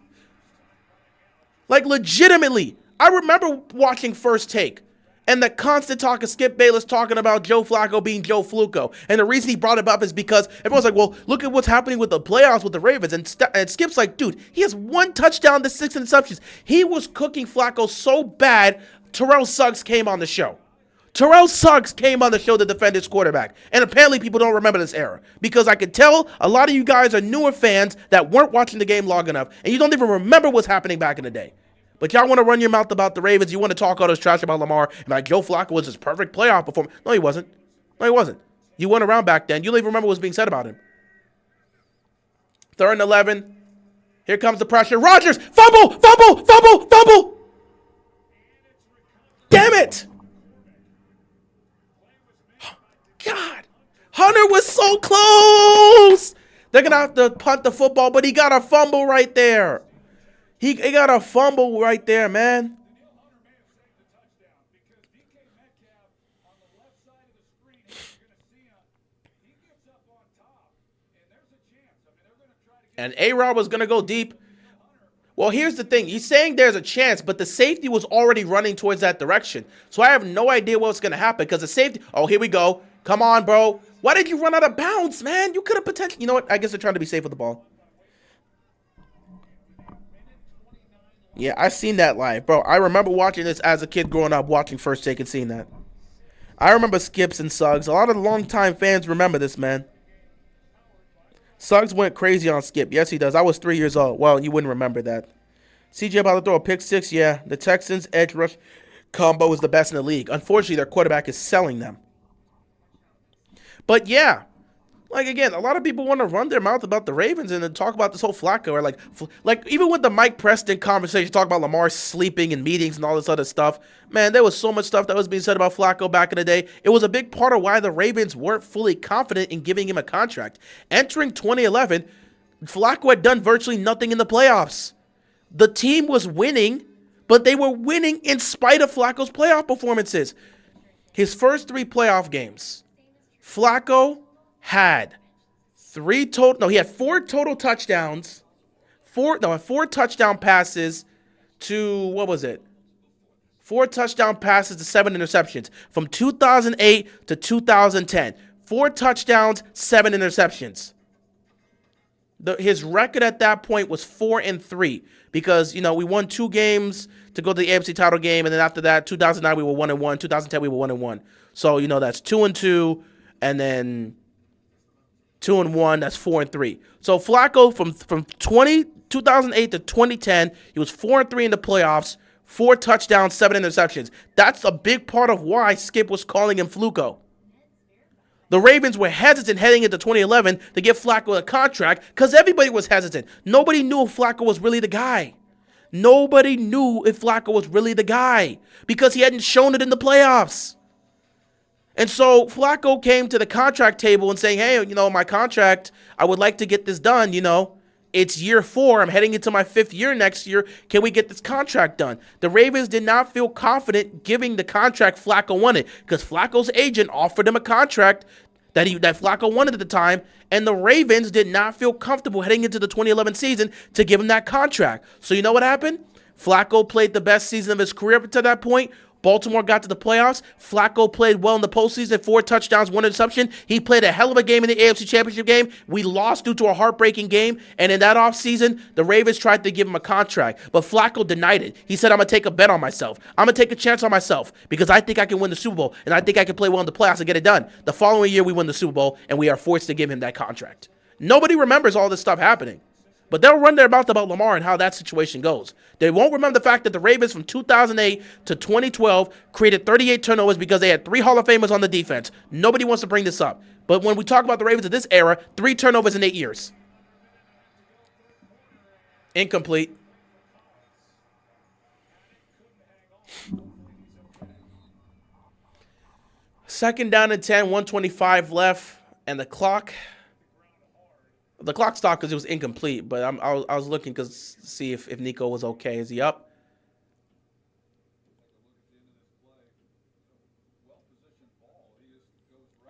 Like, legitimately. I remember watching First Take and the constant talk of Skip Bayless talking about Joe Flacco being Joe Fluco. And the reason he brought it up is because everyone's like, well, look at what's happening with the playoffs with the Ravens. And Skip's like, dude, he has 1 touchdown to 6 interceptions. He was cooking Flacco so bad, Terrell Suggs came on the show. Terrell Suggs came on the show to defend his quarterback. And apparently people don't remember this era. Because I could tell a lot of you guys are newer fans that weren't watching the game long enough. And you don't even remember what's happening back in the day. But y'all want to run your mouth about the Ravens. You want to talk all this trash about Lamar. And like Joe Flacco was his perfect playoff performance. No, he wasn't. No, he wasn't. You weren't around back then. You don't even remember what was being said about him. 3rd and 11. Here comes the pressure. Rodgers. Fumble. Fumble. Fumble. Fumble. Damn it. God. Hunter was so close. They're going to have to punt the football, but he got a fumble right there. He got a fumble right there, man. And A-Rod was going to go deep. Well, here's the thing. He's saying there's a chance, but the safety was already running towards that direction. So I have no idea what's going to happen because the safety... Oh, here we go. Come on, bro. Why did you run out of bounds, man? You could have potentially... You know what? I guess they're trying to be safe with the ball. Yeah, I seen that live. Bro, I remember watching this as a kid growing up, watching First Take and seeing that. I remember Skips and Suggs. A lot of longtime fans remember this, man. Suggs went crazy on Skip. Yes, he does. I was 3 years old. Well, you wouldn't remember that. CJ about to throw a pick six. Yeah, the Texans edge rush combo is the best in the league. Unfortunately, their quarterback is selling them. But yeah, like again, a lot of people want to run their mouth about the Ravens and then talk about this whole Flacco. Or like even with the Mike Preston conversation, talk about Lamar sleeping in meetings and all this other stuff. Man, there was so much stuff that was being said about Flacco back in the day. It was a big part of why the Ravens weren't fully confident in giving him a contract. Entering 2011, Flacco had done virtually nothing in the playoffs. The team was winning, but they were winning in spite of Flacco's playoff performances. His first 3 playoff games, Flacco had he had 4 total touchdowns, 4 touchdown passes to, what was it? 4 touchdown passes to 7 interceptions from 2008 to 2010. 4 touchdowns, 7 interceptions. His record at that point was 4-3 because, you know, we won 2 games to go to the AFC title game, and then after that, 2009 we were 1-1, 2010 we were 1-1. So, you know, that's 2-2, and then 2-1, that's 4-3. So Flacco from 2008 to 2010, he was 4-3 in the playoffs, 4 touchdowns, 7 interceptions. That's a big part of why Skip was calling him Fluco. The Ravens were hesitant heading into 2011 to give Flacco a contract because everybody was hesitant. Nobody knew if Flacco was really the guy. Nobody knew if Flacco was really the guy because he hadn't shown it in the playoffs. And so Flacco came to the contract table and saying, hey, you know, my contract, I would like to get this done, you know. It's year 4. I'm heading into my 5th year next year. Can we get this contract done? The Ravens did not feel confident giving the contract Flacco wanted because Flacco's agent offered him a contract that Flacco wanted at the time, and the Ravens did not feel comfortable heading into the 2011 season to give him that contract. So you know what happened? Flacco played the best season of his career up to that point. Baltimore got to the playoffs. Flacco played well in the postseason, 4 touchdowns, 1 interception. He played a hell of a game in the AFC Championship game. We lost due to a heartbreaking game. And in that offseason, the Ravens tried to give him a contract. But Flacco denied it. He said, I'm going to take a bet on myself. I'm going to take a chance on myself because I think I can win the Super Bowl. And I think I can play well in the playoffs and get it done. The following year, we win the Super Bowl, and we are forced to give him that contract. Nobody remembers all this stuff happening. But they'll run their mouth about Lamar and how that situation goes. They won't remember the fact that the Ravens from 2008 to 2012 created 38 turnovers because they had 3 Hall of Famers on the defense. Nobody wants to bring this up. But when we talk about the Ravens of this era, 3 turnovers in 8 years. Incomplete. Second down and 10, 1:25 left, and the clock stopped because it was incomplete, but I was looking to see if Nico was okay. Is he up?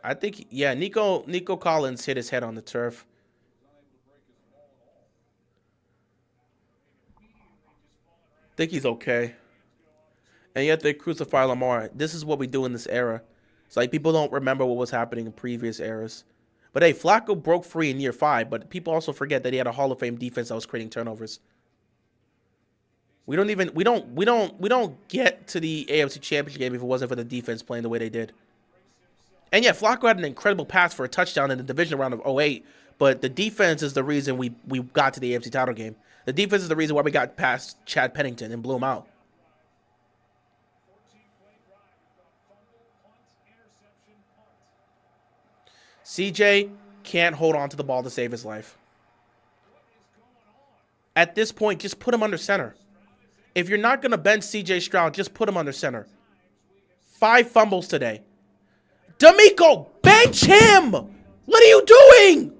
I think, yeah, Nico Collins hit his head on the turf. I think he's okay. And yet they crucify Lamar. This is what we do in this era. It's like people don't remember what was happening in previous eras. But hey, Flacco broke free in year 5, but people also forget that he had a Hall of Fame defense that was creating turnovers. We don't get to the AFC Championship game if it wasn't for the defense playing the way they did. And yeah, Flacco had an incredible pass for a touchdown in the division round of 2008, but the defense is the reason we got to the AFC title game. The defense is the reason why we got past Chad Pennington and blew him out. CJ can't hold on to the ball to save his life. At this point, just put him under center. If you're not going to bench CJ Stroud, just put him under center. 5 fumbles today. D'Amico, bench him! What are you doing?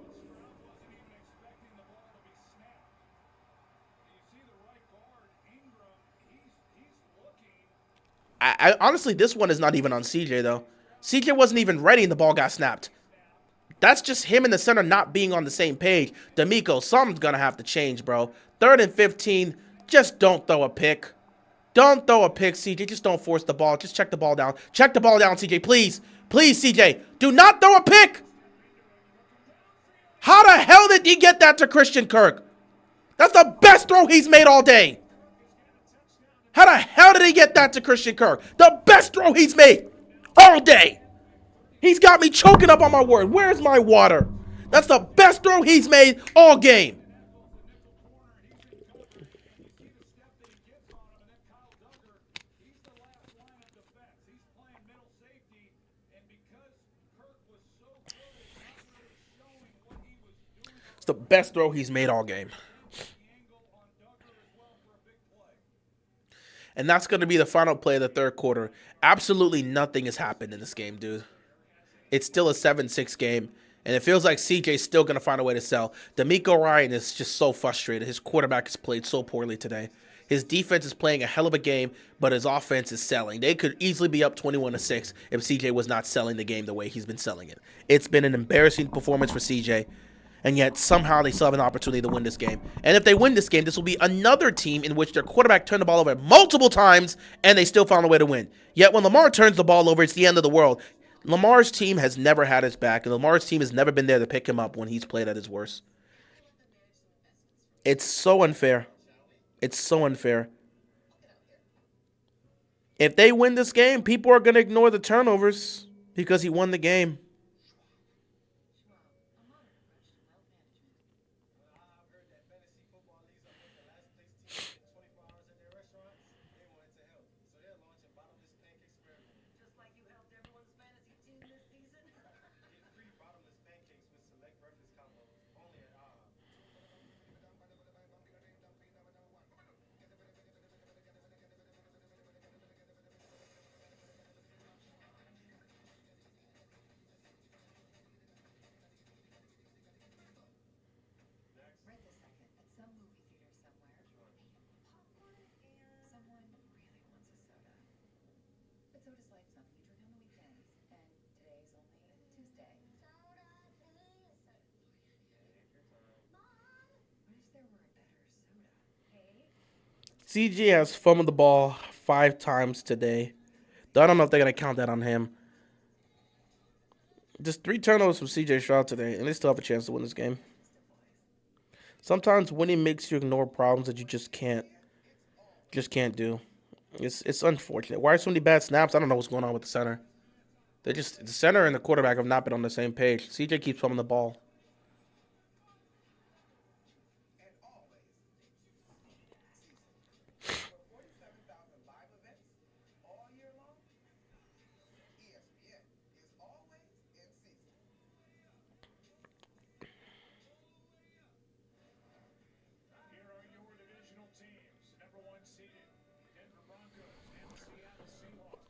I honestly, this one is not even on CJ, though. CJ wasn't even ready and the ball got snapped. That's just him and the center not being on the same page. D'Amico, something's going to have to change, bro. 3rd and 15, just don't throw a pick. Don't throw a pick, CJ. Just don't force the ball. Just check the ball down. Check the ball down, CJ, please. Please, CJ. Do not throw a pick. How the hell did he get that to Christian Kirk? That's the best throw he's made all day. How the hell did he get that to Christian Kirk? The best throw he's made all day. He's got me choking up on my word. Where's my water? That's the best throw he's made all game. It's the best throw he's made all game. And that's going to be the final play of the third quarter. Absolutely nothing has happened in this game, dude. It's still a 7-6 game, and it feels like CJ's still going to find a way to sell. D'Amico Ryan is just so frustrated. His quarterback has played so poorly today. His defense is playing a hell of a game, but his offense is selling. They could easily be up 21-6 if CJ was not selling the game the way he's been selling it. It's been an embarrassing performance for CJ. And yet somehow they still have an opportunity to win this game. And if they win this game, this will be another team in which their quarterback turned the ball over multiple times and they still found a way to win. Yet when Lamar turns the ball over, it's the end of the world. Lamar's team has never had his back, and Lamar's team has never been there to pick him up when he's played at his worst. It's so unfair. It's so unfair. If they win this game, people are going to ignore the turnovers because he won the game. CJ has fumbled the ball 5 times today. I don't know if they're going to count that on him. Just 3 turnovers from CJ Stroud today, and they still have a chance to win this game. Sometimes winning makes you ignore problems that you just can't do. It's unfortunate. Why are so many bad snaps? I don't know what's going on with the center. The center and the quarterback have not been on the same page. CJ keeps fumbling the ball.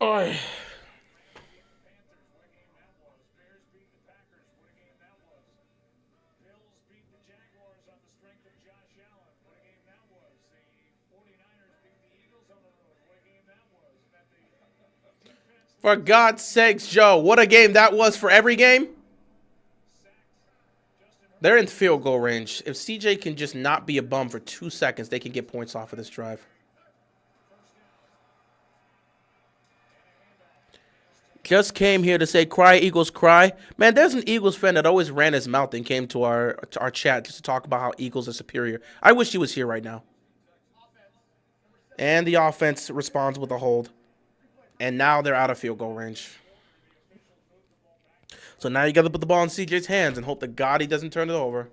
Oh. For God's sakes, Joe, what a game that was for every game. They're in field goal range. If CJ can just not be a bum for 2 seconds, they can get points off of this drive. Just came here to say, cry, Eagles, cry. Man, there's an Eagles fan that always ran his mouth and came to our chat just to talk about how Eagles are superior. I wish he was here right now. And the offense responds with a hold. And now they're out of field goal range. So now you got to put the ball in CJ's hands and hope to God he doesn't turn it over.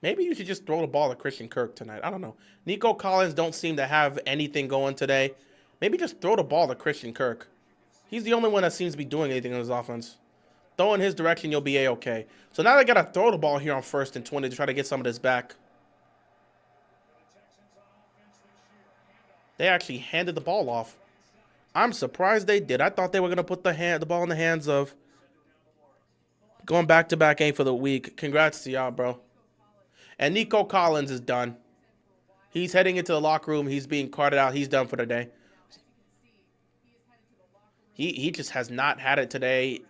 Maybe you should just throw the ball to Christian Kirk tonight. I don't know. Nico Collins don't seem to have anything going today. Maybe just throw the ball to Christian Kirk. He's the only one that seems to be doing anything in his offense. Throw in his direction, you'll be A-okay. So now they got to throw the ball here on 1st and 20 to try to get some of this back. They actually handed the ball off. I'm surprised they did. I thought they were going to put the ball in the hands of going back-to-back aim for the week. Congrats to y'all, bro. And Nico Collins is done. He's heading into the locker room. He's being carted out. He's done for the day. He just has not had it today.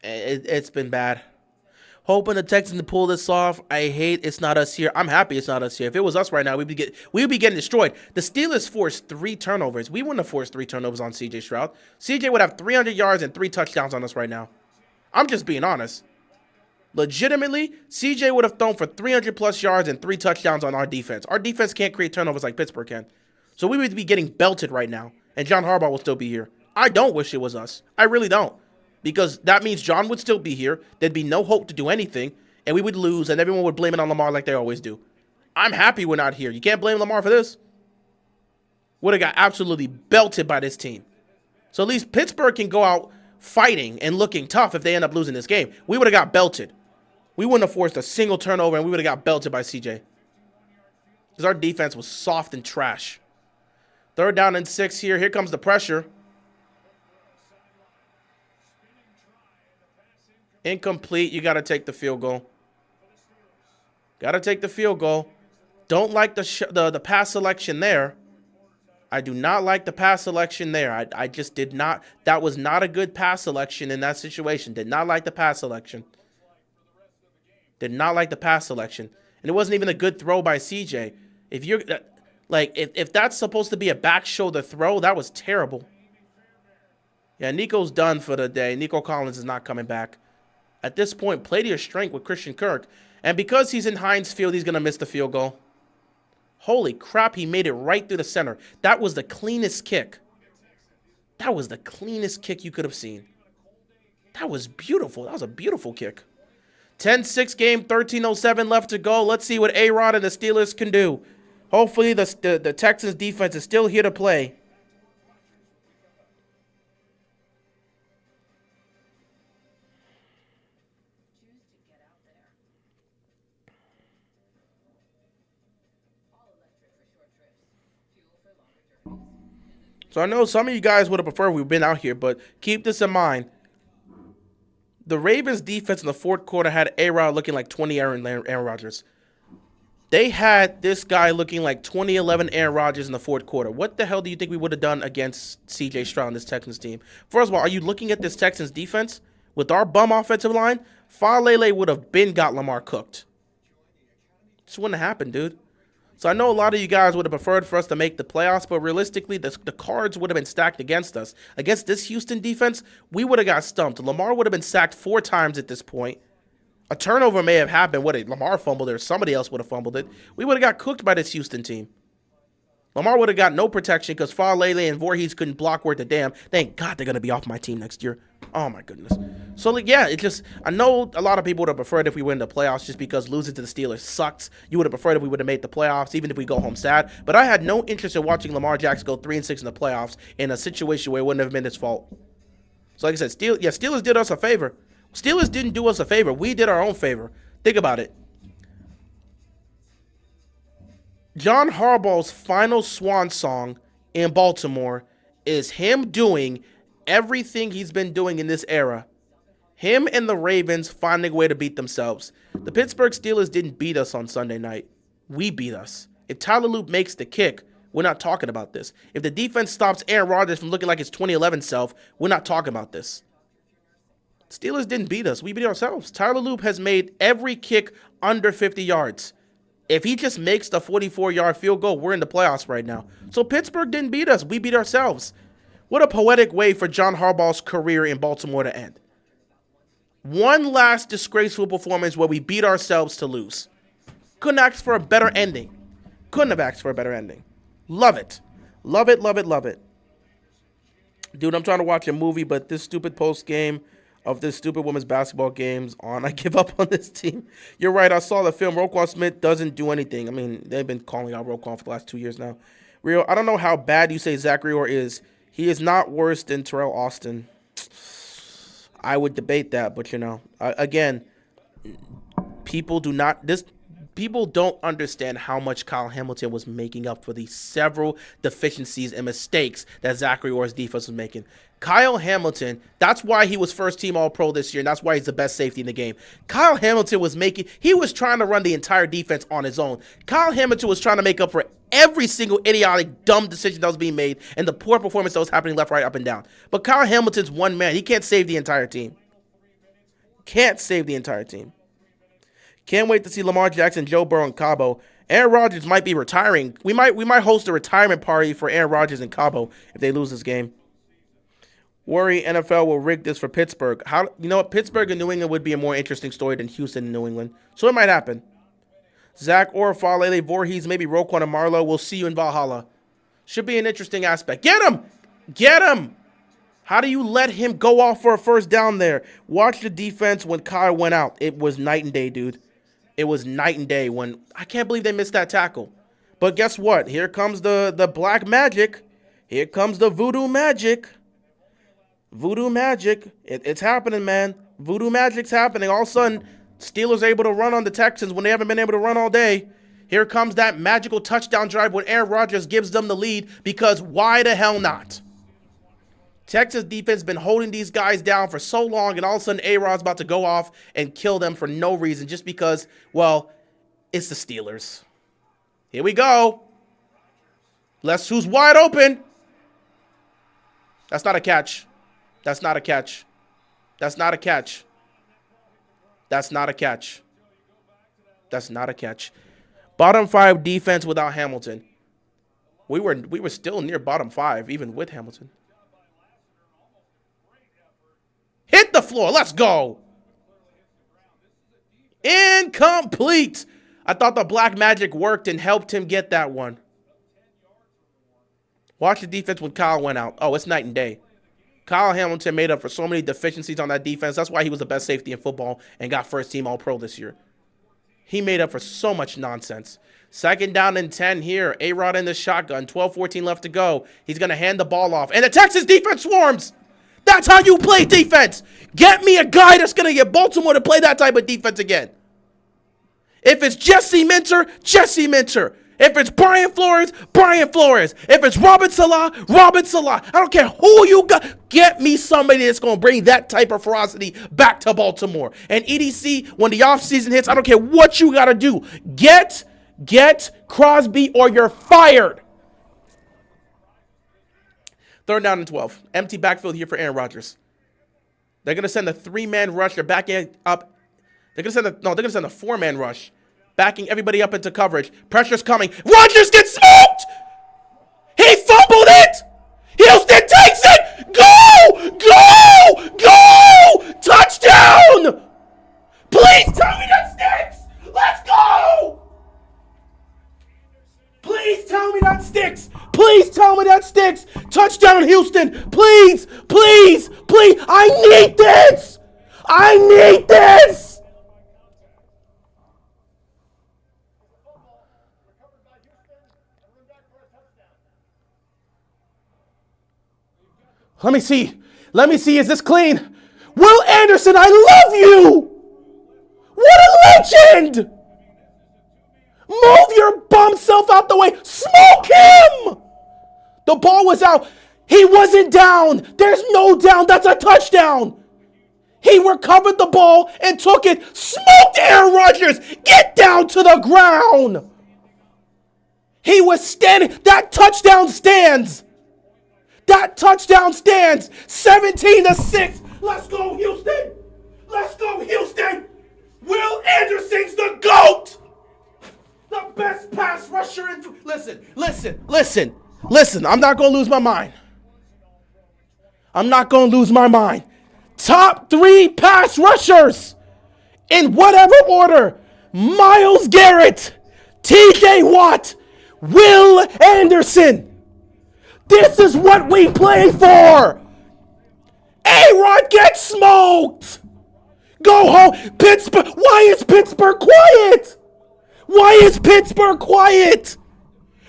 It's been bad. Hoping the Texans to pull this off. I hate it's not us here. I'm happy it's not us here. If it was us right now, we'd be getting destroyed. The Steelers forced 3 turnovers. We wouldn't have forced 3 turnovers on C.J. Stroud. C.J. would have 300 yards and 3 touchdowns on us right now. I'm just being honest. Legitimately, C.J. would have thrown for 300-plus yards and 3 touchdowns on our defense. Our defense can't create turnovers like Pittsburgh can. So we would be getting belted right now, and John Harbaugh will still be here. I don't wish it was us. I really don't. Because that means John would still be here. There'd be no hope to do anything, and we would lose, and everyone would blame it on Lamar like they always do. I'm happy we're not here. You can't blame Lamar for this. Would have got absolutely belted by this team. So at least Pittsburgh can go out fighting and looking tough if they end up losing this game. We would have got belted. We wouldn't have forced a single turnover, and we would have got belted by CJ. Because our defense was soft and trash. 3rd down and 6 here. Here comes the pressure. Incomplete. You got to take the field goal. Got to take the field goal. Don't like the pass selection there. I do not like the pass selection there. I just did not. That was not a good pass selection in that situation. Did not like the pass selection. Did not like the pass selection. And it wasn't even a good throw by CJ. If you're like, if that's supposed to be a back shoulder throw, that was terrible. Yeah, Nico's done for the day. Nico Collins is not coming back. At this point, play to your strength with Christian Kirk. And because he's in Heinz Field, he's going to miss the field goal. Holy crap, he made it right through the center. That was the cleanest kick. That was the cleanest kick you could have seen. That was beautiful. That was a beautiful kick. 10-6 game, 13:07 left to go. Let's see what A-Rod and the Steelers can do. Hopefully the Texans defense is still here to play. So I know some of you guys would have preferred we've been out here, but keep this in mind. The Ravens defense in the 4th quarter had A-Rod looking like 20 Aaron Rodgers. They had this guy looking like 2011 Aaron Rodgers in the 4th quarter. What the hell do you think we would have done against C.J. Stroud and this Texans team? First of all, are you looking at this Texans defense? With our bum offensive line, Falele would have got Lamar cooked. This wouldn't have happened, dude. So I know a lot of you guys would have preferred for us to make the playoffs, but realistically, the cards would have been stacked against us. Against this Houston defense, we would have got stumped. Lamar would have been sacked 4 times at this point. A turnover may have happened. Lamar fumbled it or somebody else would have fumbled it. We would have got cooked by this Houston team. Lamar would have got no protection because Falele and Voorhees couldn't block worth a damn. Thank God they're going to be off my team next year. Oh, my goodness. So, yeah, I know a lot of people would have preferred if we win the playoffs just because losing to the Steelers sucks. You would have preferred if we would have made the playoffs, even if we go home sad. But I had no interest in watching Lamar Jackson go 3-6 in the playoffs in a situation where it wouldn't have been his fault. So, like I said, Steelers did us a favor. Steelers didn't do us a favor. We did our own favor. Think about it. John Harbaugh's final swan song in Baltimore is him doing everything he's been doing in this era. Him and the Ravens finding a way to beat themselves. The Pittsburgh Steelers didn't beat us on Sunday night. We beat us. If Tyler Loop makes the kick, we're not talking about this. If the defense stops Aaron Rodgers from looking like his 2011 self, we're not talking about this. Steelers didn't beat us. We beat ourselves. Tyler Loop has made every kick under 50 yards. If he just makes the 44-yard field goal, we're in the playoffs right now. So Pittsburgh didn't beat us. We beat ourselves. What a poetic way for John Harbaugh's career in Baltimore to end. One last disgraceful performance where we beat ourselves to lose. Couldn't ask for a better ending. Couldn't have asked for a better ending. Love it. Love it, love it, love it. Dude, I'm trying to watch a movie, but this stupid post game of this stupid women's basketball game's on. I give up on this team. You're right. I saw the film. Roquan Smith doesn't do anything. I mean, they've been calling out Roquan for the last 2 years now. Real, I don't know how bad you say Zachary Orr is. He is not worse than Terrell Austin. I would debate that, but again, people don't understand how much Kyle Hamilton was making up for the several deficiencies and mistakes that Zachary Orr's defense was making. Kyle Hamilton, that's why he was first-team All-Pro this year, and that's why he's the best safety in the game. Kyle Hamilton was trying to run the entire defense on his own. Kyle Hamilton was trying to make up for every single idiotic, dumb decision that was being made and the poor performance that was happening left, right, up, and down. But Kyle Hamilton's one man. He can't save the entire team. Can't save the entire team. Can't wait to see Lamar Jackson, Joe Burrow, and Cabo. Aaron Rodgers might be retiring. We might host a retirement party for Aaron Rodgers and Cabo if they lose this game. Worry NFL will rig this for Pittsburgh. You know what? Pittsburgh and New England would be a more interesting story than Houston and New England. So it might happen. Zach Orfalele, Voorhees, maybe Roquan and Marlowe. We'll see you in Valhalla. Should be an interesting aspect. Get him! Get him! How do you let him go off for a first down there? Watch the defense when Kyle went out. It was night and day, dude. It was night and day when I can't believe they missed that tackle. But guess what? Here comes the black magic. Here comes the voodoo magic. Voodoo magic. It's happening, man. Voodoo magic's happening. All of a sudden, Steelers are able to run on the Texans when they haven't been able to run all day. Here comes that magical touchdown drive when Aaron Rodgers gives them the lead because why the hell not? Texas defense has been holding these guys down for so long, and all of a sudden A-Rod's about to go off and kill them for no reason just because, well, it's the Steelers. Here we go. Who's wide open. That's not a catch. That's not a catch. That's not a catch. That's not a catch. That's not a catch. Bottom 5 defense without Hamilton. We were still near bottom 5 even with Hamilton. Hit the floor. Let's go. Incomplete. I thought the black magic worked and helped him get that one. Watch the defense when Kyle went out. Oh, it's night and day. Kyle Hamilton made up for so many deficiencies on that defense. That's why he was the best safety in football and got first team All-Pro this year. He made up for so much nonsense. Second down and 10 here. A-Rod in the shotgun. 12-14 left to go. He's going to hand the ball off. And the Texas defense swarms. That's how you play defense. Get me a guy that's going to get Baltimore to play that type of defense again. If it's Jesse Minter, Jesse Minter. If it's Brian Flores, Brian Flores. If it's Robert Salah, Robert Salah. I don't care who you got. Get me somebody that's going to bring that type of ferocity back to Baltimore. And EDC, when the offseason hits, I don't care what you got to do. Get Crosby or you're fired. Third down and 12. Empty backfield here for Aaron Rodgers. They're going to send a 3-man rush. They're backing up. They're going to send a 4-man rush. Backing everybody up into coverage. Pressure's coming. Rodgers gets smoked! He fumbled it! Houston takes it! Go! Go! Go! Touchdown! Please tell me that sticks! Let's go! Please tell me that sticks! Please tell me that sticks! Touchdown, Houston! Please! Please! Please! I need this! I need this! Let me see. Let me see. Is this clean? Will Anderson, I love you! What a legend! Move your bum self out the way. Smoke him! The ball was out. He wasn't down. There's no down. That's a touchdown. He recovered the ball and took it. Smoked Aaron Rodgers. Get down to the ground. He was standing. That touchdown stands. That touchdown stands. 17-6. Let's go, Houston. Let's go, Houston. Will Anderson's the GOAT. The best pass rusher in. Listen. I'm not going to lose my mind. I'm not going to lose my mind. Top 3 pass rushers in whatever order. Myles Garrett, TJ Watt, Will Anderson. This is what we play for. A-Rod gets smoked. Go home. Pittsburgh. Why is Pittsburgh quiet? Why is Pittsburgh quiet?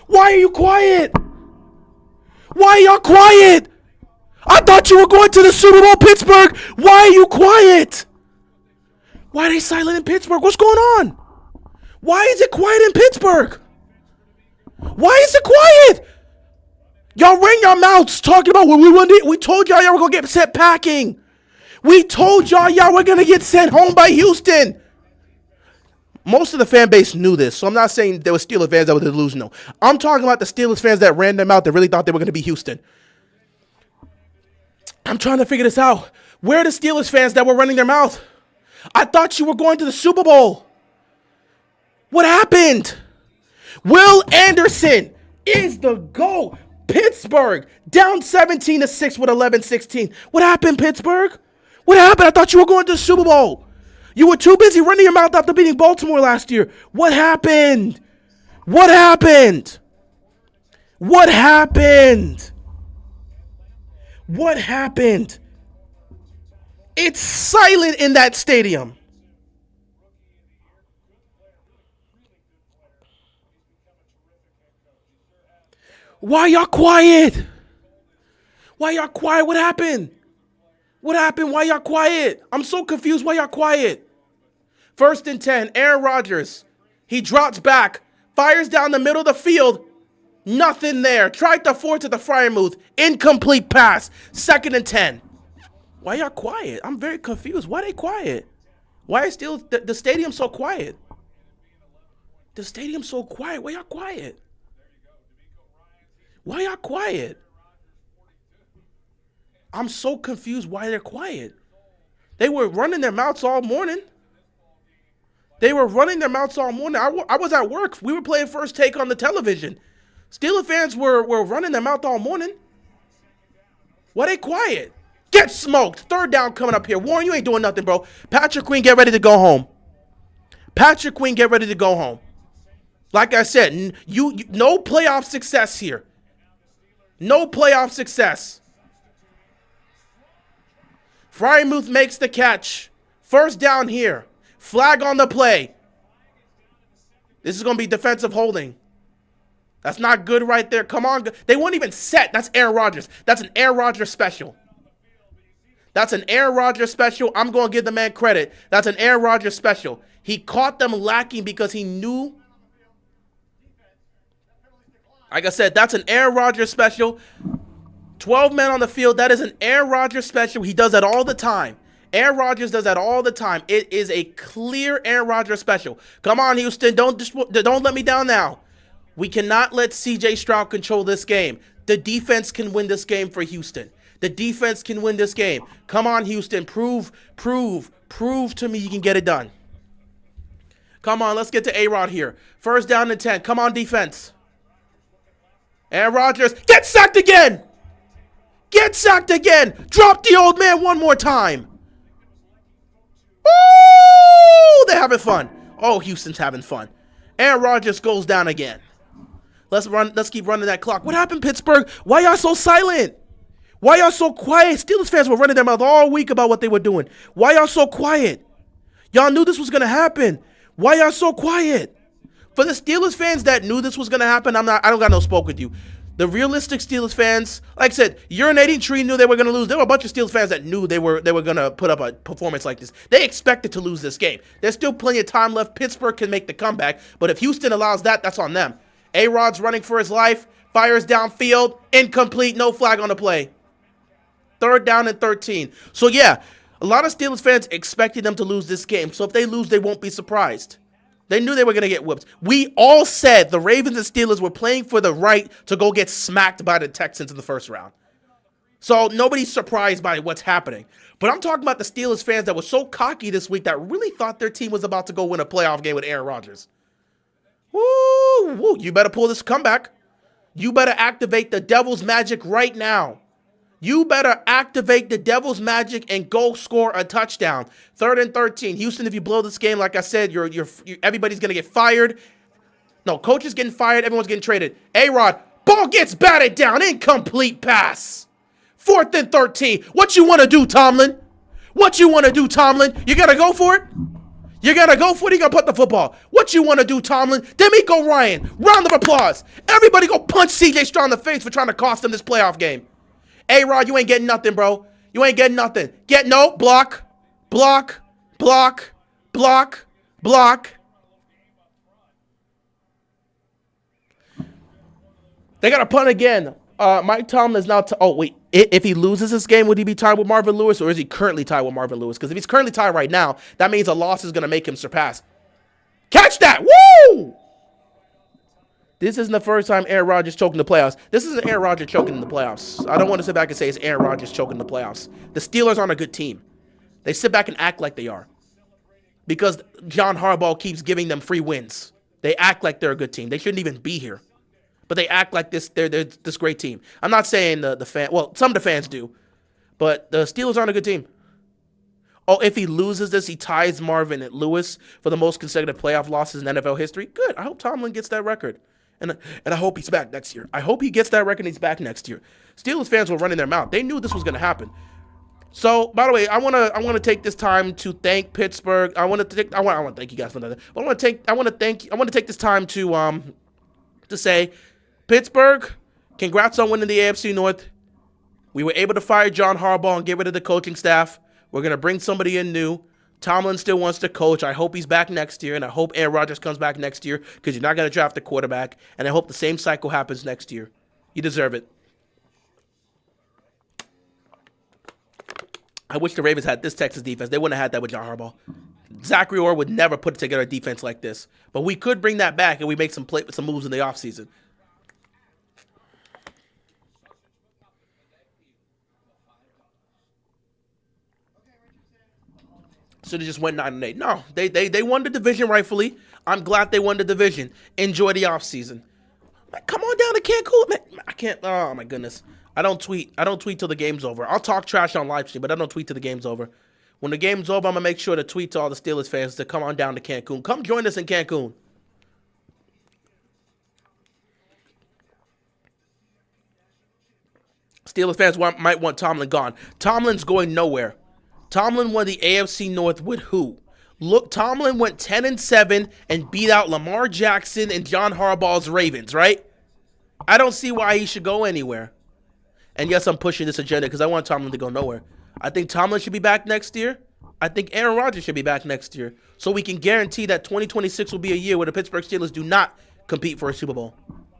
Why are you quiet? Why are y'all quiet? I thought you were going to the Super Bowl, Pittsburgh. Why are you quiet? Why are they silent in Pittsburgh? What's going on? Why is it quiet in Pittsburgh? Why is it quiet? Y'all ran your mouths talking about what we told y'all were going to get sent packing. We told y'all were going to get sent home by Houston. Most of the fan base knew this, so I'm not saying there were Steelers fans that were delusional. I'm talking about the Steelers fans that ran them out that really thought they were going to be Houston. I'm trying to figure this out. Where are the Steelers fans that were running their mouth? I thought you were going to the Super Bowl. What happened? Will Anderson is the GOAT. Pittsburgh down 17-6 with 11-16. What happened, Pittsburgh? What happened? I thought you were going to the Super Bowl. You were too busy running your mouth after beating Baltimore last year. What happened? What happened? What happened? What happened? It's silent in that stadium. Why y'all quiet? Why y'all quiet? What happened? What happened? Why y'all quiet? I'm so confused. Why y'all quiet? 1st and 10. Aaron Rodgers. He drops back. Fires down the middle of the field. Nothing there. Tried to force it to Freiermuth. Incomplete pass. 2nd and 10. Why y'all quiet? I'm very confused. Why they quiet? Why is still the stadium so quiet? The stadium so quiet. Why y'all quiet? Why y'all quiet? I'm so confused why they're quiet. They were running their mouths all morning. They were running their mouths all morning. I was at work. We were playing First Take on the television. Steelers fans were running their mouth all morning. Why they quiet? Get smoked. 3rd down coming up here. Warren, you ain't doing nothing, bro. Patrick Queen, get ready to go home. Patrick Queen, get ready to go home. Like I said, you no playoff success here. No playoff success. Freiermuth makes the catch. 1st down here. Flag on the play. This is going to be defensive holding. That's not good right there. Come on. They weren't even set. That's Aaron Rodgers. That's an Aaron Rodgers special. That's an Aaron Rodgers special. I'm going to give the man credit. That's an Aaron Rodgers special. He caught them lacking because he knew. Like I said, that's an Aaron Rodgers special. 12 men on the field. That is an Aaron Rodgers special. He does that all the time. Aaron Rodgers does that all the time. It is a clear Aaron Rodgers special. Come on, Houston. Don't let me down now. We cannot let C.J. Stroud control this game. The defense can win this game for Houston. The defense can win this game. Come on, Houston. Prove to me you can get it done. Come on, let's get to A-Rod here. 1st down and 10. Come on, defense. Aaron Rodgers, get sacked again. Get sacked again. Drop the old man one more time. Ooh, they're having fun. Oh, Houston's having fun. Aaron Rodgers goes down again. Let's keep running that clock. What happened, Pittsburgh? Why y'all so silent? Why y'all so quiet? Steelers fans were running their mouth all week about what they were doing. Why y'all so quiet? Y'all knew this was going to happen. Why y'all so quiet? For the Steelers fans that knew this was going to happen, I don't got no spoke with you. The realistic Steelers fans, like I said, Urinating Tree knew they were going to lose. There were a bunch of Steelers fans that knew they were going to put up a performance like this. They expected to lose this game. There's still plenty of time left. Pittsburgh can make the comeback, but if Houston allows that, that's on them. A-Rod's running for his life, fires downfield, incomplete, no flag on the play. 3rd down and 13. So yeah, a lot of Steelers fans expected them to lose this game. So if they lose, they won't be surprised. They knew they were going to get whipped. We all said the Ravens and Steelers were playing for the right to go get smacked by the Texans in the 1st round. So nobody's surprised by what's happening. But I'm talking about the Steelers fans that were so cocky this week that really thought their team was about to go win a playoff game with Aaron Rodgers. Woo, woo, you better pull this comeback. You better activate the devil's magic right now. You better activate the devil's magic and go score a touchdown. 3rd and 13. Houston, if you blow this game, like I said, everybody's going to get fired. No, coach is getting fired. Everyone's getting traded. A-Rod, ball gets batted down. Incomplete pass. 4th and 13. What you want to do, Tomlin? What you want to do, Tomlin? You got to go for it? You got to go for it? You got to put the football. What you want to do, Tomlin? D'Amico Ryan. Round of applause. Everybody go punch C.J. Stroud in the face for trying to cost him this playoff game. A-Rod, you ain't getting nothing, bro. You ain't getting nothing. Block, block, block, block, block. They got to punt again. Mike Tomlin is now. Oh, wait. If he loses this game, would he be tied with Marvin Lewis, or is he currently tied with Marvin Lewis? Because if he's currently tied right now, that means a loss is going to make him surpass. Catch that. Woo! This isn't the first time Aaron Rodgers choking the playoffs. This isn't Aaron Rodgers choking in the playoffs. I don't want to sit back and say it's Aaron Rodgers choking the playoffs. The Steelers aren't a good team. They sit back and act like they are. Because John Harbaugh keeps giving them free wins. They act like they're a good team. They shouldn't even be here. But they act like they're this great team. I'm not saying the fan. Well, some of the fans do. But the Steelers aren't a good team. Oh, if he loses this, he ties Marvin Lewis for the most consecutive playoff losses in NFL history. Good. I hope Tomlin gets that record. And I hope he's back next year. I hope he gets that record and he's back next year. Steelers fans were running their mouth. They knew this was going to happen. So, by the way, I want to take this time to thank Pittsburgh. I want to thank you guys for that. But I want to take this time to say, Pittsburgh, congrats on winning the AFC North. We were able to fire John Harbaugh and get rid of the coaching staff. We're going to bring somebody in new. Tomlin still wants to coach. I hope he's back next year, and I hope Aaron Rodgers comes back next year because you're not going to draft a quarterback, and I hope the same cycle happens next year. You deserve it. I wish the Ravens had this Texas defense. They wouldn't have had that with John Harbaugh. Zachary Orr would never put together a defense like this. But we could bring that back, and we make some moves in the offseason. So they just went 9-8. No, they won the division rightfully. I'm glad they won the division. Enjoy the offseason. Come on down to Cancun. Man, I can't. Oh, my goodness. I don't tweet till the game's over. I'll talk trash on live stream, but I don't tweet till the game's over. When the game's over, I'm going to make sure to tweet to all the Steelers fans to come on down to Cancun. Come join us in Cancun. Steelers fans might want Tomlin gone. Tomlin's going nowhere. Tomlin won the AFC North with who? Look, Tomlin went 10-7 and beat out Lamar Jackson and John Harbaugh's Ravens, right? I don't see why he should go anywhere. And yes, I'm pushing this agenda because I want Tomlin to go nowhere. I think Tomlin should be back next year. I think Aaron Rodgers should be back next year. So we can guarantee that 2026 will be a year where the Pittsburgh Steelers do not compete for a Super Bowl.